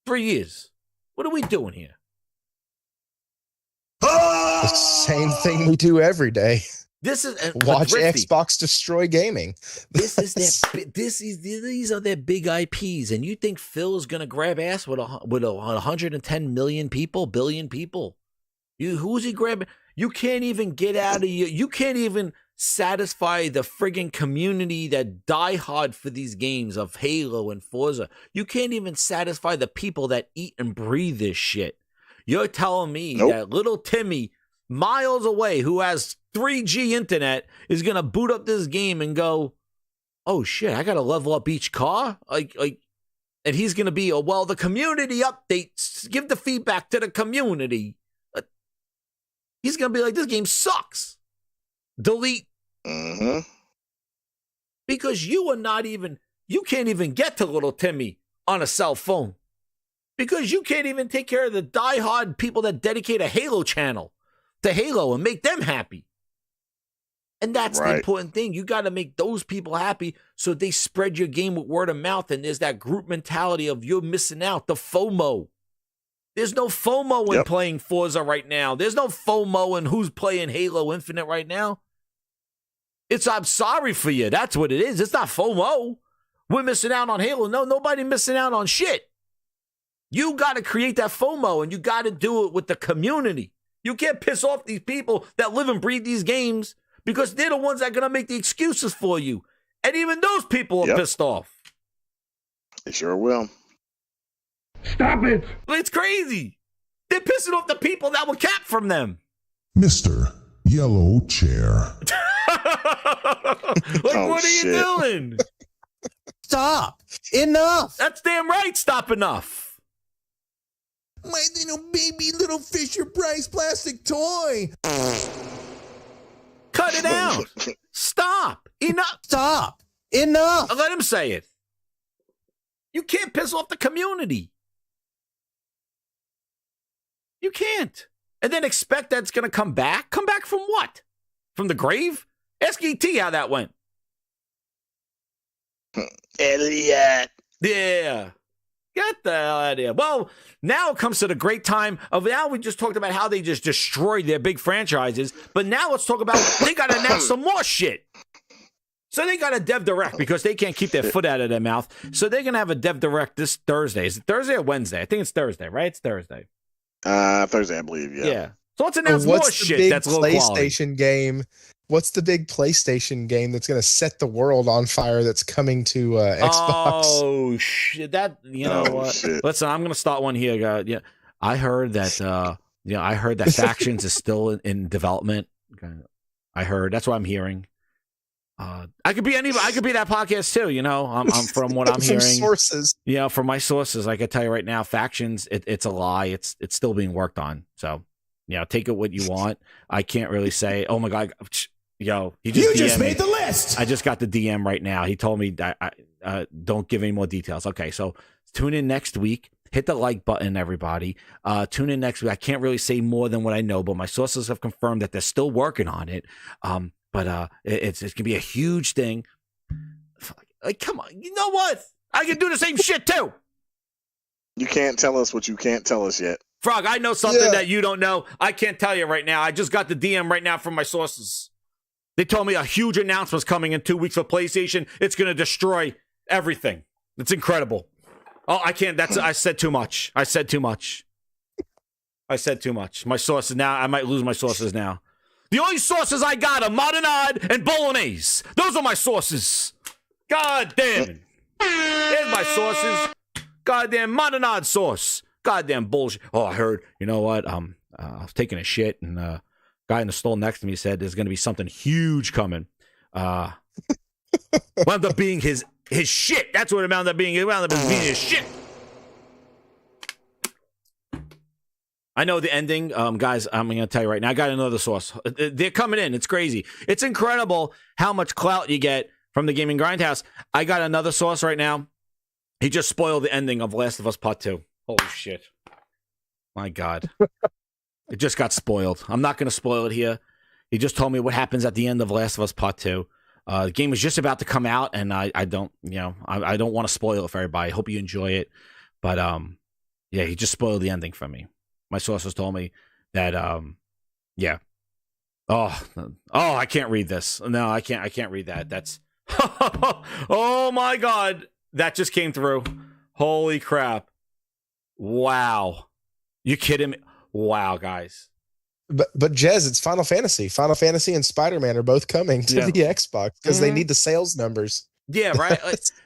3 years. What are we doing here? The same thing we do every day. This is watch Thrifty. Xbox destroy gaming. These are their big IPs, and you think Phil's gonna grab ass with 110 million people, billion people? Who's he grabbing? You can't even get out of you can't even satisfy the friggin' community that die hard for these games of Halo and Forza. You can't even satisfy the people that eat and breathe this shit. You're telling me that little Timmy, miles away, who has 3G internet, is gonna boot up this game and go, oh shit, I gotta level up each car? And he's gonna be, the community updates, give the feedback to the community. He's gonna be like, this game sucks. Delete. Because you can't even get to little Timmy on a cell phone. Because you can't even take care of the diehard people that dedicate a Halo channel to Halo and make them happy. And that's the important thing. You got to make those people happy so they spread your game with word of mouth. And there's that group mentality of you're missing out, the FOMO. There's no FOMO in playing Forza right now. There's no FOMO in who's playing Halo Infinite right now. I'm sorry for you. That's what it is. It's not FOMO. We're missing out on Halo. No, nobody missing out on shit. You got to create that FOMO, and you got to do it with the community. You can't piss off these people that live and breathe these games because they're the ones that are going to make the excuses for you. And even those people are pissed off. They sure will. Stop it. It's crazy. They're pissing off the people that will cap from them. Mr. Yellow Chair. What are you doing? Stop. Enough. That's damn right. Stop enough. My little Fisher Price plastic toy. Cut it out. Stop. Enough. Stop. Enough. Let him say it. You can't piss off the community. You can't. And then expect that's going to come back? Come back from what? From the grave? Ask ET how that went. Elliot. Yeah. Get the hell out of here. Well, now it comes to the great time of now we just talked about how they just destroyed their big franchises, but now let's talk about they got to announce some more shit. So they got a Dev Direct because they can't keep their foot out of their mouth. So they're going to have a Dev Direct this Thursday. Is it Thursday or Wednesday? I think it's Thursday, right? It's Thursday. Thursday, I believe, yeah. So let's announce more shit that's low quality. Game? What's the big PlayStation game that's going to set the world on fire that's coming to Xbox? Oh, shit. What? Shit. Listen, I'm going to start one here, guys. Yeah, I heard that, Factions is still in development. I heard. That's what I'm hearing. I could be that podcast too, I'm from what I'm hearing. Sources. From my sources, I can tell you right now, Factions, it's a lie. It's still being worked on. So, take it what you want. I can't really say, oh my God, he just made the list. I just got the DM right now. He told me I don't give any more details. Okay, so tune in next week. Hit the like button, everybody. Tune in next week. I can't really say more than what I know, but my sources have confirmed that they're still working on it. But it's gonna be a huge thing. Like, come on, you know what? I can do the same shit too. You can't tell us what you can't tell us yet. Frog, I know something that you don't know. I can't tell you right now. I just got the DM right now from my sources. They told me a huge announcement's coming in 2 weeks for PlayStation. It's gonna destroy everything. It's incredible. Oh, I can't. I said too much. My sources now. I might lose my sources now. The only sources I got are Modernad and Bolognese. Those are my sources. God damn it. There's my sources. Goddamn Modernad sauce. Goddamn bullshit. Oh, I heard. You know what? I was taking a shit, and guy in the stall next to me said there's going to be something huge coming. Wound up being his shit. That's what it wound up being. It wound up being his shit. I know the ending. Guys, I'm going to tell you right now. I got another source. They're coming in. It's crazy. It's incredible how much clout you get from the Gaming Grindhouse. I got another source right now. He just spoiled the ending of Last of Us Part 2. Holy shit. My God. It just got spoiled. I'm not going to spoil it here. He just told me what happens at the end of Last of Us Part 2. The game is just about to come out, and I don't want to spoil it for everybody. I hope you enjoy it. But yeah, he just spoiled the ending for me. My sources told me that yeah. Oh, I can't read this. No, I can't read that. That's oh my God. That just came through. Holy crap. Wow. You kidding me? Wow, guys. But Jez, it's Final Fantasy. Final Fantasy and Spider-Man are both coming to the Xbox because they need the sales numbers. Yeah, right.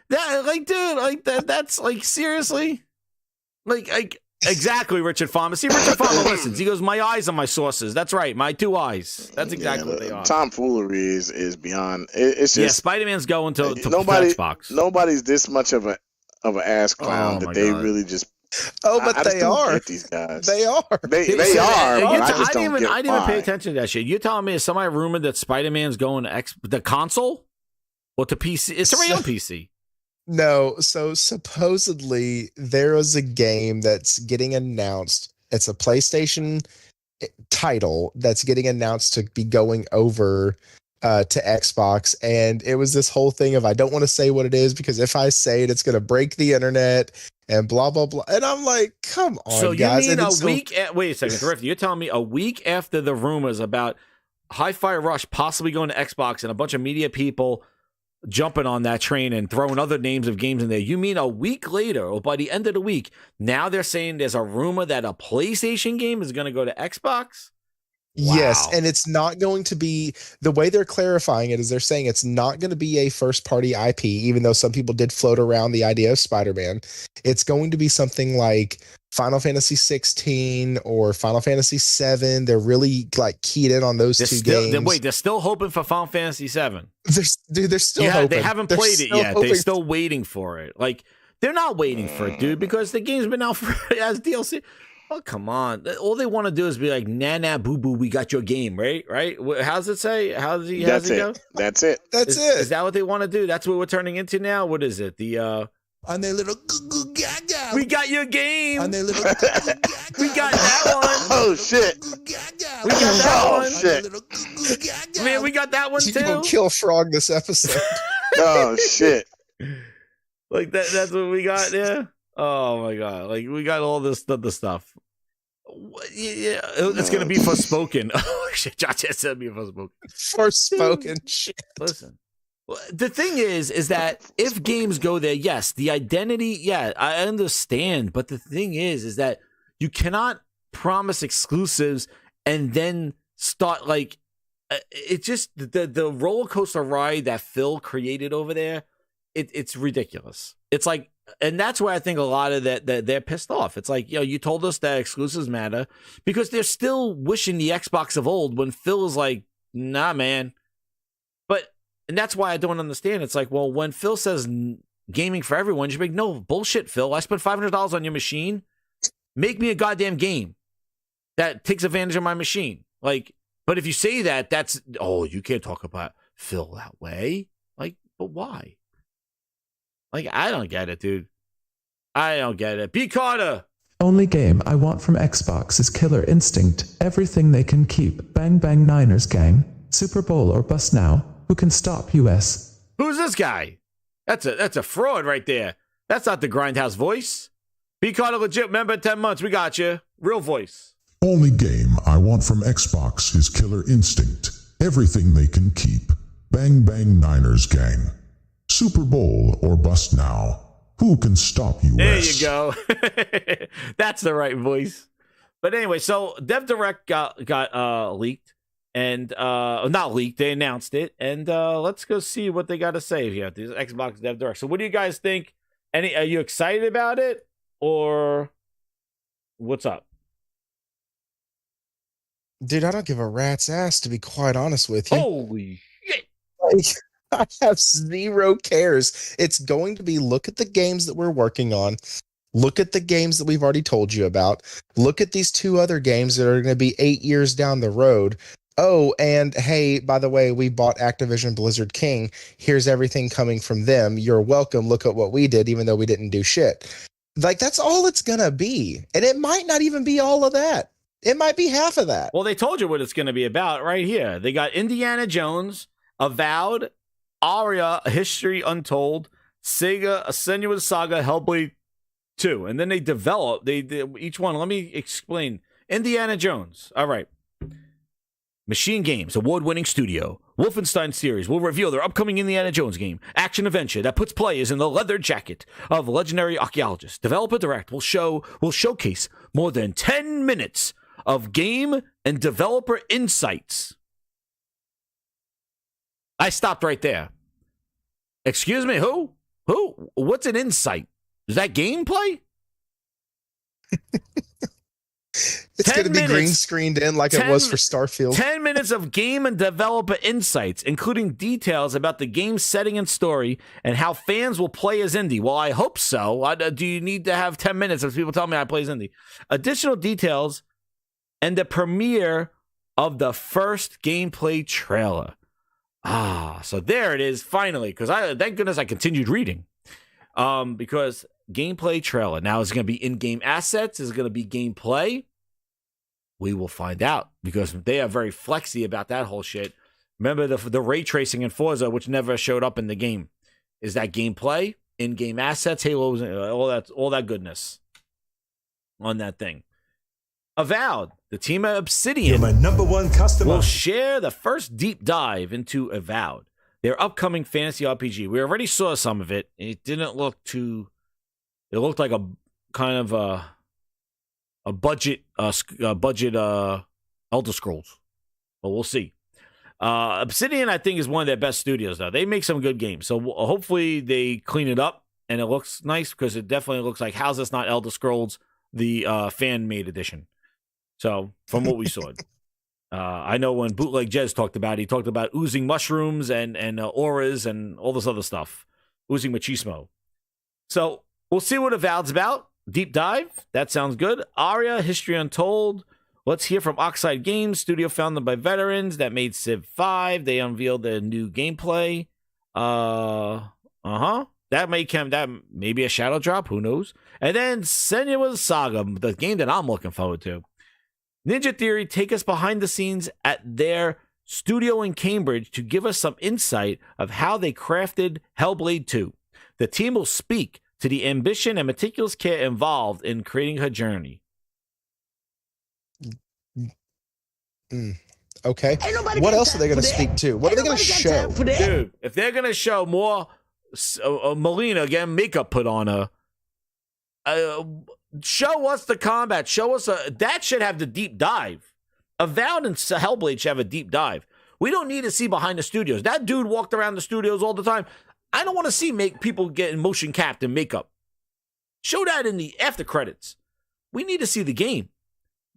That's like seriously, like exactly. Richard Farmer. See, Richard Farmer listens. He goes, "My eyes are my sources." That's right, my two eyes. That's exactly what they are. Tomfoolery is beyond. It's just Spider-Man's going to Xbox. Nobody's this much of an ass clown that they really just. But I they are. Get these guys. They are. They are. I didn't even pay attention to that shit. You're telling me somebody rumored that Spider-Man's going to the console or to PC? It's already on PC. No, so supposedly there was a game that's getting announced. It's a PlayStation title that's getting announced to be going over to Xbox, and it was this whole thing of I don't want to say what it is because if I say it, it's going to break the internet and blah blah blah. And I'm like, come on, so guys. You mean wait a second, Thrifty, you're telling me a week after the rumors about Hi-Fi Rush possibly going to Xbox and a bunch of media people jumping on that train and throwing other names of games in there, you mean a week later or by the end of the week, now they're saying there's a rumor that a PlayStation game is going to go to Xbox? Wow. Yes, and it's not going to be, the way they're clarifying it is they're saying it's not going to be a first party IP, even though some people did float around the idea of Spider-Man. It's going to be something like Final Fantasy 16 or Final Fantasy 7. They're really like keyed in on those games. They're still hoping for Final Fantasy 7. They're still hoping. They haven't played it yet. They're still waiting for it. Like, they're not waiting for it, dude, because the game's been out as DLC. Oh, come on. All they want to do is be like, nah, boo-boo, we got your game, right? Right? How's it say? How's it go? That's it. Is that what they want to do? That's what we're turning into now? What is it? On their little gaga. We got your game. On their little we got that one. Oh, shit. We got that one. Shit. Man, we got that one, too. You will kill Frog this episode. Oh, shit. Like, that's what we got, yeah? Oh my God! Like, we got all this other stuff. Yeah, it's gonna be Forspoken. Oh shit! Josh just said me Forspoken. Forspoken. Shit. Listen, the thing is that if games go there, yes, the identity. Yeah, I understand, but the thing is that you cannot promise exclusives and then start like it. Just the roller coaster ride that Phil created over there. It's ridiculous. It's like. And that's where I think a lot of that they're pissed off. It's like, you told us that exclusives matter because they're still wishing the Xbox of old when Phil is like, nah, man. And that's why I don't understand. It's like, well, when Phil says gaming for everyone, you should be like, no, bullshit, Phil. I spent $500 on your machine. Make me a goddamn game that takes advantage of my machine. Like, but if you say that, you can't talk about Phil that way. Like, but why? Like, I don't get it, dude. I don't get it. B. Carter! Only game I want from Xbox is Killer Instinct. Everything they can keep. Bang Bang Niners gang. Super Bowl or bust now. Who can stop US? Who's this guy? That's a fraud right there. That's not the Grindhouse voice. B. Carter legit member 10 months. We got you. Real voice. Only game I want from Xbox is Killer Instinct. Everything they can keep. Bang Bang Niners gang. Super Bowl or bust now. Who can stop US? There you go. That's the right voice. But anyway, so Dev Direct got leaked and not leaked. They announced it, and let's go see what they got to say here. This Xbox Dev Direct. So, what do you guys think? Are you excited about it, or what's up? Dude, I don't give a rat's ass, to be quite honest with you. Holy shit! I have zero cares. It's going to be look at the games that we're working on. Look at the games that we've already told you about. Look at these two other games that are going to be 8 years down the road. oh, and hey, by the way, we bought Activision Blizzard King. Here's everything coming from them. You're welcome. Look at what we did, even though we didn't do shit. Like, that's all it's going to be. And it might not even be all of that. It might be half of that. Well, they told you what it's going to be about right here. They got Indiana Jones, Avowed, Aria, History Untold, Sega, A Senua's Saga, Hellblade 2. And then they develop, they each one, let me explain. Indiana Jones. All right. Machine Games, award-winning studio. Wolfenstein series will reveal their upcoming Indiana Jones game, action-adventure that puts players in the leather jacket of legendary archaeologists. Developer Direct will showcase more than 10 minutes of game and developer insights. I stopped right there. Excuse me, who? Who? What's an insight? Is that gameplay? It's going to be green screened in like it was for Starfield. 10 minutes of game and developer insights, including details about the game's setting and story and how fans will play as Indy. Well, I hope so. Do you need to have 10 minutes as people tell me I play as Indy? Additional details and the premiere of the first gameplay trailer. So there it is, finally, because thank goodness I continued reading. Because gameplay trailer. Now, is it going to be in-game assets? Is it going to be gameplay? We will find out, because they are very flexy about that whole shit. Remember the ray tracing in Forza, which never showed up in the game. Is that gameplay, in-game assets, Halos, all that goodness on that thing. Avowed, the team at Obsidian, You're my number one customer. will share the first deep dive into Avowed, their upcoming fantasy RPG. We already saw some of it. It didn't look too. It looked like a kind of a budget Elder Scrolls, but we'll see. Obsidian, I think, is one of their best studios, though. They make some good games, so hopefully they clean it up and it looks nice, because it definitely looks like, how's this not Elder Scrolls, the fan-made edition? So from what we saw, I know when Bootleg Jez talked about it, he talked about oozing mushrooms and auras and all this other stuff, oozing machismo. So we'll see what Avowed's about. Deep dive, that sounds good. Aria, History Untold. Let's hear from Oxide Games, studio founded by veterans that made Civ 5. They unveiled their new gameplay. That may be a shadow drop, who knows? And then Senua's Saga, the game that I'm looking forward to. Ninja Theory take us behind the scenes at their studio in Cambridge to give us some insight of how they crafted Hellblade 2. The team will speak to the ambition and meticulous care involved in creating her journey. Okay. What else are they going to speak to? What are they going to show? Dude, if they're going to show more Melina getting makeup put on her, show us the combat. Show us that should have the deep dive. Avowed and Hellblade should have a deep dive. We don't need to see behind the studios. That dude walked around the studios all the time. I don't want to see people get motion capped in makeup. Show that in the after credits. We need to see the game.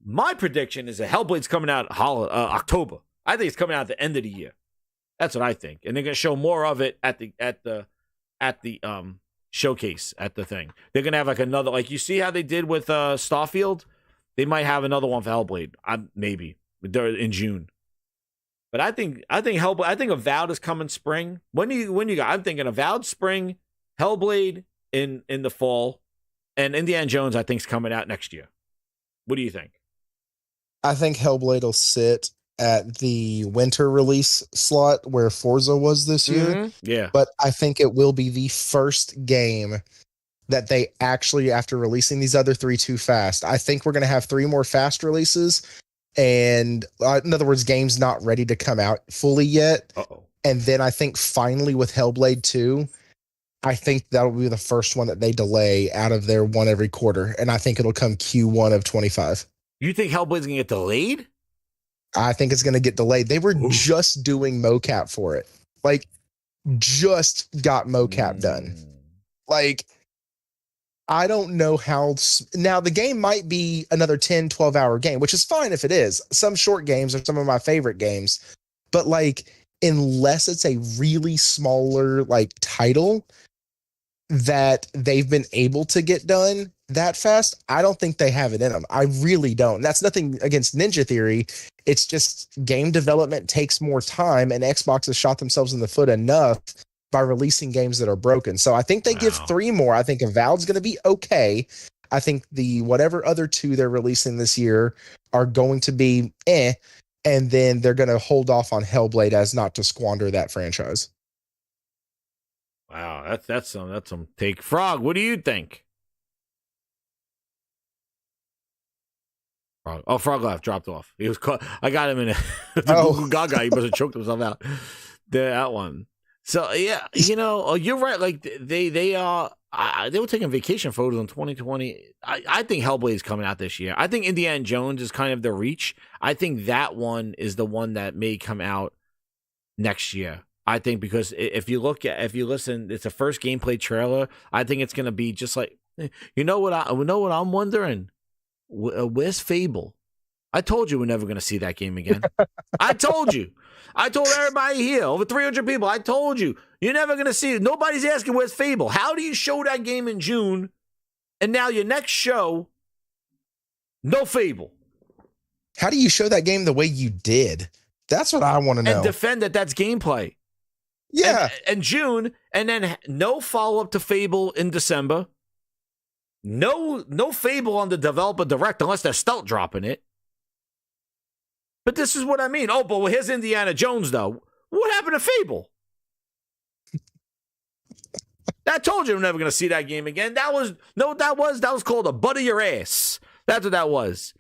My prediction is that Hellblade's coming out October. I think it's coming out at the end of the year. That's what I think. And they're going to show more of it at the showcase at the thing. They're going to have like another, like you see how they did with Starfield? They might have another one for Hellblade. Maybe in June. But I think Hellblade. I think Avowed is coming spring. When you got? I'm thinking Avowed spring, Hellblade in the fall, and Indiana Jones I think is coming out next year. What do you think? I think Hellblade will sit at the winter release slot where Forza was this year. Mm-hmm. Yeah, but I think it will be the first game that they actually, after releasing these other 3 too fast, I think we're going to have 3 more fast releases. And in other words, games not ready to come out fully yet. And then I think finally with Hellblade 2, I think that'll be the first one that they delay out of their one every quarter. And I think it'll come Q1 of 25. You think Hellblade's going to get delayed? I think it's going to get delayed. They were just doing mocap for it. Like, just got mocap done. Like, I don't know how. Now, the game might be another 10, 12-hour game, which is fine if it is. Some short games are some of my favorite games. But, like, unless it's a really smaller, like, title that they've been able to get done, that fast, I don't think they have it in them. I really don't. And that's nothing against Ninja Theory. It's just game development takes more time, and Xbox has shot themselves in the foot enough by releasing games that are broken. So I think they give 3 more. I think Avowed's going to be okay. I think the whatever other 2 they're releasing this year are going to be and then they're going to hold off on Hellblade as not to squander that franchise. Wow, that's some take. Frog, what do you think? Frog. Oh, Frog left, dropped off. He was caught. I got him in a Google Gaga. He must have choked himself out. That one. So yeah, you're right. Like they were taking vacation photos in 2020. I think Hellblade is coming out this year. I think Indiana Jones is kind of the reach. I think that one is the one that may come out next year. I think because if you listen, it's a first gameplay trailer. I think it's going to be just like, what I'm wondering? Where's Fable? I told you we're never going to see that game again. I told you. I told everybody here, over 300 people, I told you, you're never going to see it. Nobody's asking where's Fable. How do you show that game in June, and now your next show, no Fable? How do you show that game the way you did? That's what I want to know. And defend that's gameplay. Yeah. And June, and then no follow-up to Fable in December. No Fable on the developer direct unless they're stealth dropping it. But this is what I mean. Oh, but here's Indiana Jones, though. What happened to Fable? I told you I'm never going to see that game again. That was called a butt of your ass. That's what that was.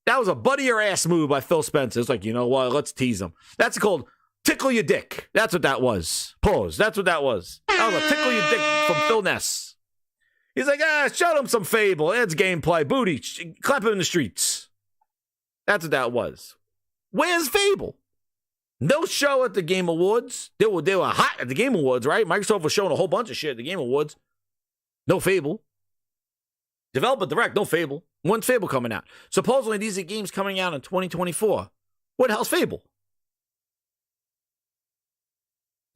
That was a butt of your ass move by Phil Spencer. It's like, you know what? Let's tease him. That's called tickle your dick. That's what that was. Pause. That's what that was. That was a tickle your dick from Phil Ness. He's like, show him some Fable. It's gameplay. Booty. Clap him in the streets. That's what that was. Where's Fable? No show at the Game Awards. They were hot at the Game Awards, right? Microsoft was showing a whole bunch of shit at the Game Awards. No Fable. Developer Direct, no Fable. When's Fable coming out? Supposedly these are games coming out in 2024. What the hell's Fable?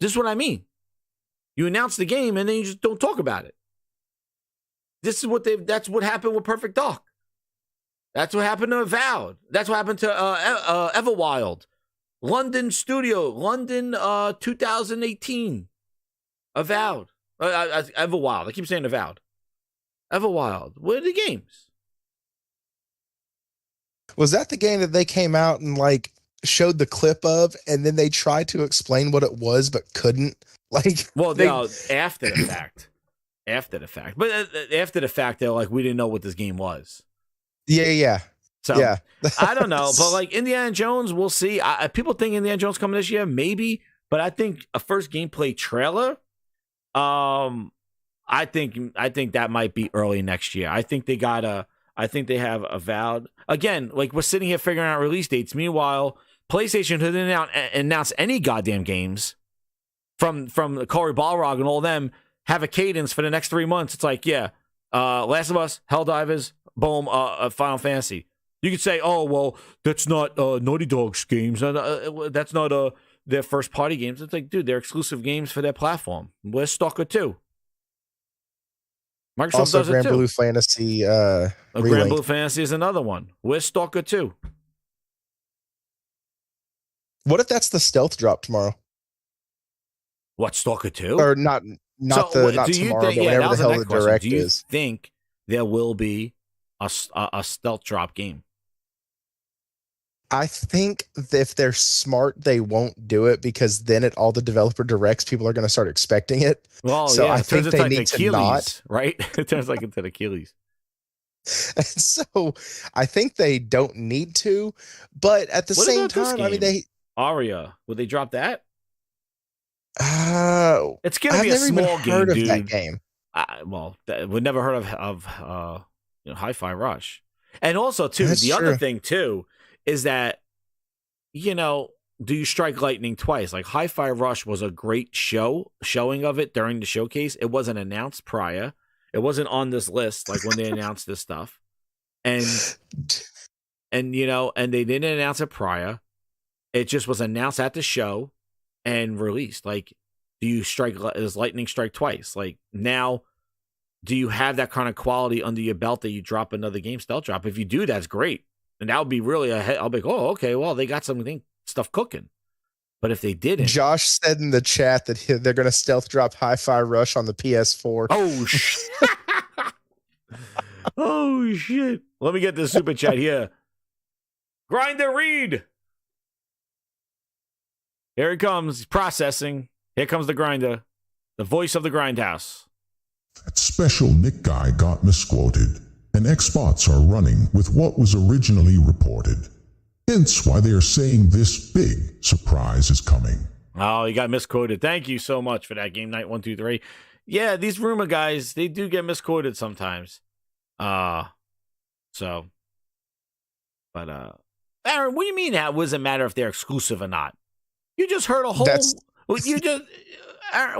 This is what I mean. You announce the game and then you just don't talk about it. That's what happened with Perfect Dark. That's what happened to Avowed. That's what happened to Everwild. London 2018. Avowed. Everwild. I keep saying Avowed. Everwild. Where are the games? Was that the game that they came out and showed the clip of, and then they tried to explain what it was but couldn't? No, after the fact. After the fact. But after the fact, they're like, we didn't know what this game was. Yeah. So, yeah. I don't know. But Indiana Jones, we'll see. People think Indiana Jones coming this year, maybe. But I think a first gameplay trailer, I think that might be early next year. I think they have Avowed. Again, we're sitting here figuring out release dates. Meanwhile, PlayStation didn't announce any goddamn games from Cory Balrog and all them have a cadence for the next 3 months. It's like, Last of Us, Helldivers, boom, Final Fantasy. You could say, oh, well, that's not Naughty Dog's games. That's not their first party games. It's like, dude, they're exclusive games for their platform. Where's Stalker 2? Microsoft also, does Grand it too. Blue Fantasy. Grand Blue Fantasy is another one. Where's Stalker 2? What if that's the stealth drop tomorrow? What, Stalker 2? Or not tomorrow, but whenever the hell the direct is. Do you think there will be a stealth drop game? I think if they're smart, they won't do it, because then at all the developer directs, people are going to start expecting it. Well, so yeah, I think they need to not. Right? It turns into the Achilles. And so I think they don't need to, but at the same time, I mean, Aria, will they drop that? It's going to be a small game, heard of dude. that game. We never heard of Hi-Fi Rush. And also, too, other thing, too, is that, do you strike lightning twice? Like, Hi-Fi Rush was a great showing of it during the showcase. It wasn't announced prior. It wasn't on this list, when they announced this stuff. And they didn't announce it prior. It just was announced at the show and released. Does lightning strike twice? Now do you have that kind of quality under your belt that you drop another game stealth drop? If you do, that's great. And that would be really I'll be like, oh, okay, well, they got something stuff cooking. But if they didn't, Josh said in the chat that they're going to stealth drop Hi-Fi Rush on the PS4. Oh shit! Oh shit! Let me get this super chat here. Grinder Reed. Here he comes. He's processing. Here comes the grinder, the voice of the grindhouse. That special Nick guy got misquoted, and Xbox are running with what was originally reported. Hence why they are saying this big surprise is coming. Oh, he got misquoted. Thank you so much for that, Game Night 123. Yeah, these rumor guys, they do get misquoted sometimes. Aaron, what do you mean that doesn't matter if they're exclusive or not? You just heard a whole Aaron,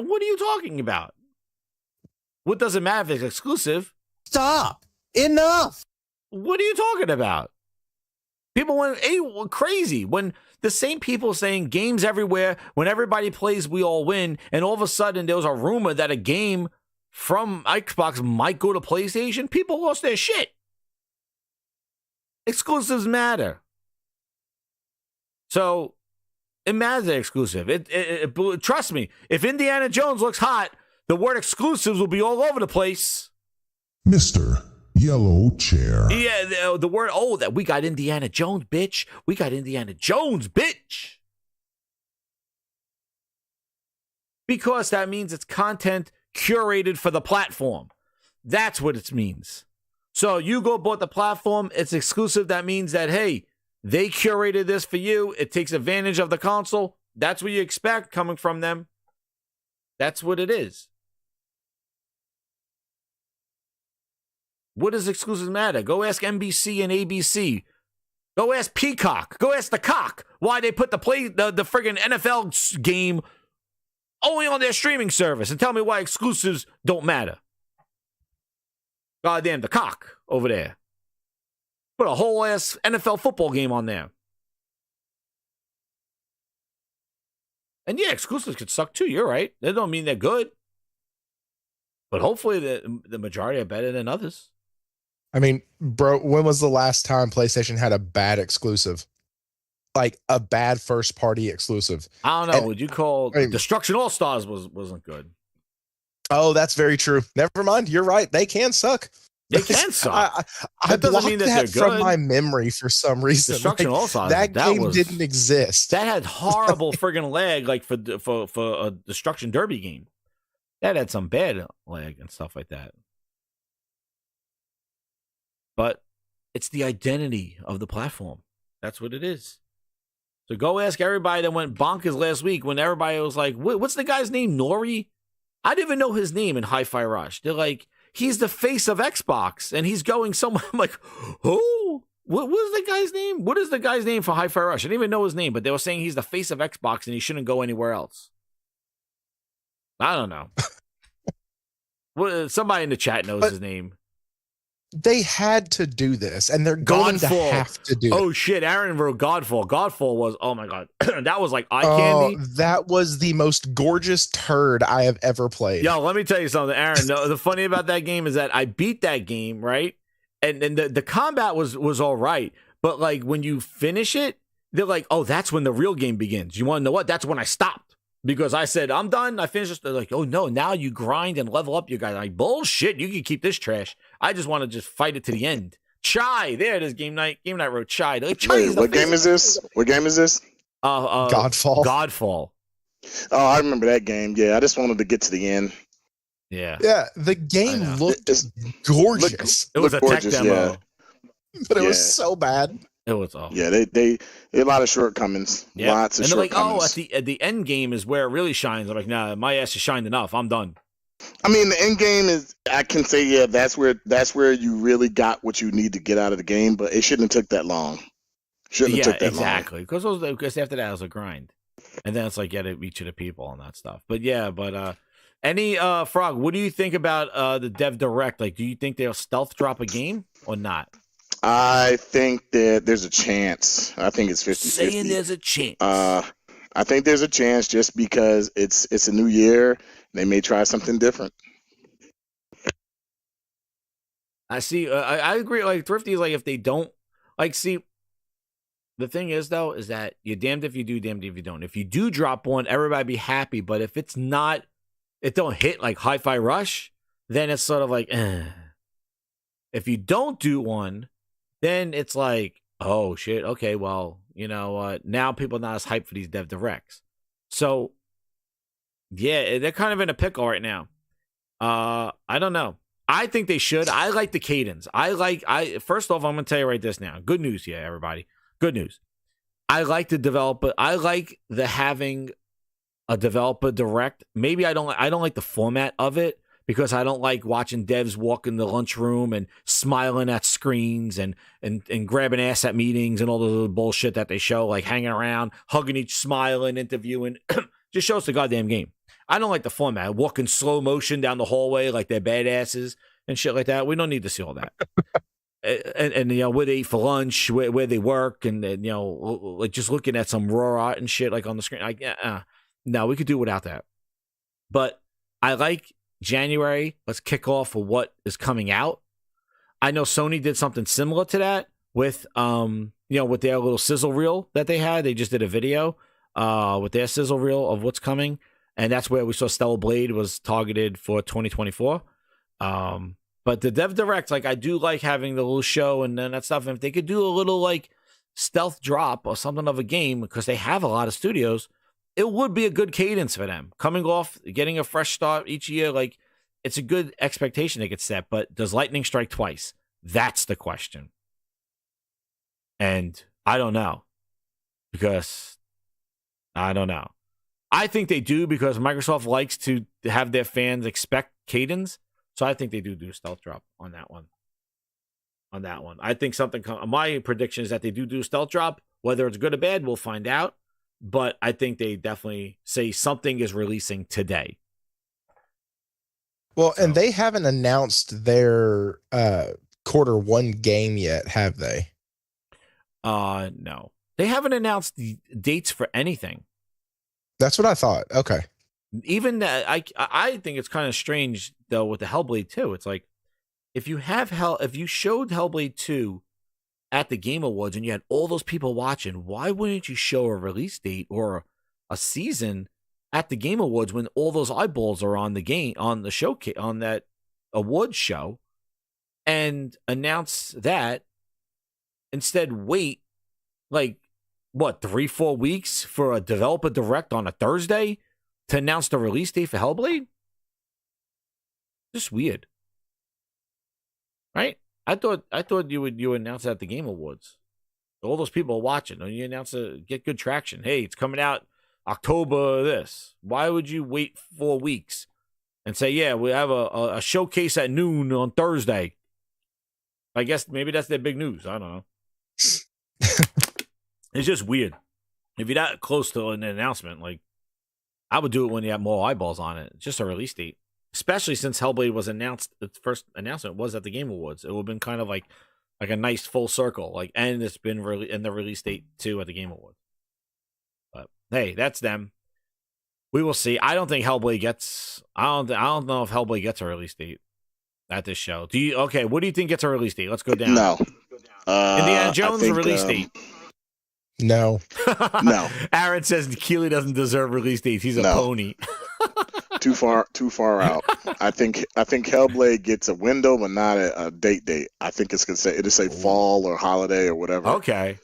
what are you talking about? What doesn't matter if it's exclusive? Stop. Enough. What are you talking about? People went crazy when the same people saying games everywhere, when everybody plays, we all win. And all of a sudden there was a rumor that a game from Xbox might go to PlayStation. People lost their shit. Exclusives matter. So it matters they're exclusive. Trust me, if Indiana Jones looks hot, the word exclusives will be all over the place. Mr. Yellow Chair. Yeah, the word, that we got Indiana Jones, bitch. We got Indiana Jones, bitch. Because that means it's content curated for the platform. That's what it means. So you go bought the platform, it's exclusive. That means that, hey, they curated this for you. It takes advantage of the console. That's what you expect coming from them. That's what it is. What does exclusives matter? Go ask NBC and ABC. Go ask Peacock. Go ask the cock why they put the friggin' NFL game only on their streaming service, and tell me why exclusives don't matter. Goddamn, the cock over there. Put a whole ass NFL football game on there. And yeah, exclusives could suck too. You're right. That don't mean they're good. But hopefully the majority are better than others. I mean, bro, when was the last time PlayStation had a bad exclusive? Like a bad first party exclusive? I don't know. Would you call Destruction All Stars wasn't good? Oh, that's very true. Never mind. You're right. They can suck. They can suck. I doesn't mean that they're good. From my memory for some reason. Destruction All Stars. That game didn't exist. That had horrible friggin' lag, like for a Destruction Derby game. That had some bad lag and stuff like that. But it's the identity of the platform. That's what it is. So go ask everybody that went bonkers last week when everybody was like, what's the guy's name? Nori? I didn't even know his name in Hi-Fi Rush. They're like, he's the face of Xbox, and he's going somewhere. I'm like, who? What was the guy's name? What is the guy's name for Hi-Fi Rush? I didn't even know his name, but they were saying he's the face of Xbox, and he shouldn't go anywhere else. I don't know. Somebody in the chat knows his name. They had to do this, and they're going to have to do it. Oh, shit. Aaron wrote Godfall. Godfall was, oh, my God. That was like eye candy. That was the most gorgeous turd I have ever played. Yo, let me tell you something, Aaron. The funny about that game is that I beat that game, right? And the combat was all right. But, like, when you finish it, they're like, oh, that's when the real game begins. You want to know what? That's when I stopped. Because I said, I'm done. I finished it. They're like, oh, no, now you grind and level up your guys. Like, bullshit. You can keep this trash. I just want to just fight it to the end. Chai. There it is, Game Night. Game Night wrote Chai. Like, Wait, what game is this? What game is this? Godfall. Godfall. Oh, I remember that game. Yeah, I just wanted to get to the end. Yeah. Yeah, the game looked gorgeous. It was a tech demo. Yeah. But it was so bad. It was awful. Yeah, they a lot of shortcomings. Yeah. Lots of shortcomings. And they're like, at the end game is where it really shines. I'm like, nah, my ass is shined enough. I'm done. I mean, the end game is, I can say, yeah, that's where you really got what you need to get out of the game, but it shouldn't have took that long. Shouldn't have took that exactly. Because after that it was a grind. And then it's like, yeah, to reach to the people and that stuff. But yeah, any Frog, what do you think about the Dev Direct? Like, do you think they'll stealth drop a game or not? I think that there's a chance. I think it's 50-50. Saying there's a chance. I think there's a chance just because it's a new year. They may try something different. I see. I agree. Like Thrifty is like if they don't like see. The thing is though, is that you're damned if you do, damned if you don't. If you do drop one, everybody be happy. But if it's not, it don't hit like Hi-Fi Rush, then it's sort of like, eh. If you don't do one, then it's like, oh shit, okay, well, you know what? Now people are not as hyped for these dev directs. So yeah, they're kind of in a pickle right now. I don't know. I think they should. I like the cadence. First off, I'm gonna tell you right this now. Good news here, everybody. Good news. I like the developer. I like the having a developer direct. Maybe I don't like the format of it because I don't like watching devs walk in the lunchroom and smiling at screens and grabbing ass at meetings and all the little bullshit that they show, like hanging around, hugging each, smiling, interviewing. Just shows the goddamn game. I don't like the format. Walking slow motion down the hallway like they're badasses and shit like that. We don't need to see all that. And you know, where they eat for lunch, where they work, and you know, like just looking at some raw art and shit like on the screen. Like, no, we could do without that. But I like January. Let's kick off with what is coming out. I know Sony did something similar to that with you know, with their little sizzle reel that they had. They just did a video with their sizzle reel of what's coming, and that's where we saw Stellar Blade was targeted for 2024. But the Dev Direct, like, I do like having the little show and then that stuff. And if they could do a little, like, stealth drop or something of a game, because they have a lot of studios, it would be a good cadence for them. Coming off, getting a fresh start each year, like, it's a good expectation they could set. But does lightning strike twice? That's the question. And I don't know. Because I don't know. I think they do because Microsoft likes to have their fans expect cadence. So I think they do a stealth drop on that one. I think something. My prediction is that they do a stealth drop. Whether it's good or bad, we'll find out. But I think they definitely say something is releasing today. Well, and they haven't announced their Q1 game yet, have they? No. They haven't announced the dates for anything. That's what I thought. Okay. Even I think it's kind of strange though with the Hellblade 2. It's like if you showed Hellblade 2 at the Game Awards and you had all those people watching, why wouldn't you show a release date or a season at the Game Awards when all those eyeballs are on the game, on the showcase, on that award show, and announce that? Instead, wait like what, 3-4 weeks for a developer direct on a Thursday to announce the release date for Hellblade? Just weird, right? I thought you announce it at the Game Awards. All those people are watching, and you announce it, get good traction. Hey, it's coming out October this. Why would you wait 4 weeks and say, yeah, we have a showcase at noon on Thursday? I guess maybe that's their big news. I don't know. It's just weird. If you're that close to an announcement, like, I would do it when you have more eyeballs on it. Just a release date. Especially since Hellblade was announced, its first announcement was at the Game Awards. It would have been kind of like a nice full circle. Like, and it's been in the release date too at the Game Awards. But hey, that's them. We will see. I don't think Hellblade gets. I don't know if Hellblade gets a release date at this show. Do you? Okay, what do you think gets a release date? Let's go down. No. Indiana Jones release date. No. No. Aaron says Keeley doesn't deserve release dates. He's a pony. Too far out. I think Hellblade gets a window, but not a date. I think it's gonna say it'll say fall or holiday or whatever. Okay.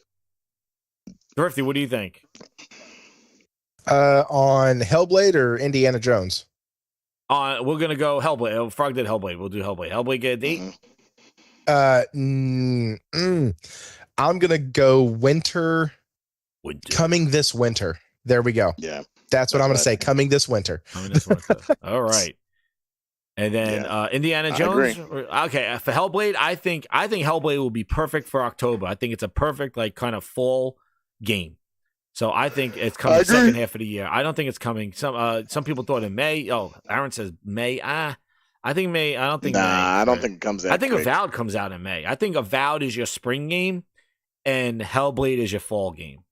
Thrifty, what do you think? On Hellblade or Indiana Jones? We're gonna go Hellblade. Frog did Hellblade. We'll do Hellblade. Hellblade get a date? I'm gonna go winter. Coming this winter. There we go. Yeah. That's what I'm gonna say. Coming this winter. All right. And then Indiana Jones. Okay, for Hellblade, I think Hellblade will be perfect for October. I think it's a perfect like kind of fall game. So I think it's coming second half of the year. I don't think it's coming. Some people thought in May. Oh, Aaron says May. I think May. I don't think. Nah, May, I don't think it comes out. I think Avowed comes out in May. I think Avowed is your spring game, and Hellblade is your fall game.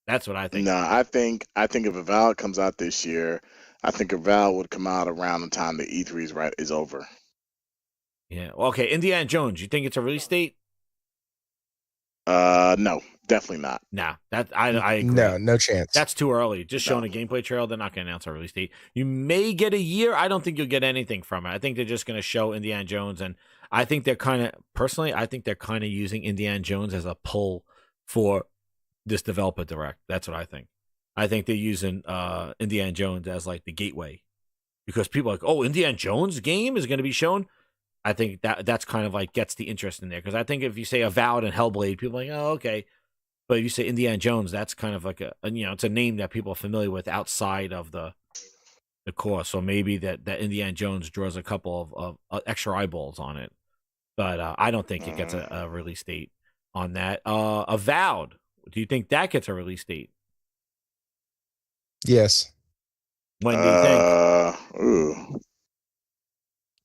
That's what I think. No, I think if Avowed comes out this year, I think Avowed would come out around the time the E3 is over. Yeah. Okay. Indiana Jones. You think it's a release date? No, definitely not. Nah. That I agree. No chance. That's too early. Just showing a gameplay trail, they're not going to announce a release date. You may get a year. I don't think you'll get anything from it. I think they're just going to show Indiana Jones, and I think they're kind of personally. I think they're kind of using Indiana Jones as a pull for this developer direct. That's what I think. I think they're using Indiana Jones as like the gateway, because people are like, oh, Indiana Jones game is going to be shown. I think that's kind of like gets the interest in there, because I think if you say Avowed and Hellblade, people are like, oh, okay. But if you say Indiana Jones, that's kind of like it's a name that people are familiar with outside of the core. So maybe that Indiana Jones draws a couple of extra eyeballs on it. But I don't think it gets a release date on that. Avowed, do you think that gets a release date? Yes. When do you think? Ooh.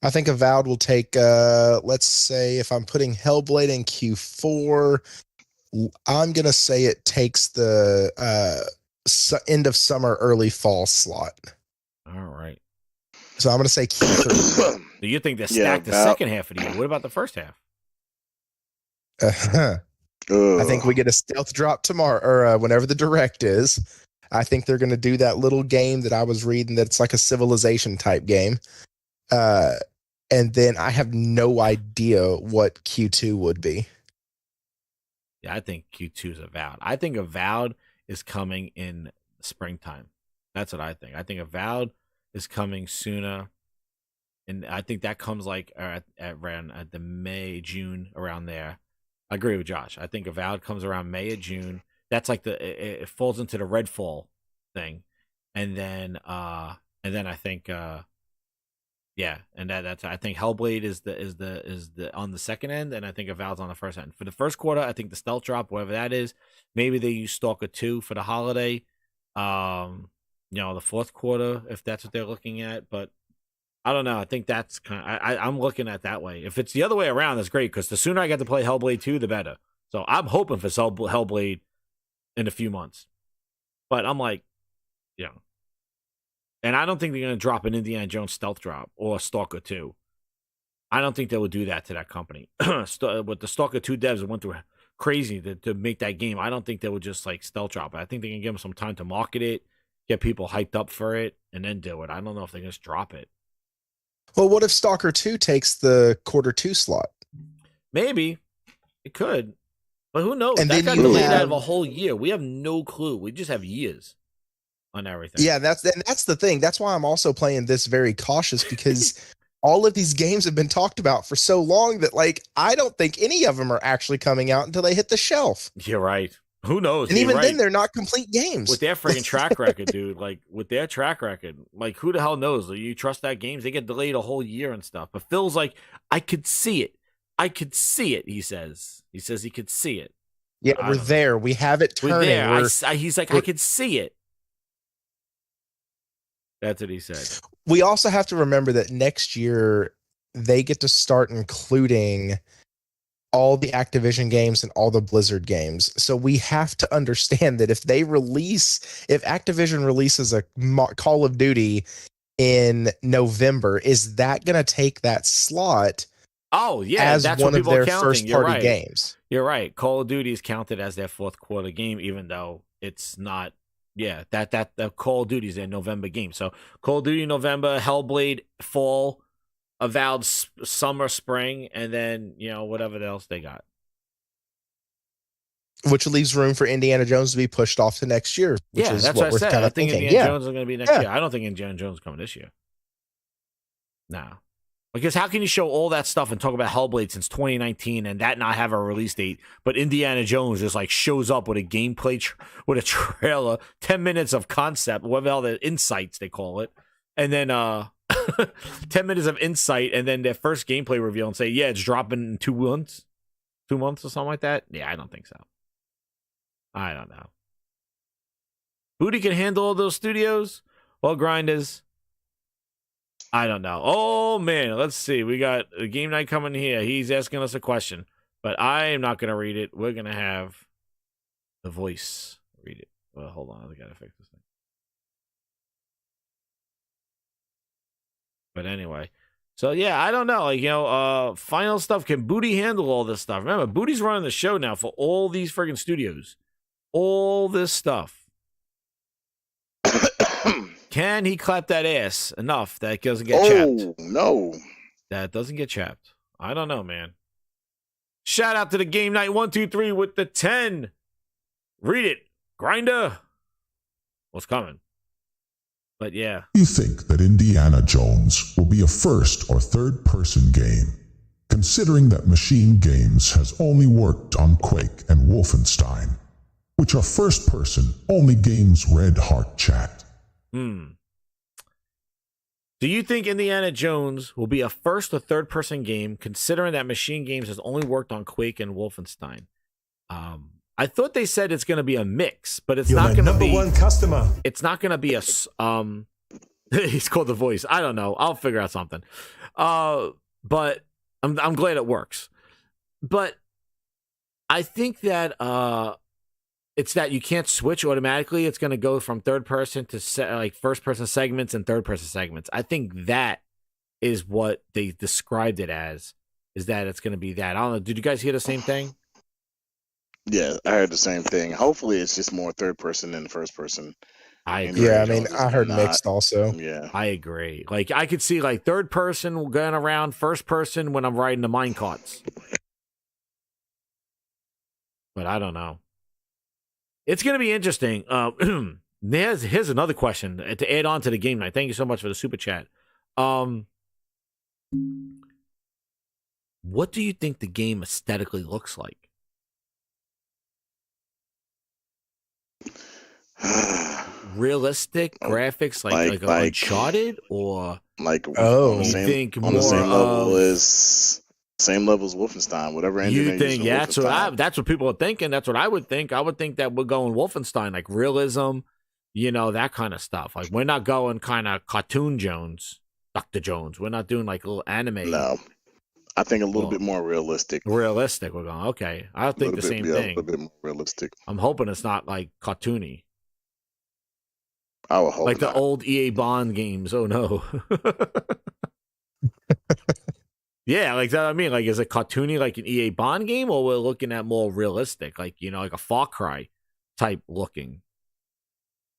I think Avowed will take, let's say, if I'm putting Hellblade in Q4, I'm going to say it takes the end of summer, early fall slot. All right. So I'm going to say Q3. Do you think they're stacked the second half of the year? What about the first half? I think we get a stealth drop tomorrow, or whenever the direct is. I think they're going to do that little game that I was reading that's like a Civilization type game. And then I have no idea what Q2 would be. Yeah, I think Q2 is Avowed. I think Avowed is coming in springtime. That's what I think. I think Avowed is coming sooner. And I think that comes like at the May, June, around there. I agree with Josh. I think Avowed comes around May or June. That's like it falls into the Redfall thing. And then I think that's I think Hellblade is the on the second end, and I think Avowed's on the first end. For the first quarter, I think the stealth drop, whatever that is, maybe they use Stalker 2 for the holiday. The fourth quarter, if that's what they're looking at, but I don't know. I think that's kind of I'm looking at that way. If it's the other way around, that's great, because the sooner I get to play Hellblade 2, the better. So I'm hoping for Hellblade in a few months, but I'm like, and I don't think they're going to drop an Indiana Jones stealth drop or a Stalker 2. I don't think they would do that to that company. With the Stalker 2 devs that went through crazy to make that game, I don't think they would just like stealth drop it. I think they can give them some time to market it, get people hyped up for it, and then do it. I don't know if they can just drop it. Well, what if Stalker 2 takes the quarter 2 slot? Maybe. It could. But who knows? And that then got you delayed have- out of a whole year. We have no clue. We just have years on everything. Yeah, that's the thing. That's why I'm also playing this very cautious, because all of these games have been talked about for so long that, like, I don't think any of them are actually coming out until they hit the shelf. You're right. Who knows? And You're even right. then, they're not complete games. With their freaking track record, dude. Like, with their track record, like, who the hell knows? Like, you trust that games? They get delayed a whole year and stuff. But Phil's like, I could see it. I could see it, he says. He says he could see it. Yeah, we're there. We have it turning. We're there. We're- He's like, I could see it. That's what he said. We also have to remember that next year they get to start including all the Activision games and all the Blizzard games. So we have to understand that if Activision releases a Call of Duty in November, is that going to take that slot? Oh, yeah, as that's one what of people their are counting. first You're party right. games. You're right. Call of Duty is counted as their fourth quarter game, even though it's not. Yeah, that Call of Duty is their November game. So Call of Duty November, Hellblade fall, Avowed summer, spring, and then whatever else they got. Which leaves room for Indiana Jones to be pushed off to next year. Which Yeah, is that's what what I we're said. kind I of think thinking. Indiana Yeah. Jones is going to be next year. I don't think Indiana Jones is coming this year. No. Because how can you show all that stuff and talk about Hellblade since 2019 and that not have a release date, but Indiana Jones just like shows up with a gameplay, with a trailer, 10 minutes of concept, whatever all the insights they call it, and then 10 minutes of insight, and then their first gameplay reveal and say, yeah, it's dropping in 2 months or something like that? Yeah, I don't think so. I don't know. Booty can handle all those studios? Well, Grinders, I don't know. Oh, man. Let's see. We got a game night coming here. He's asking us a question, but I am not going to read it. We're going to have the voice read it. Well, hold on. I got to fix this thing. But anyway, So yeah, I don't know. Like, final stuff. Can Booty handle all this stuff? Remember, Booty's running the show now for all these friggin' studios. All this stuff. Can he clap that ass enough that it doesn't get chapped? No. That doesn't get chapped. I don't know, man. Shout out to the Game Night 123 with the 10. Read it. Grinder. What's coming? But yeah. You think that Indiana Jones will be a first or third person game, considering that Machine Games has only worked on Quake and Wolfenstein, which are first person only games Red Heart Chat. Do you think Indiana Jones will be a first or third person game, considering that Machine Games has only worked on Quake and Wolfenstein? I thought they said it's going to be a mix, but it's not going to be number one customer. It's not going to be a he's called The Voice. I don't know. I'll figure out something. But I'm glad it works. But I think that it's that you can't switch automatically. It's going to go from third person to first person segments and third person segments. I think that is what they described it as, is that it's going to be that. I don't know. Did you guys hear the same thing? Yeah, I heard the same thing. Hopefully it's just more third person than first person. I agree. Yeah, I mean, I heard mixed also. Yeah. I agree. Like, I could see like third person going around first person when I'm riding the mine carts. But I don't know. It's going to be interesting. Here's another question to add on to the game night. Thank you so much for the super chat. What do you think the game aesthetically looks like? Realistic graphics, like Uncharted, or on the same level as Wolfenstein, whatever engine you think? Yeah, that's what people are thinking. That's what I would think. I would think that we're going Wolfenstein, like realism, that kind of stuff. Like, we're not going kind of cartoon Jones, Dr. Jones. We're not doing like a little anime. No, I think a little bit more realistic. Realistic. We're going, okay. I think the same thing. A little bit more realistic. I'm hoping it's not like cartoony. I would hope like not. The old EA Bond games. Oh no. Yeah, like that. I mean, like, is it cartoony like an EA Bond game, or we're looking at more realistic, like like a Far Cry type looking?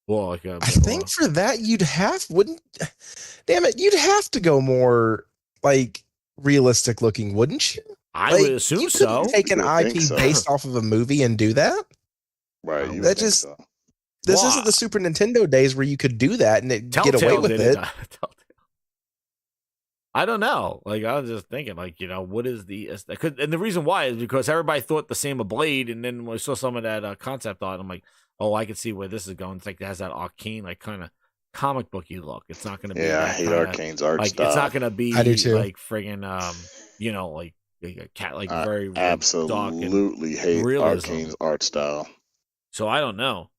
Well, like I think for that you'd have you'd have to go more like realistic looking, wouldn't you? I would assume you so. Take an IP based off of a movie and do that, right? That just this isn't the Super Nintendo days where you could do that and get away with it. I don't know. Like, I was just thinking, like, what is the... And the reason why is because everybody thought the same of Blade, and then when we saw some of that concept art, I'm like, oh, I can see where this is going. It's like it has that arcane, like, kind of comic booky look. It's not going to be... Yeah, I hate Arcane's art style. It's not going to be, I do too. like, friggin', like a cat, like, very absolutely hate realism. Arcane's art style. So I don't know.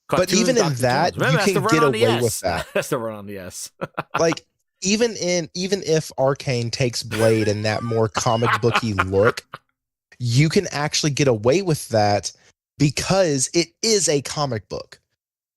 But even in that, you can get away with that. That's the run on the S. Like, even if Arcane takes Blade in that more comic booky look, you can actually get away with that because it is a comic book.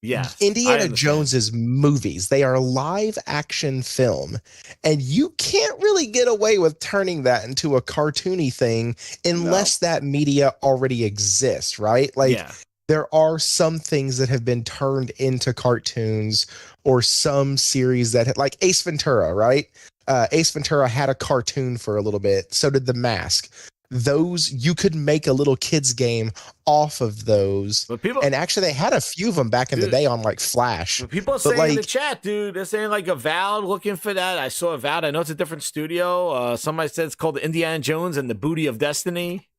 Yeah. Indiana Jones's movies, they are live action film, and you can't really get away with turning that into a cartoony thing unless that media already exists, right? Like, there are some things that have been turned into cartoons, or some series that like Ace Ventura, right? Ace Ventura had a cartoon for a little bit. So did The Mask. Those, you could make a little kids game off of those. But people, and actually they had a few of them back in the day on like Flash. But people are saying in the chat, dude, they're saying like Avowed, looking for that. I saw Avowed. I know it's a different studio. Somebody said it's called Indiana Jones and the Booty of Destiny.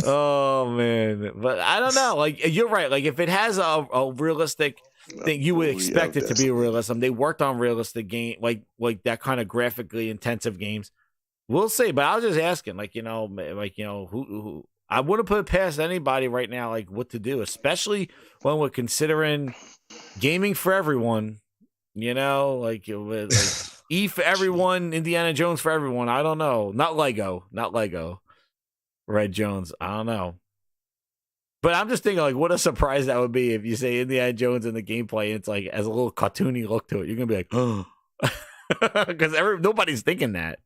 Oh man, but I don't know. Like, you're right. Like, if it has a realistic thing, you would expect it to be realism. They worked on realistic game, like that kind of graphically intensive games. We'll see. But I was just asking, who I wouldn't put it past anybody right now, like what to do, especially when we're considering gaming for everyone. Like E for everyone, Indiana Jones for everyone. I don't know. Not Lego. Red Jones. I don't know. But I'm just thinking, like, what a surprise that would be if you say Indiana Jones in the gameplay. And it's like as a little cartoony look to it. You're gonna be like, oh, because nobody's thinking that.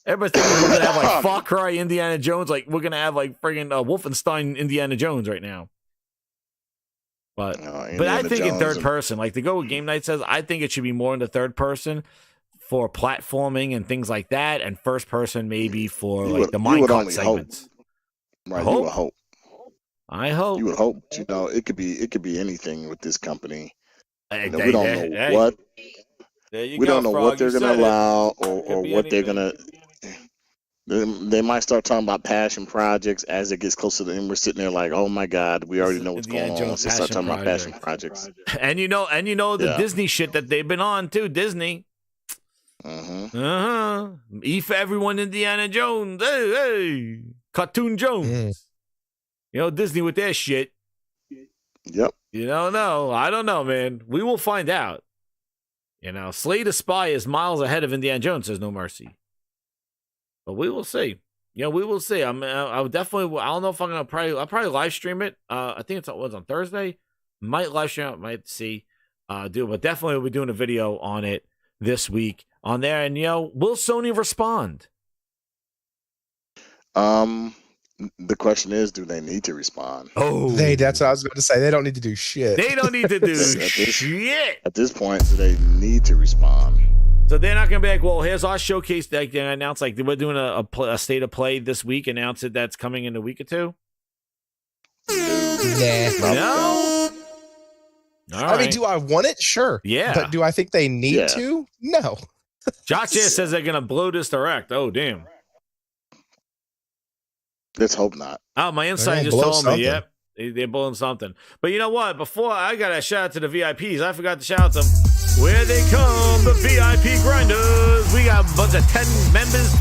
Everybody's thinking we're gonna have like Far Cry Indiana Jones, like we're gonna have like friggin' Wolfenstein Indiana Jones right now. But I think in third person, like to go with Game Night says, I think it should be more in the third person for platforming and things like that, and first person maybe for like the minecart segments. Right, you would hope. I hope. You would hope. You know, it could be anything with this company. Hey, we don't know what. We don't know what they're gonna allow or what they're gonna. They might start talking about passion projects as it gets closer to them. We're sitting there like, oh my God, we already know what's going on. Let's start talking about passion projects. And you know the Disney shit that they've been on too. Disney. E for everyone, Indiana Jones. Hey, Cartoon Jones. You know, Disney with their shit. Yep. You don't know. I don't know, man. We will find out. You know, Slay the Spy is miles ahead of Indiana Jones, says No Mercy. But we will see. You know, we will see. I would definitely. I don't know if I'm gonna I'll probably live stream it. I think it was on Thursday. Might live stream it. Might see. But definitely we'll be doing a video on it this week on there. And you know, will Sony respond? The question is, do they need to respond? Oh, that's what I was about to say. They don't need to do shit. They don't need to do shit. At this point, do they need to respond? So they're not going to be like, well, here's our showcase. Like they announced, like we're doing a state of play this week. Announce it that's coming in a week or two. No. I mean, do I want it? Sure. Yeah. But do I think they need to? No. Josh says they're going to blow this direct. Oh, damn. Let's hope not. Oh, my insider just told me, yep, they're blowing something. But you know what? Before I got to shout out to the VIPs, I forgot to shout out them. Where they come, the VIP grinders. We got a bunch of 10 members,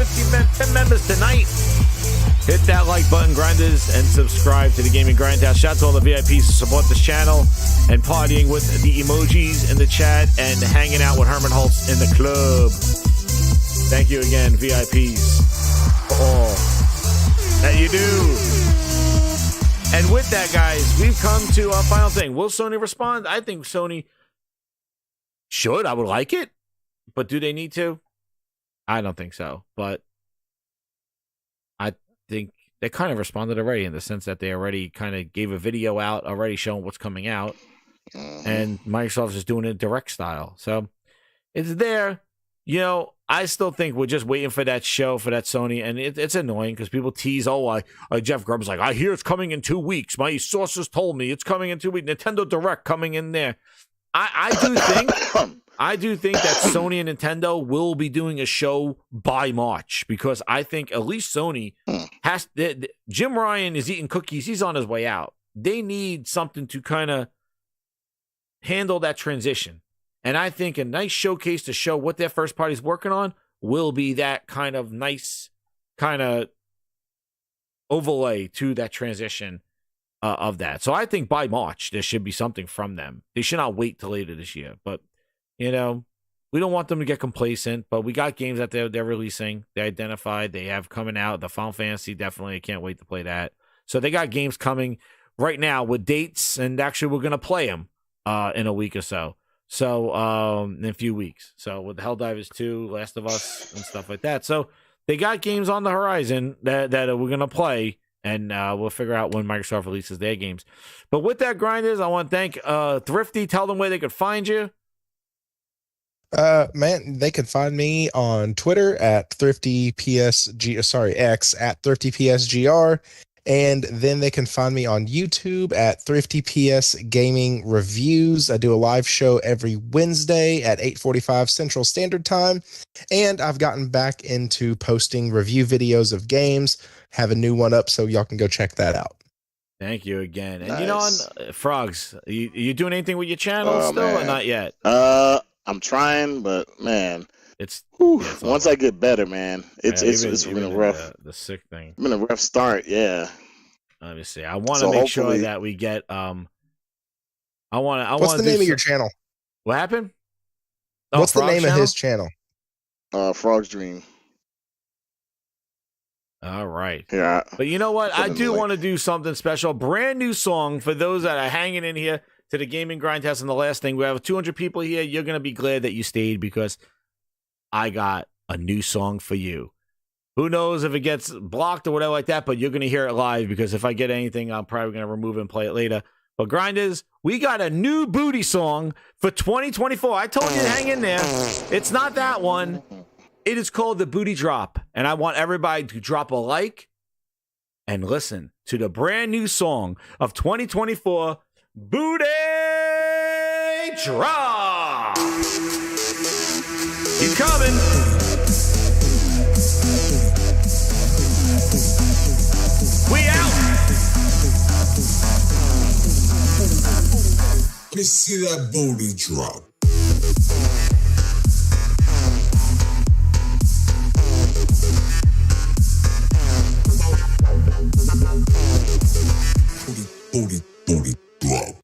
10 members tonight. Hit that like button, grinders, and subscribe to the Gaming Grindhouse. Shout out to all the VIPs who support this channel and partying with the emojis in the chat and hanging out with Herman Holtz in the club. Thank you again, VIPs, for all that you do. And with that, guys, we've come to our final thing. Will Sony respond? I think Sony should. I would like it. But do they need to? I don't think so. But I think they kind of responded already in the sense that they already kind of gave a video out already showing what's coming out. And Microsoft is doing it direct style. So it's there. You know, I still think we're just waiting for that show, for that Sony, and it's annoying because people tease, Jeff Grubb's like, I hear it's coming in 2 weeks. My sources told me it's coming in 2 weeks. Nintendo Direct coming in there. I do think that Sony and Nintendo will be doing a show by March because I think at least Sony has Jim Ryan is eating cookies. He's on his way out. They need something to kind of handle that transition. And I think a nice showcase to show what their first party's working on will be that kind of nice kind of overlay to that transition of that. So I think by March, there should be something from them. They should not wait till later this year. But, you know, we don't want them to get complacent, but we got games that they're releasing. They identified. They have coming out. The Final Fantasy, definitely. I can't wait to play that. So they got games coming right now with dates, and actually we're going to play them in a week or so. So, in a few weeks. So, with Helldivers 2, Last of Us, and stuff like that. So, they got games on the horizon that we're going to play, and we'll figure out when Microsoft releases their games. But with that, grinders, I want to thank Thrifty. Tell them where they could find you. Man, they can find me on Twitter at X at ThriftyPSGR. And then they can find me on YouTube at Thrifty PS Gaming Reviews. I do a live show every Wednesday at 8:45 Central Standard Time. And I've gotten back into posting review videos of games. Have a new one up, so y'all can go check that out. Thank you again. And you know, on Frogs, you doing anything with your channel still or not yet? I'm trying, but man, it's once I get better, man. It's been a rough the sick thing. It's been a rough start, yeah. Let me see. I want to make sure that we get What's the name of your channel? What happened? What's the name of his channel? Frog's Dream. All right. Yeah. But you know what? I do Like- want to do something special. Brand new song for those that are hanging in here to the Gaming Grindhouse. And the last thing, we have 200 people here. You're going to be glad that you stayed because I got a new song for you. Who knows if it gets blocked or whatever like that, but you're going to hear it live because if I get anything, I'm probably going to remove it and play it later. But Grinders, we got a new booty song for 2024. I told you to hang in there. It's not that one. It is called the Booty Drop. And I want everybody to drop a like and listen to the brand new song of 2024, Booty Drop. He's coming. We out. Let me see that booty drop. Booty drop.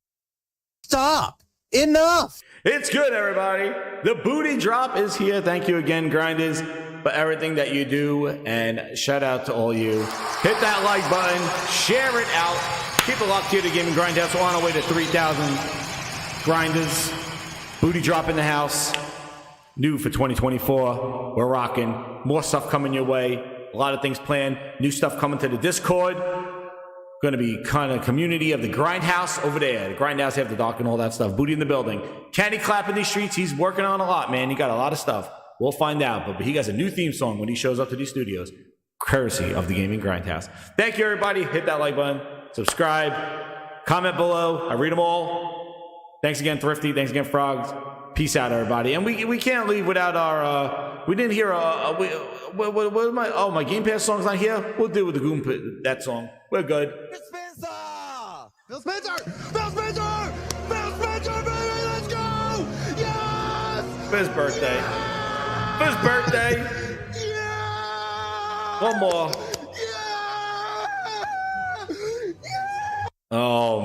Stop. Enough. It's good, everybody. The Booty Drop is here. Thank you again, Grinders, for everything that you do. And shout out to all you. Hit that like button. Share it out. Keep it locked here to Gaming Grindhouse. We're on our way to 3,000 Grinders. Booty Drop in the house. New for 2024. We're rocking. More stuff coming your way. A lot of things planned. New stuff coming to the Discord. Going to be kind of community of the Grindhouse over there. The Grindhouse After Dark and all that stuff. Booty in the building. Can he clap in these streets? He's working on a lot, man. He got a lot of stuff. We'll find out. But he has a new theme song when he shows up to these studios. Courtesy of the Gaming Grindhouse. Thank you, everybody. Hit that like button. Subscribe. Comment below. I read them all. Thanks again, Thrifty. Thanks again, Frogs. Peace out, everybody. And we can't leave without our... we didn't hear... what my Game Pass song's not here? We'll deal with the Goon that song. We're good. Phil Spencer! Phil Spencer! Phil Spencer, baby! Let's go! Yes! For his birthday. For his birthday. Yeah! One more. Yeah! Oh,